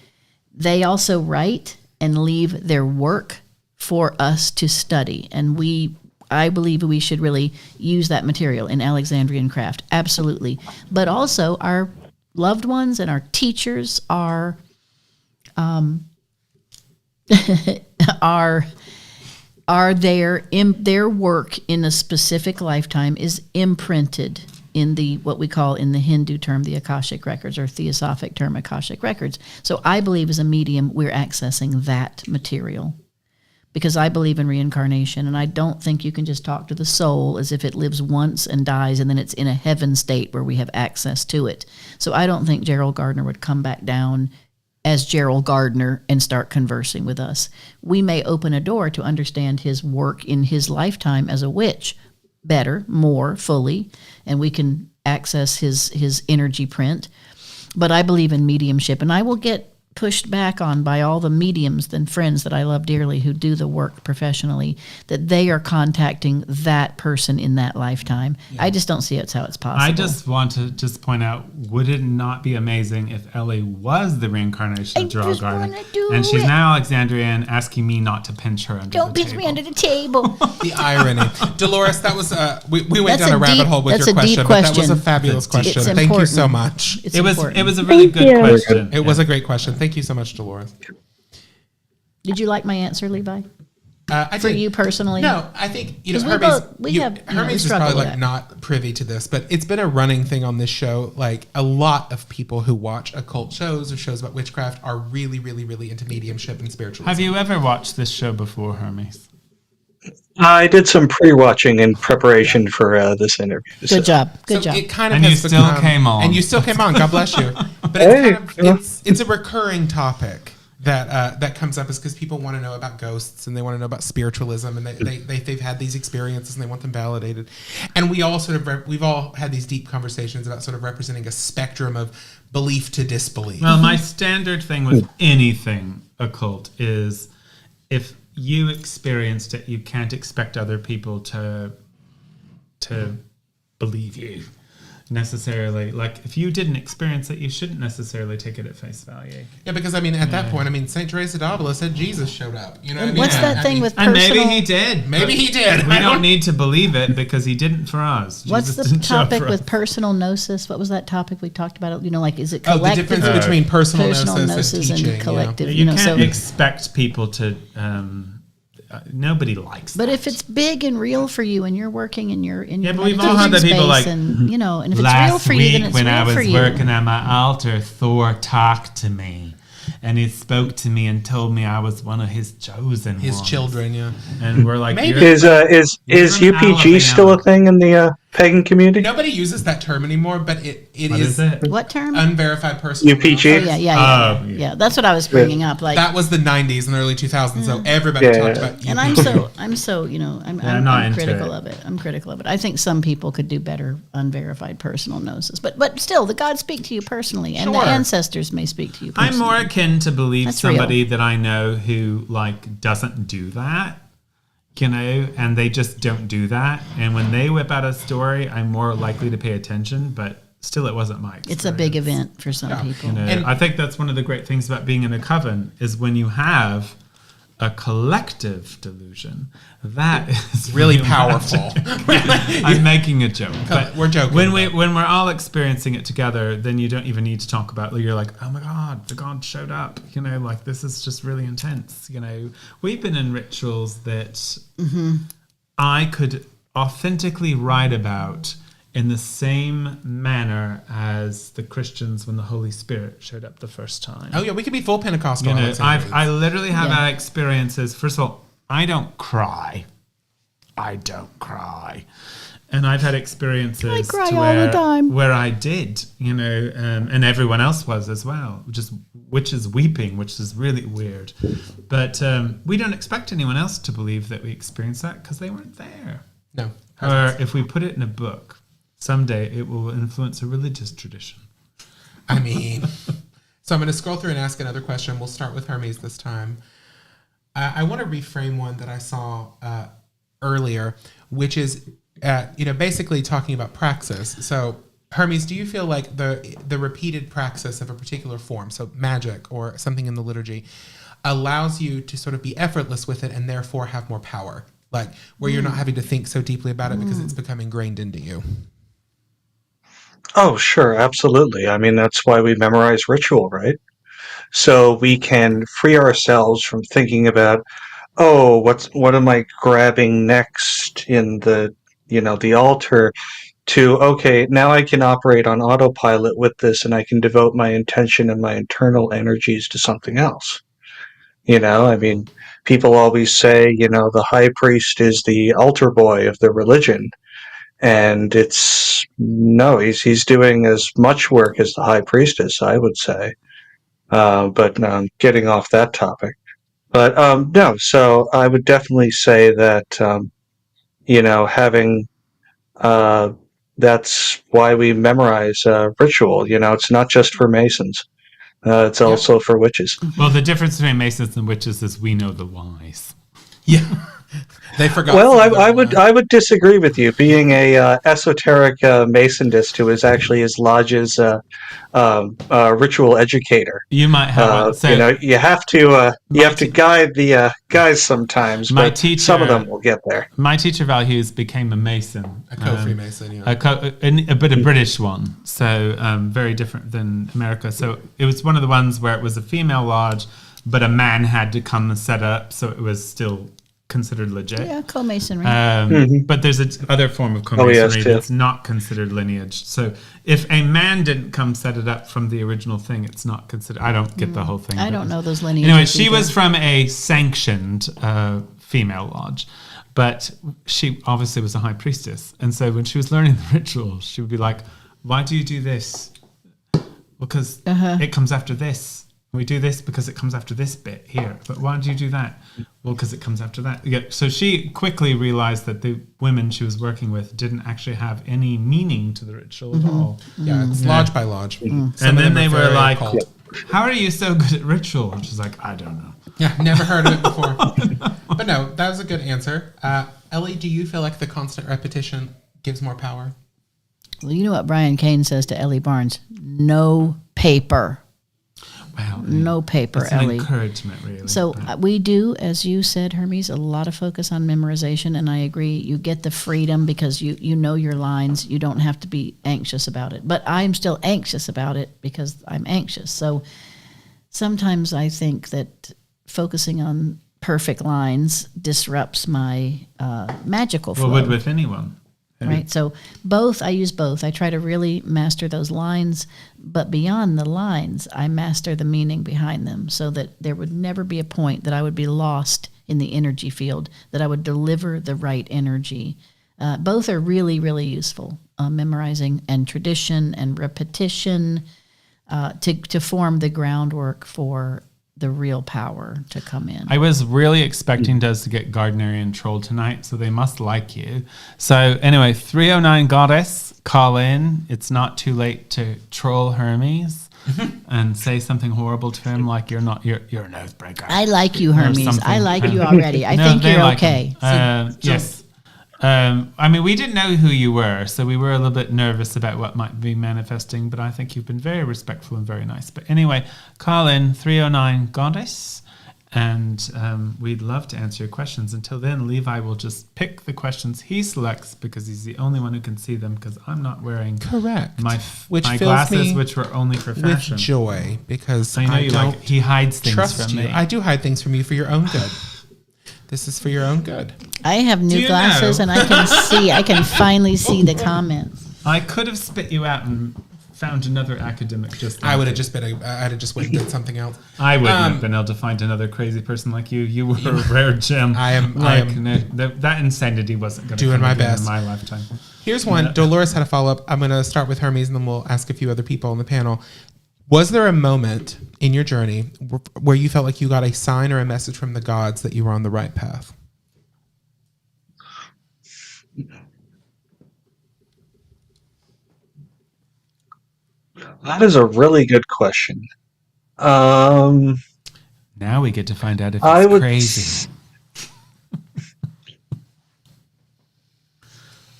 Speaker 1: They also write and leave their work for us to study. And I believe we should really use that material in Alexandrian craft. Absolutely. But also our loved ones and our teachers are their work in a specific lifetime is imprinted in what we call in the Hindu term the Akashic records, or theosophic term Akashic records. So I believe as a medium we're accessing that material because I believe in reincarnation, and I don't think you can just talk to the soul as if it lives once and dies and then it's in a heaven state where we have access to it. So I don't think Gerald Gardner would come back down as Gerald Gardner and start conversing with us. We may open a door to understand his work in his lifetime as a witch better, more fully, and we can access his energy print. But I believe in mediumship, and I will get pushed back on by all the mediums and friends that I love dearly who do the work professionally, that they are contacting that person in that lifetime. Yeah. I just don't see it's how it's possible.
Speaker 3: I just want to point out, would it not be amazing if Ellie was the reincarnation of Gerald Gardner? And she's now Alexandrian, asking me not to pinch her under the table.
Speaker 1: Don't pinch me under the table.
Speaker 2: The irony. Dolores, that was, we went down a rabbit hole with your question, but that was a fabulous question. Thank you so much.
Speaker 3: It was a really good question.
Speaker 2: It was a great question. Thank you so much, Dolores.
Speaker 1: Did you like my answer, Levi?
Speaker 2: I
Speaker 1: For
Speaker 2: did.
Speaker 1: you personally?
Speaker 2: No, I think Hermes.
Speaker 1: Hermes
Speaker 2: is probably not privy to this, but it's been a running thing on this show. Like, a lot of people who watch occult shows or shows about witchcraft are really, really, really into mediumship and spiritualism.
Speaker 3: Have you ever watched this show before, Hermes?
Speaker 4: I did some pre-watching in preparation for this interview.
Speaker 1: Good job. Good job.
Speaker 2: It kind of
Speaker 3: and
Speaker 2: has
Speaker 3: you still came on.
Speaker 2: And you still came on. God bless you. But it's a recurring topic that comes up, is because people want to know about ghosts and they want to know about spiritualism, and they've had these experiences and they want them validated. And we all we've all had these deep conversations about sort of representing a spectrum of belief to disbelief.
Speaker 3: Well, my standard thing with anything occult is, if you experienced it, you can't expect other people to to believe you necessarily. Like, if you didn't experience it, you shouldn't necessarily take it at face value.
Speaker 2: Yeah, because I mean, at that point, I mean, Saint Teresa d'Avila said Jesus showed up. You know what I mean?
Speaker 1: What's that thing with
Speaker 3: And
Speaker 1: personal?
Speaker 3: maybe he did.
Speaker 2: Maybe he did.
Speaker 3: We don't need to believe it because he didn't for us.
Speaker 1: What's
Speaker 3: Jesus
Speaker 1: the
Speaker 3: didn't show up
Speaker 1: topic
Speaker 3: for
Speaker 1: with
Speaker 3: us.
Speaker 1: personal gnosis? What was that topic we talked about? You know, like, is it
Speaker 2: Oh, the
Speaker 1: collective?
Speaker 2: difference between personal gnosis
Speaker 1: gnosis
Speaker 2: and teaching.
Speaker 1: collective.
Speaker 3: You
Speaker 1: know,
Speaker 3: can't
Speaker 1: so.
Speaker 3: expect people to. Nobody likes.
Speaker 1: But
Speaker 3: that.
Speaker 1: if it's big and real for you, and you're working in your
Speaker 3: Yeah, but we've all had
Speaker 1: meditation
Speaker 3: the people
Speaker 1: space,
Speaker 3: like,
Speaker 1: and you know, and if it's real
Speaker 3: last
Speaker 1: for you,
Speaker 3: week
Speaker 1: then it's
Speaker 3: when
Speaker 1: real
Speaker 3: I was
Speaker 1: for you.
Speaker 3: working at my altar, Thor talked to me, and he spoke to me and told me I was one of his chosen
Speaker 2: His
Speaker 3: ones.
Speaker 2: children, yeah.
Speaker 3: And we're like,
Speaker 2: Maybe.
Speaker 3: you're-
Speaker 4: Is
Speaker 3: from
Speaker 4: UPG still a
Speaker 3: Alabama.
Speaker 4: thing in the pagan community?
Speaker 2: Nobody uses that term anymore, but it
Speaker 3: what is it?
Speaker 1: What term?
Speaker 2: unverified personal
Speaker 4: UPG?
Speaker 1: Oh
Speaker 2: gnosis.
Speaker 1: yeah.
Speaker 3: Oh,
Speaker 1: Yeah, that's what I was bringing up. Like,
Speaker 2: That was the 90s and early 2000s, so everybody
Speaker 4: Yeah.
Speaker 2: talked about UPG.
Speaker 1: and I'm so, you know, I'm
Speaker 3: not into
Speaker 1: critical
Speaker 3: it.
Speaker 1: of it. I'm critical of it. I think some people could do better unverified personal gnosis, but still, the gods speak to you personally, and
Speaker 2: Sure.
Speaker 1: the ancestors may speak to you personally.
Speaker 3: I'm more akin to believe
Speaker 1: That's
Speaker 3: somebody
Speaker 1: real.
Speaker 3: that I know who like doesn't do that, you know, and they just don't do that. And when they whip out a story, I'm more likely to pay attention, but still it wasn't my experience.
Speaker 1: It's a big event for some people.
Speaker 3: You know,
Speaker 2: And-
Speaker 3: I think that's one of the great things about being in a coven is when you have a collective delusion. That is
Speaker 2: really powerful.
Speaker 3: I'm making a joke, but
Speaker 2: We're joking,
Speaker 3: When
Speaker 2: but-
Speaker 3: when we're all experiencing it together, then you don't even need to talk about. You're like, oh my god, the god showed up. You know, like this is just really intense. You know, we've been in rituals that I could authentically write about in the same manner as the Christians when the Holy Spirit showed up the first time.
Speaker 2: Oh yeah, we could be full Pentecostal.
Speaker 3: You know,
Speaker 2: Alexandrians.
Speaker 3: I literally have
Speaker 1: Yeah.
Speaker 3: had experiences. First of all, I don't cry. I don't cry. And I've had experiences
Speaker 1: I cry
Speaker 3: to
Speaker 1: all the time.
Speaker 3: where I did, you know, and everyone else was as well, just witches weeping, which is really weird. But we don't expect anyone else to believe that we experienced that because they weren't there.
Speaker 2: No.
Speaker 3: Or if we put it in a book, someday it will influence a religious tradition.
Speaker 2: I mean, so I'm going to scroll through and ask another question. We'll start with Hermes this time. I want to reframe one that I saw earlier, which is, basically talking about praxis. So, Hermes, do you feel like the repeated praxis of a particular form, so magic or something in the liturgy, allows you to sort of be effortless with it and therefore have more power? Like, where you're not having to think so deeply about it because it's become ingrained into you.
Speaker 4: Oh, sure, absolutely. I mean, that's why we memorize ritual, right? So we can free ourselves from thinking about, oh, what am I grabbing next in the altar, to, okay, now I can operate on autopilot with this and I can devote my intention and my internal energies to something else. You know, I mean, people always say, the high priest is the altar boy of the religion. And he's doing as much work as the high priestess, I would say. But getting off that topic. But no, so I would definitely say that, having, that's why we memorize ritual. It's not just for Masons. It's also for witches.
Speaker 3: Well, the difference between Masons and witches is we know the whys.
Speaker 2: Yeah. They forgot.
Speaker 4: Well, I would disagree with you. Being a esoteric Masonist who is actually his lodge's ritual educator,
Speaker 3: You might have
Speaker 4: you have to guide the guys sometimes.
Speaker 3: My
Speaker 4: But
Speaker 3: teacher-
Speaker 4: some of them will get there.
Speaker 3: my teacher Values became a Mason,
Speaker 2: a co-Freemason, yeah.
Speaker 3: but a British one, so very different than America. So it was one of the ones where it was a female lodge, but a man had to come and set up, so it was still considered legit.
Speaker 1: Yeah, co-masonry.
Speaker 3: But there's other form of
Speaker 4: yes,
Speaker 3: co-masonry
Speaker 4: too.
Speaker 3: that's not considered lineage. So if a man didn't come set it up from the original thing, it's not considered. I don't get the whole thing.
Speaker 1: I
Speaker 3: but-
Speaker 1: don't know those lineages.
Speaker 3: Anyway, she
Speaker 1: either.
Speaker 3: was from a sanctioned female lodge, but she obviously was a high priestess. And so when she was learning the ritual, she would be like, why do you do this? Because it comes after this. We do this because it comes after this bit here. But why do you do that? Well, because it comes after that. Yeah. So she quickly realized that the women she was working with didn't actually have any meaning to the ritual at all.
Speaker 2: Yeah, it's lodge by lodge. Some
Speaker 3: And
Speaker 2: of
Speaker 3: then
Speaker 2: them
Speaker 3: they
Speaker 2: are
Speaker 3: were
Speaker 2: very
Speaker 3: like,
Speaker 2: occult.
Speaker 3: how are you so good at ritual? And she's like, I don't know.
Speaker 2: Yeah, never heard of it before. But no, that was a good answer. Ellie, do you feel like the constant repetition gives more power?
Speaker 1: Well, you know what Brian Kane says to Ellie Barnes? No paper.
Speaker 3: Well,
Speaker 1: No paper,
Speaker 3: it's an
Speaker 1: Ellie.
Speaker 3: encouragement, really.
Speaker 1: So we do, as you said, Hermes, a lot of focus on memorization, and I agree. You get the freedom because you know your lines. You don't have to be anxious about it. But I'm still anxious about it because I'm anxious. So sometimes I think that focusing on perfect lines disrupts my magical flow.
Speaker 3: Well, would with anyone.
Speaker 1: Right. So I use both. I try to really master those lines, but beyond the lines, I master the meaning behind them so that there would never be a point that I would be lost in the energy field, that I would deliver the right energy. Both are really, really useful, memorizing and tradition and repetition to form the groundwork for the real power to come in.
Speaker 3: I was really expecting Des to get Gardnerian Troll tonight, so they must like you. So anyway, 309 Goddess, call in. It's not too late to troll Hermes and say something horrible to him, like you're a nosebreaker.
Speaker 1: I like you,
Speaker 3: Or
Speaker 1: Hermes.
Speaker 3: something.
Speaker 1: I like you already. I
Speaker 3: No,
Speaker 1: think
Speaker 3: they
Speaker 1: you're
Speaker 3: like
Speaker 1: okay.
Speaker 3: him. Yes. I mean, we didn't know who you were, so we were a little bit nervous about what might be manifesting, but I think you've been very respectful and very nice. But anyway, call in 309 Goddess, and we'd love to answer your questions. Until then, Levi will just pick the questions he selects because he's the only one who can see them because I'm not wearing
Speaker 2: Correct.
Speaker 3: my
Speaker 2: Which
Speaker 3: my
Speaker 2: fills
Speaker 3: glasses,
Speaker 2: me
Speaker 3: which were only for
Speaker 2: with
Speaker 3: fashion.
Speaker 2: joy because
Speaker 3: I know you
Speaker 2: don't
Speaker 3: like it. He hides things
Speaker 2: trust
Speaker 3: from
Speaker 2: you.
Speaker 3: me.
Speaker 2: I do hide things from you for your own good. This is for your own good.
Speaker 1: I have
Speaker 3: Do
Speaker 1: new
Speaker 3: you
Speaker 1: glasses
Speaker 3: know?
Speaker 1: and I can finally see the comments.
Speaker 3: I could have spit you out and found another academic just like
Speaker 2: I would have
Speaker 3: you.
Speaker 2: just been. I'd have just went and did something else.
Speaker 3: I wouldn't have been able to find another crazy person like you. You were a rare gem.
Speaker 2: I am
Speaker 3: that insanity wasn't going to
Speaker 2: doing
Speaker 3: come
Speaker 2: my
Speaker 3: again
Speaker 2: best.
Speaker 3: in my lifetime.
Speaker 2: Here's one. Dolores had a follow up. I'm going to start with Hermes, and then we'll ask a few other people on the panel. Was there a moment in your journey where you felt like you got a sign or a message from the gods that you were on the right path?
Speaker 4: That is a really good question. Um,
Speaker 3: Now we get to find out if
Speaker 4: I
Speaker 3: it's
Speaker 4: would
Speaker 3: crazy.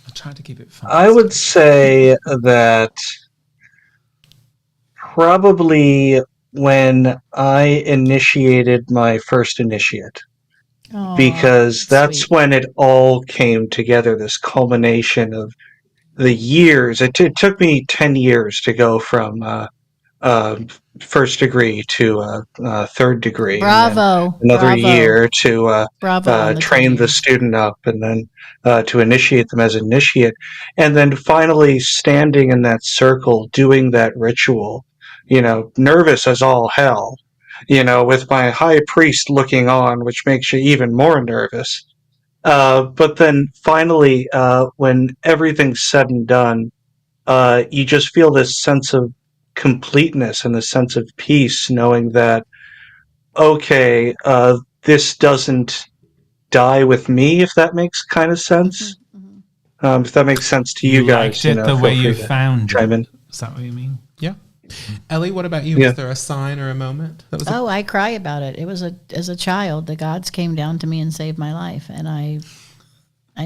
Speaker 3: I'll try to keep it fun.
Speaker 4: I would say that probably when I initiated my first initiate,
Speaker 1: Aw,
Speaker 4: because that's
Speaker 1: sweet.
Speaker 4: when it all came together, this culmination of the years. It took me 10 years to go from first degree to third degree, and then
Speaker 1: Bravo.
Speaker 4: another
Speaker 1: Bravo.
Speaker 4: year to
Speaker 1: Bravo on the 10
Speaker 4: train the
Speaker 1: years.
Speaker 4: student up, and then to initiate them as initiate, and then finally standing in that circle doing that ritual, nervous as all hell, with my high priest looking on, which makes you even more nervous. But then finally, when everything's said and done, you just feel this sense of completeness and a sense of peace, knowing that, okay, this doesn't die with me, if that makes kind of sense. If that makes sense to you guys,
Speaker 3: liked it the
Speaker 4: feel
Speaker 3: way you
Speaker 4: free to
Speaker 3: found
Speaker 4: chime
Speaker 3: it.
Speaker 4: in.
Speaker 3: Is that what you mean?
Speaker 2: Yeah. Ellie, what about you?
Speaker 4: Yeah.
Speaker 2: Was there a sign or a moment that was?
Speaker 1: Oh, I cry about it. It was as a child, the gods came down to me and saved my life, and I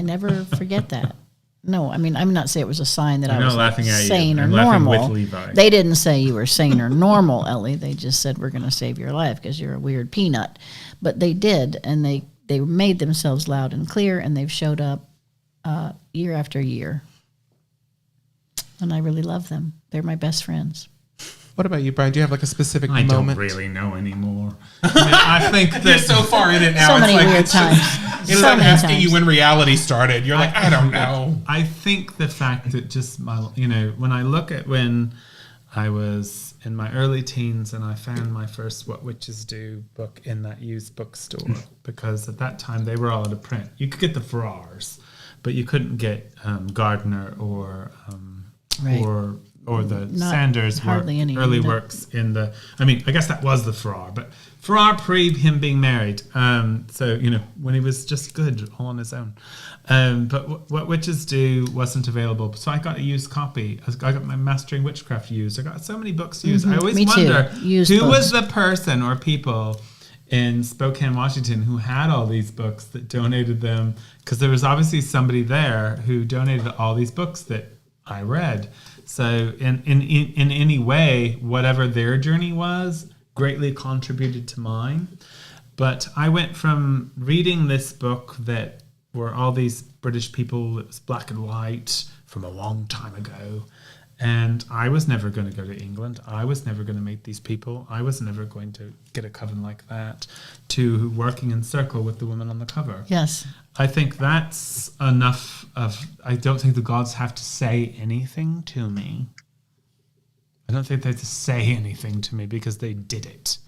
Speaker 1: never forget that. No, I mean, I'm not saying it was a sign that
Speaker 3: I'm
Speaker 1: I was
Speaker 3: not laughing at you.
Speaker 1: sane or
Speaker 3: I'm laughing
Speaker 1: normal.
Speaker 3: with Levi.
Speaker 1: They didn't say you were sane or normal, Ellie. They just said we're going to save your life because you're a weird peanut. But they did, and they made themselves loud and clear, and they've showed up year after year. And I really love them. They're my best friends.
Speaker 2: What about you, Brian? Do you have like a specific
Speaker 3: I
Speaker 2: moment?
Speaker 3: don't really know anymore. I mean, I think
Speaker 2: You're
Speaker 3: that
Speaker 2: so far in it now.
Speaker 1: So
Speaker 2: it's
Speaker 1: many
Speaker 2: like
Speaker 1: weird
Speaker 2: it's just-
Speaker 1: times.
Speaker 2: It's
Speaker 1: So
Speaker 2: like
Speaker 1: many
Speaker 2: asking
Speaker 1: times.
Speaker 2: you when reality started. You're like, I don't know.
Speaker 3: I think the fact that just when I look at when I was in my early teens and I found my first What Witches Do book in that used bookstore, because at that time they were all out of print. You could get the Farrars, but you couldn't get Gardner or
Speaker 1: Right.
Speaker 3: or the
Speaker 1: Not
Speaker 3: Sanders
Speaker 1: hardly any,
Speaker 3: early
Speaker 1: no.
Speaker 3: works in the. I mean, I guess that was the Farrar, but Farrar pre him being married. So when he was just good all on his own. But what Witches Do wasn't available, so I got a used copy. I got my Mastering Witchcraft used. I got so many books used. I always
Speaker 1: Me too.
Speaker 3: wonder
Speaker 1: Used
Speaker 3: who
Speaker 1: books.
Speaker 3: was the person or people in Spokane, Washington, who had all these books that donated them, because there was obviously somebody there who donated all these books that I read. So in any way, whatever their journey was, greatly contributed to mine. But I went from reading this book that were all these British people, it was black and white from a long time ago, and I was never going to go to England. I was never going to meet these people. I was never going to get a coven like that, to working in circle with the woman on the cover.
Speaker 1: Yes.
Speaker 3: I think that's enough of, I don't think the gods have to say anything to me. I don't think they have to say anything to me because they did it.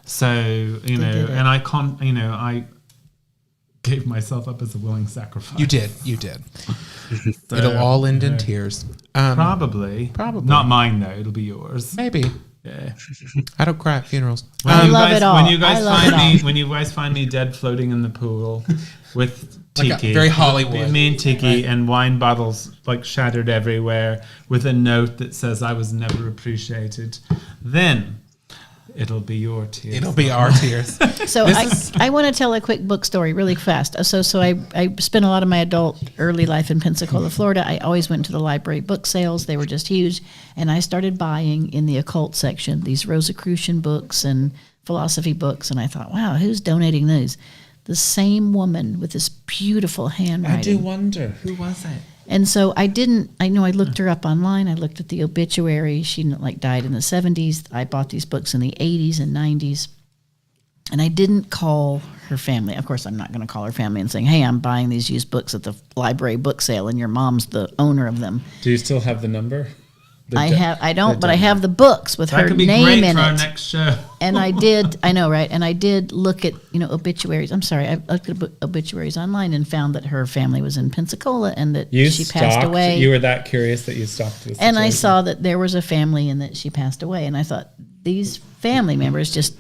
Speaker 3: So, and I gave myself up as a willing sacrifice.
Speaker 2: You did. So, it'll all end in tears.
Speaker 3: Probably. Not mine, though. It'll be yours.
Speaker 2: Maybe.
Speaker 3: Yeah.
Speaker 2: I don't cry at funerals.
Speaker 1: I love it all.
Speaker 3: When you guys find me dead floating in the pool with
Speaker 2: like
Speaker 3: tiki,
Speaker 2: very Hollywood.
Speaker 3: Me and tiki,
Speaker 2: right.
Speaker 3: and wine bottles like shattered everywhere, with a note that says I was never appreciated, then it'll be your tears.
Speaker 2: It'll be our tears.
Speaker 1: So I want to tell a quick book story really fast. So I spent a lot of my adult early life in Pensacola, Florida. I always went to the library book sales. They were just huge. And I started buying in the occult section these Rosicrucian books and philosophy books. And I thought, wow, who's donating those? The same woman with this beautiful handwriting.
Speaker 3: I do wonder, who was it?
Speaker 1: And so I looked her up online. I looked at the obituary. She died in the 70s. I bought these books in the 80s and 90s. And I didn't call her family. Of course, I'm not going to call her family and saying, hey, I'm buying these used books at the library book sale and your mom's the owner of them.
Speaker 3: Do you still have the number?
Speaker 1: I don't, but I have the books with her
Speaker 3: name in it. That could be great for our next show.
Speaker 1: And I did, I know, right? And I did look at, obituaries. I'm sorry, I looked at obituaries online and found that her family was in Pensacola and that she passed away.
Speaker 3: You were that curious that you stalked this.
Speaker 1: And I saw that there was a family and that she passed away. And I thought, these family members just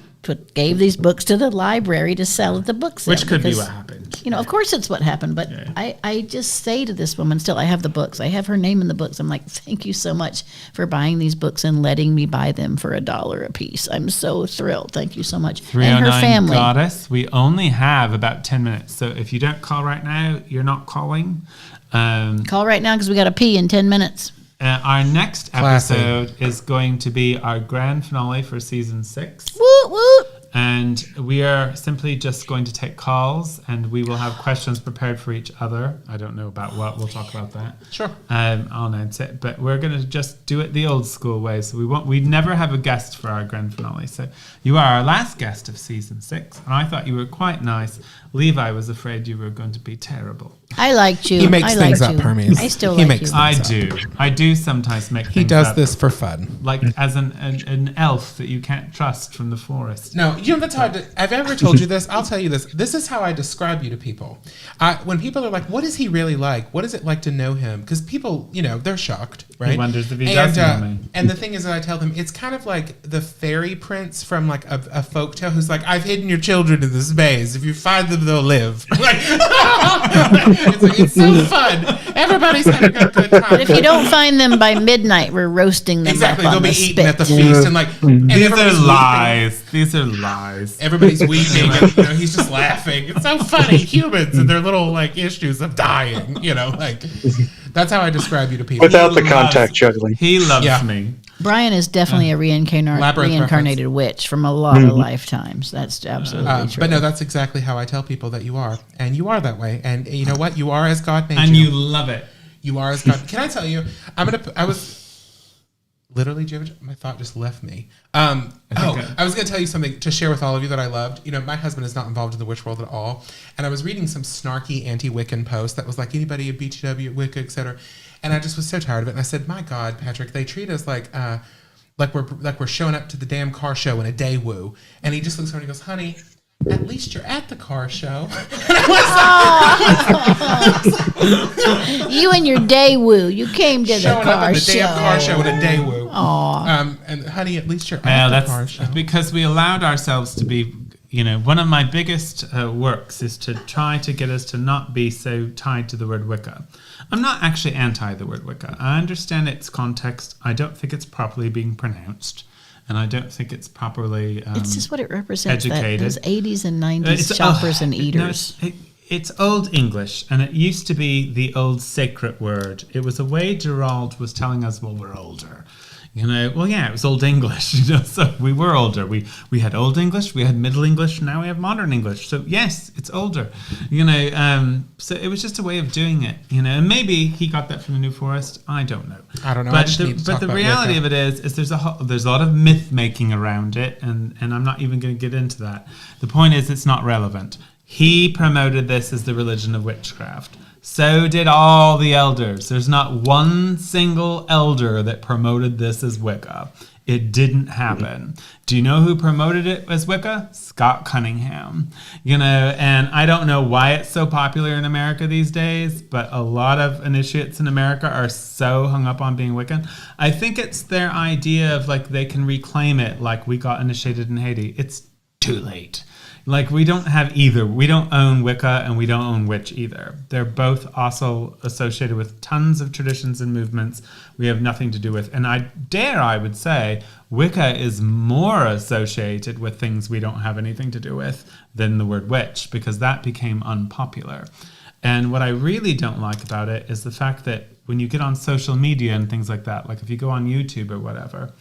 Speaker 1: gave these books to the library to sell at the book sale.
Speaker 3: Which could be what happened.
Speaker 1: Of course it's what happened. But yeah. I just say to this woman, still, I have the books. I have her name in the books. I'm like, thank you so much for buying these books and letting me buy them for $1 a piece. I'm so thrilled. Thank you so much.
Speaker 3: 309
Speaker 1: and her family.
Speaker 3: Goddess, we only have about 10 minutes. So if you don't call right now, you're not calling.
Speaker 1: Call right now because we got to pee in 10 minutes.
Speaker 3: Our next episode is going to be our grand finale for season 6.
Speaker 1: Woot woot!
Speaker 3: And we are simply just going to take calls, and we will have questions prepared for each other. I don't know about what. We'll talk about that.
Speaker 2: Sure.
Speaker 3: I'll announce it. But we're going to just do it the old school way. So we never have a guest for our grand finale. So you are our last guest of season 6. And I thought you were quite nice. Levi was afraid you were going to be terrible.
Speaker 1: I liked you.
Speaker 2: He makes things up, Hermes.
Speaker 1: I still
Speaker 2: he
Speaker 1: like
Speaker 2: makes
Speaker 1: you.
Speaker 3: I do sometimes make things up.
Speaker 2: He does this for fun.
Speaker 3: Like as an elf that you can't trust from the forest.
Speaker 2: No, that's how I've ever told you this. I'll tell you this. This is how I describe you to people. When people are like, what is he really like? What is it like to know him? Because people, they're shocked, right?
Speaker 3: He wonders if he does know me.
Speaker 2: And the thing is that I tell them, it's kind of like the fairy prince from like a folk tale who's like, I've hidden your children in this maze. If you find them, they'll live. Like, it's so fun. Everybody's having a good time.
Speaker 1: But if you don't find them by midnight, we're roasting them.
Speaker 2: Exactly,
Speaker 1: up
Speaker 2: they'll
Speaker 1: on
Speaker 2: be
Speaker 1: the
Speaker 2: eaten
Speaker 1: spit.
Speaker 2: at the feast, and
Speaker 3: These are lies. These are lies.
Speaker 2: Everybody's weeping, and he's just laughing. It's so funny, humans and their little issues of dying. That's how I describe you to people.
Speaker 4: Without the contact juggling.
Speaker 3: He loves me.
Speaker 1: Brian is definitely a reincarnated witch from a lot of lifetimes. That's absolutely true.
Speaker 2: But no, that's exactly how I tell people that you are, and you are that way. And you know what? You are as God made you.
Speaker 3: And you love it.
Speaker 2: You are as God. Can I tell you? I was literally, my thought just left me. I was going to tell you something to share with all of you that I loved. My husband is not involved in the witch world at all, and I was reading some snarky anti-Wiccan post that was like, anybody at BTW, Wicca, etc. And I just was so tired of it. And I said, my God, Patrick, they treat us like we're showing up to the damn car show in a day woo. And he just looks over and he goes, honey, at least you're at the car show.
Speaker 1: You and your day woo. You came to the
Speaker 2: showing
Speaker 1: car
Speaker 2: up at the
Speaker 1: show.
Speaker 2: damn car show in a day woo.
Speaker 1: Aww.
Speaker 2: And honey, at least you're at the car show.
Speaker 3: Because we allowed ourselves to be, one of my biggest works is to try to get us to not be so tied to the word Wicca. I'm not actually anti the word Wicca. I understand its context. I don't think it's properly being pronounced. and I don't think it's properly
Speaker 1: it's just what it represents.
Speaker 3: educated.
Speaker 1: Those 80s and 90s shoppers and eaters.
Speaker 3: It's Old English, and it used to be the old sacred word. It was a way Gerald was telling us, well, we're older. Well, yeah, it was Old English, so we were older. We had Old English, we had Middle English, now we have Modern English. So, yes, it's older, So it was just a way of doing it, and maybe he got that from the New Forest. I don't know.
Speaker 2: I don't know.
Speaker 3: But the reality of it is there's a lot of myth making around it, and I'm not even going to get into that. The point is, it's not relevant. He promoted this as the religion of witchcraft. So did all the elders. There's not one single elder that promoted this as Wicca. It didn't happen. Do you know who promoted it as Wicca? Scott Cunningham. And I don't know why it's so popular in America these days, but a lot of initiates in America are so hung up on being Wiccan. I think it's their idea of they can reclaim it like we got initiated in Haiti. It's too late. We don't have either. We don't own Wicca and we don't own witch either. They're both also associated with tons of traditions and movements we have nothing to do with. And I would say, Wicca is more associated with things we don't have anything to do with than the word witch, because that became unpopular. And what I really don't like about it is the fact that when you get on social media and things like that, if you go on YouTube or whatever,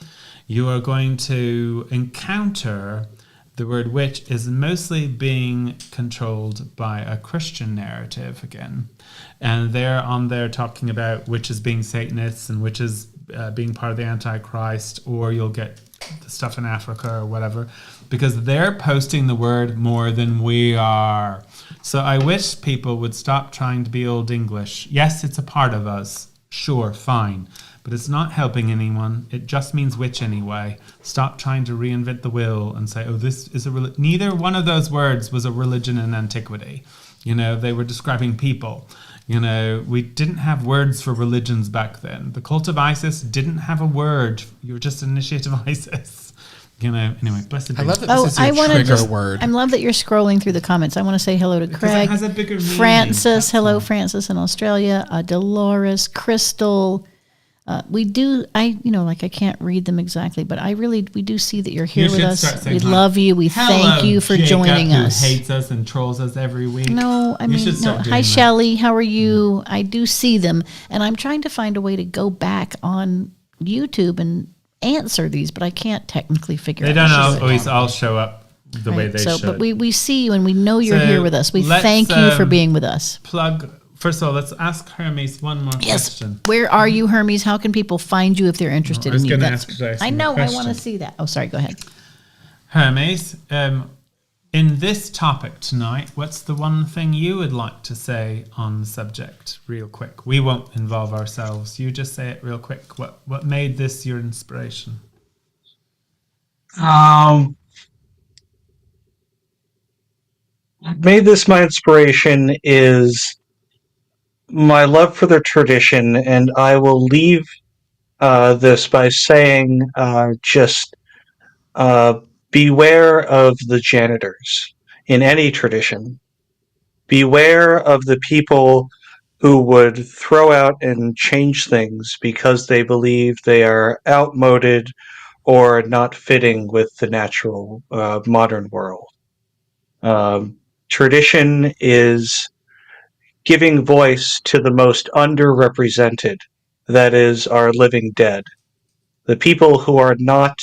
Speaker 3: you are going to encounter the word witch is mostly being controlled by a Christian narrative again. And they're on there talking about witches being Satanists and witches being part of the Antichrist, or you'll get the stuff in Africa or whatever, because they're posting the word more than we are. So I wish people would stop trying to be Old English. Yes, it's a part of us. Sure, fine. But it's not helping anyone. It just means witch anyway. Stop trying to reinvent the wheel and say, this is a religion. Neither one of those words was a religion in antiquity. They were describing people. We didn't have words for religions back then. The cult of Isis didn't have a word. You were just an initiate of Isis. Anyway, blessed be.
Speaker 2: I love that this is your trigger word.
Speaker 1: I love that you're scrolling through the comments. I want to say hello to Craig.
Speaker 3: It has a bigger meaning.
Speaker 1: Francis, hello, Francis in Australia. Dolores, Crystal. We do, I can't read them exactly, but we do see that you're here with us. We love you. We thank you for joining us.
Speaker 3: Who hates us and trolls us every week.
Speaker 1: No. Hi, Shelly. How are you? I do see them, and I'm trying to find a way to go back on YouTube and answer these, but I can't technically figure out.
Speaker 3: They don't always all show up the way they should.
Speaker 1: But we see you, and we know you're here with us. We thank you for being with us.
Speaker 3: First of all, let's ask Hermes one more question.
Speaker 1: Where are you, Hermes? How can people find you if they're interested in you?
Speaker 3: I was going to ask Jason
Speaker 1: I know, I want to see that. Oh, sorry, go ahead.
Speaker 3: Hermes, in this topic tonight, what's the one thing you would like to say on the subject, real quick? We won't involve ourselves. You just say it real quick. What made this your inspiration?
Speaker 4: Made this my inspiration is my love for the tradition, and I will leave this by saying just beware of the janitors in any tradition. Beware of the people who would throw out and change things because they believe they are outmoded or not fitting with the natural modern world. Tradition is giving voice to the most underrepresented, that is, our living dead. The people who are not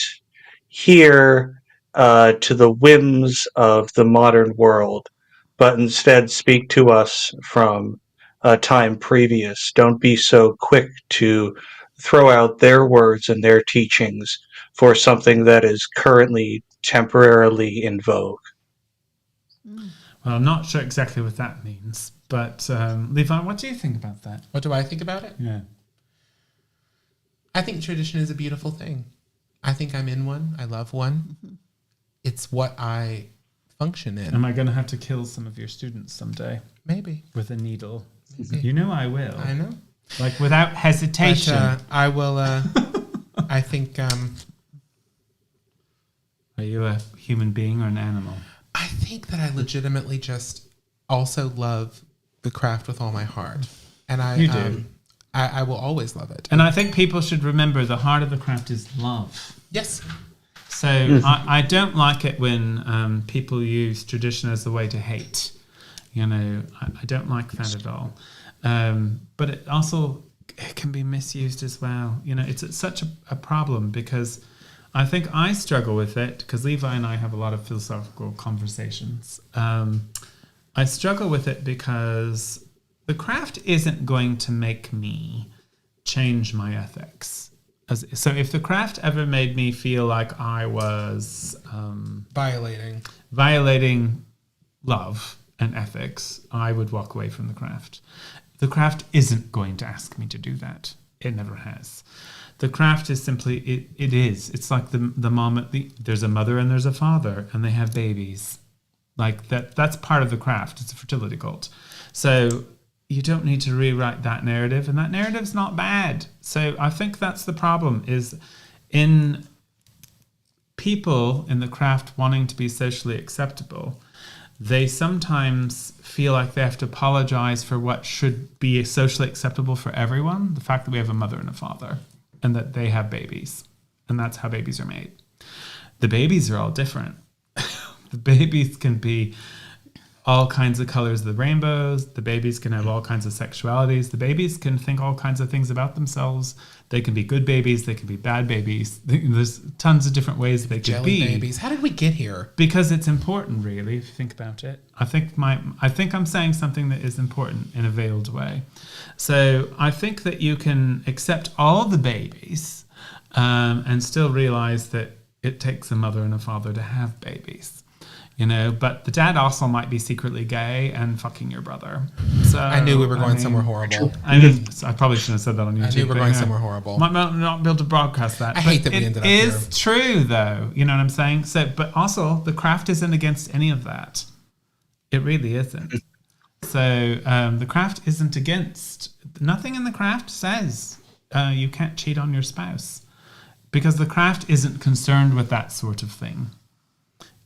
Speaker 4: here to the whims of the modern world, but instead speak to us from a time previous. Don't be so quick to throw out their words and their teachings for something that is currently temporarily in vogue.
Speaker 3: Well, I'm not sure exactly what that means, but Levi, what do you think about that?
Speaker 2: What do I think about it?
Speaker 3: Yeah.
Speaker 2: I think tradition is a beautiful thing. I think I'm in one. I love one. Mm-hmm. It's what I function in.
Speaker 3: Am I going to have to kill some of your students someday?
Speaker 2: Maybe.
Speaker 3: With a needle.
Speaker 2: Maybe.
Speaker 3: You know I will.
Speaker 2: I know.
Speaker 3: Without hesitation.
Speaker 2: But, I will, I think...
Speaker 3: Are you a human being or an animal?
Speaker 2: I think that I legitimately just also love the craft with all my heart. And
Speaker 3: You do.
Speaker 2: I will always love it.
Speaker 3: And I think people should remember the heart of the craft is love.
Speaker 2: Yes.
Speaker 3: So I don't like it when people use tradition as a way to hate. I don't like that at all. But it also can be misused as well. It's such a problem because I think I struggle with it because Levi and I have a lot of philosophical conversations. I struggle with it because the craft isn't going to make me change my ethics. So if the craft ever made me feel like I was violating love and ethics, I would walk away from the craft. The craft isn't going to ask me to do that. It never has. The craft is simply, it is. It's like the mom, there's a mother and there's a father, and they have babies. Like that's part of the craft. It's a fertility cult. So you don't need to rewrite that narrative, and that narrative's not bad. So I think that's the problem, is in people in the craft wanting to be socially acceptable, they sometimes feel like they have to apologize for what should be socially acceptable for everyone. The fact that we have a mother and a father and that they have babies, and that's how babies are made. The babies are all different. The babies can be all kinds of colors of the rainbows. The babies can have all kinds of sexualities. The babies can think all kinds of things about themselves. They can be good babies. They can be bad babies. There's tons of different ways they could be.
Speaker 2: Jelly babies. How did we get here?
Speaker 3: Because it's important, really, if you think about it. I think I'm saying something that is important in a veiled way. So I think that you can accept all the babies and still realize that it takes a mother and a father to have babies. But the dad also might be secretly gay and fucking your brother. So
Speaker 2: I knew we were going somewhere horrible.
Speaker 3: I probably shouldn't have said that on YouTube.
Speaker 2: I knew we were going somewhere horrible.
Speaker 3: Might not be able to broadcast that.
Speaker 2: I hate that we ended up here.
Speaker 3: It is true, though. You know what I'm saying? So, but also, the craft isn't against any of that. It really isn't. So the craft isn't against. Nothing in the craft says you can't cheat on your spouse, because the craft isn't concerned with that sort of thing.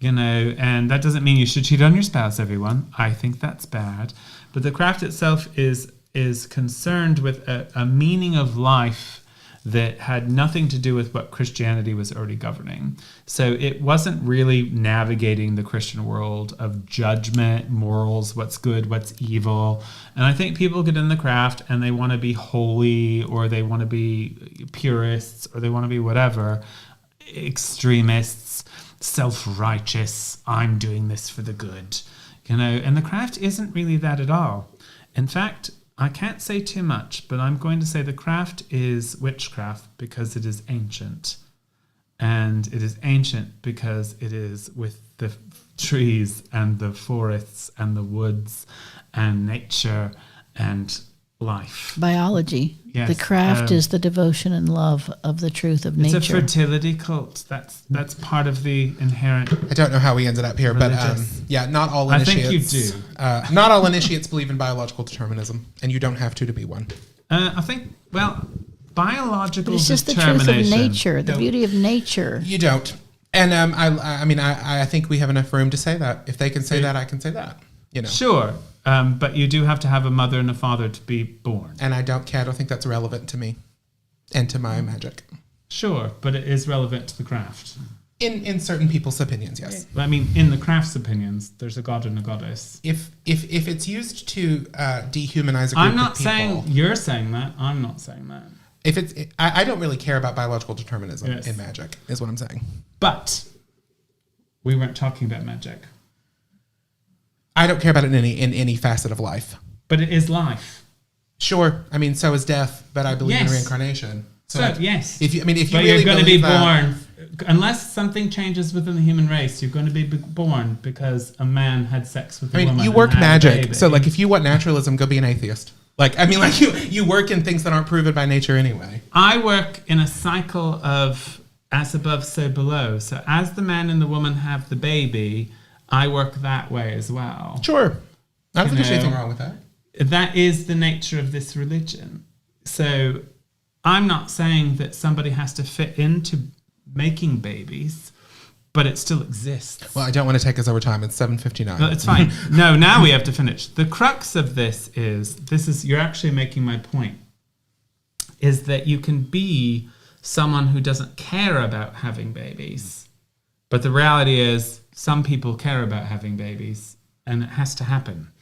Speaker 3: And that doesn't mean you should cheat on your spouse, everyone. I think that's bad. But the craft itself is concerned with a meaning of life that had nothing to do with what Christianity was already governing. So it wasn't really navigating the Christian world of judgment, morals, what's good, what's evil. And I think people get in the craft and they want to be holy, or they want to be purists, or they want to be whatever, extremists, self-righteous, I'm doing this for the good, and the craft isn't really that at all. In fact, I can't say too much, but I'm going to say the craft is witchcraft because it is ancient. And it is ancient because it is with the trees and the forests and the woods and nature and life.
Speaker 1: Biology.
Speaker 3: Yes,
Speaker 1: the craft is the devotion and love of the truth of nature.
Speaker 3: It's a fertility cult. That's part of the inherent.
Speaker 2: I don't know how we ended up here,
Speaker 3: religious.
Speaker 2: But not all initiates.
Speaker 3: I think you do.
Speaker 2: Not all initiates believe in biological determinism, and you don't have to be one.
Speaker 3: I think, biological
Speaker 1: It's just the truth
Speaker 3: determination.
Speaker 1: of nature, the beauty of nature.
Speaker 2: You don't. And I think we have enough room to say that. If they can say that, I can say that.
Speaker 3: Sure. But you do have to have a mother and a father to be born.
Speaker 2: And I don't think that's relevant to me and to my magic.
Speaker 3: Sure, but it is relevant to the craft.
Speaker 2: In certain people's opinions, yes.
Speaker 3: I mean, in the craft's opinions, there's a god and a goddess.
Speaker 2: If it's used to dehumanize a group
Speaker 3: I'm not
Speaker 2: of people,
Speaker 3: saying you're saying that. I'm not saying that.
Speaker 2: I don't really care about biological determinism in magic, is what I'm saying.
Speaker 3: But we weren't talking about magic.
Speaker 2: I don't care about it in any facet of life.
Speaker 3: But it is life.
Speaker 2: Sure. I mean, so is death, but I believe in reincarnation.
Speaker 3: So yes.
Speaker 2: If you
Speaker 3: but
Speaker 2: really
Speaker 3: you're going to be
Speaker 2: that,
Speaker 3: born, unless something changes within the human race, you're going to be born because a man had sex with a woman.
Speaker 2: You work
Speaker 3: and had a
Speaker 2: magic.
Speaker 3: baby.
Speaker 2: So if you want naturalism, go be an atheist. You work in things that aren't proven by nature anyway.
Speaker 3: I work in a cycle of as above, so below. So as the man and the woman have the baby, I work that way as well.
Speaker 2: Sure. I don't think there's anything wrong with that.
Speaker 3: That is the nature of this religion. So I'm not saying that somebody has to fit into making babies, but it still exists.
Speaker 2: Well, I don't want to take us over time. It's 7:59.
Speaker 3: No, it's fine. No, now we have to finish. The crux of this is you're actually making my point, is that you can be someone who doesn't care about having babies But the reality is, some people care about having babies, and it has to happen.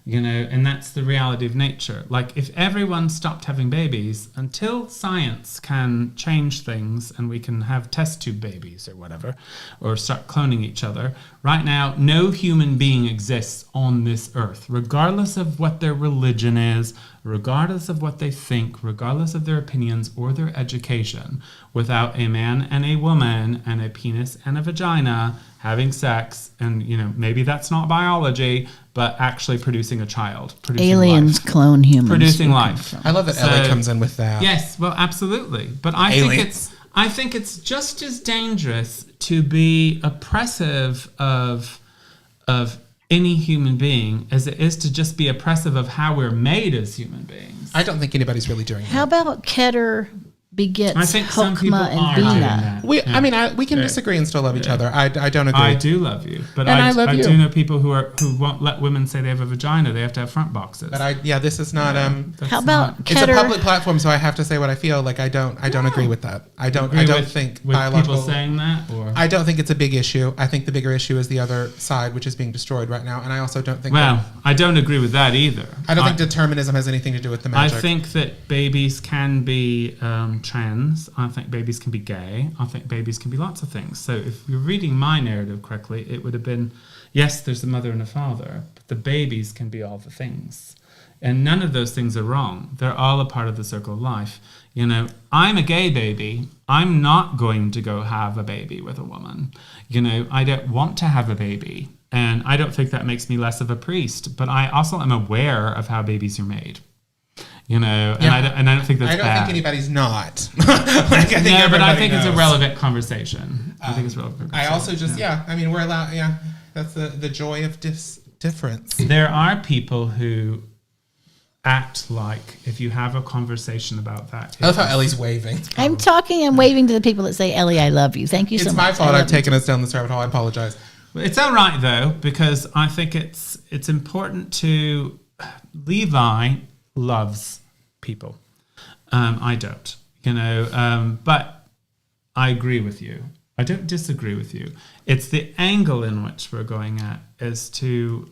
Speaker 3: And that's the reality of nature. Like, if everyone stopped having babies, until science can change things and we can have test tube babies or whatever, or start cloning each other, right now, no human being exists on this earth, regardless of what their religion is, regardless of what they think, regardless of their opinions or their education, without a man and a woman and a penis and a vagina having sex, and maybe that's not biology, but actually producing a child, producing
Speaker 1: Aliens
Speaker 3: life,
Speaker 1: clone humans.
Speaker 3: producing life.
Speaker 2: I love that Ellie comes in with that.
Speaker 3: Yes, well, absolutely. But I think it's just as dangerous to be oppressive of any human being as it is to just be oppressive of how we're made as human beings.
Speaker 2: I don't think anybody's really doing that.
Speaker 1: How about Keter begets
Speaker 3: I think some people
Speaker 1: Hokmah
Speaker 3: are
Speaker 1: and
Speaker 3: doing
Speaker 1: Bina?
Speaker 3: that.
Speaker 2: I mean, we can disagree and still love each other. I don't agree.
Speaker 3: I do love you, but
Speaker 2: And I love you.
Speaker 3: do know people who won't let women say they have a vagina. They have to have front boxes.
Speaker 2: But this is not.
Speaker 1: How about
Speaker 2: It's a
Speaker 1: Keter?
Speaker 2: public platform, so I have to say what I feel. Like I don't agree with that. I don't think
Speaker 3: with
Speaker 2: biological.
Speaker 3: people saying that, or
Speaker 2: I don't think it's a big issue. I think the bigger issue is the other side, which is being destroyed right now. And I also don't think.
Speaker 3: I don't agree with that either.
Speaker 2: I don't think determinism has anything to do with the magic.
Speaker 3: I think that babies can be trans. I think babies can be gay. I think babies can be lots of things. So if you're reading my narrative correctly, it would have been, yes, there's a mother and a father, but the babies can be all the things. And none of those things are wrong. They're all a part of the circle of life. I'm a gay baby. I'm not going to go have a baby with a woman. I don't want to have a baby. And I don't think that makes me less of a priest. But I also am aware of how babies are made. And I don't think that's
Speaker 2: I don't
Speaker 3: bad.
Speaker 2: think anybody's not. I
Speaker 3: think it's a relevant conversation. I think it's relevant.
Speaker 2: I also we're allowed. Yeah, that's the joy of difference.
Speaker 3: There are people who act like if you have a conversation about that.
Speaker 2: I love how Ellie's waving.
Speaker 1: I'm talking and waving to the people that say, Ellie, I love you. Thank you so much.
Speaker 2: It's my fault I've taken us down this rabbit hole. I apologize.
Speaker 3: It's all right, though, because I think it's important to... Levi loves people. I don't, but I agree with you. I don't disagree with you. It's the angle in which we're going at as to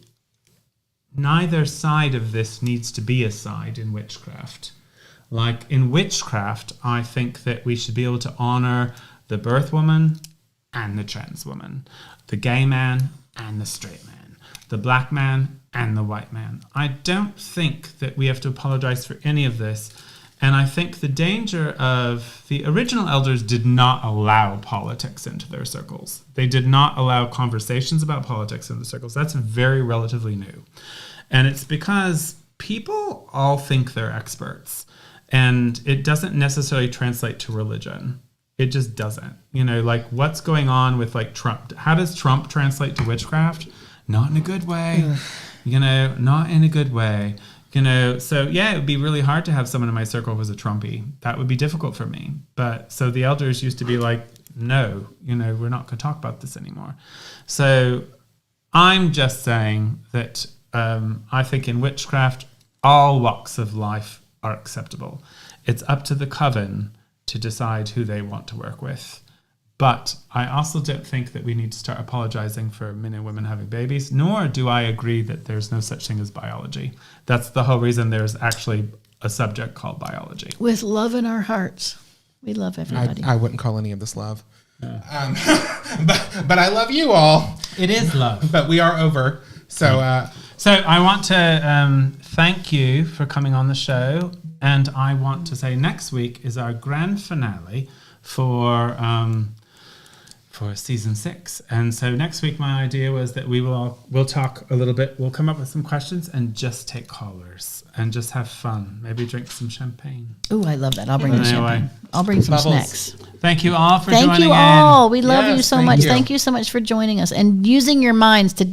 Speaker 3: neither side of this needs to be a side in witchcraft. Like in witchcraft, I think that we should be able to honor the birth woman and the trans woman, the gay man and the straight man, the black man and the white man. I don't think that we have to apologize for any of this. And I think the danger of the original elders did not allow politics into their circles. They did not allow conversations about politics in the circles. That's very relatively new. And it's because people all think they're experts. And it doesn't necessarily translate to religion. It just doesn't. Like what's going on with like Trump? How does Trump translate to witchcraft? Not in a good way. Not in a good way. So yeah, it would be really hard to have someone in my circle who was a Trumpy. That would be difficult for me. But so the elders used to be like, no, we're not going to talk about this anymore. So I'm just saying that I think in witchcraft, all walks of life are acceptable. It's up to the coven to decide who they want to work with. But I also don't think that we need to start apologizing for men and women having babies, nor do I agree that there's no such thing as biology. That's the whole reason there's actually a subject called biology.
Speaker 1: With love in our hearts. We love everybody.
Speaker 2: I wouldn't call any of this love. No. But I love you all.
Speaker 3: It is love.
Speaker 2: But we are over. So
Speaker 3: so I want to thank you for coming on the show. And I want to say next week is our grand finale for season 6. And so next week, my idea was that we'll talk a little bit. We'll come up with some questions and just take callers and just have fun. Maybe drink some champagne.
Speaker 1: Oh, I love that. I'll bring the champagne. I'll bring some snacks.
Speaker 3: Thank you all for joining in.
Speaker 1: Thank you all. We love you so much.
Speaker 2: Thank you.
Speaker 1: Thank you so much for joining us and using your minds to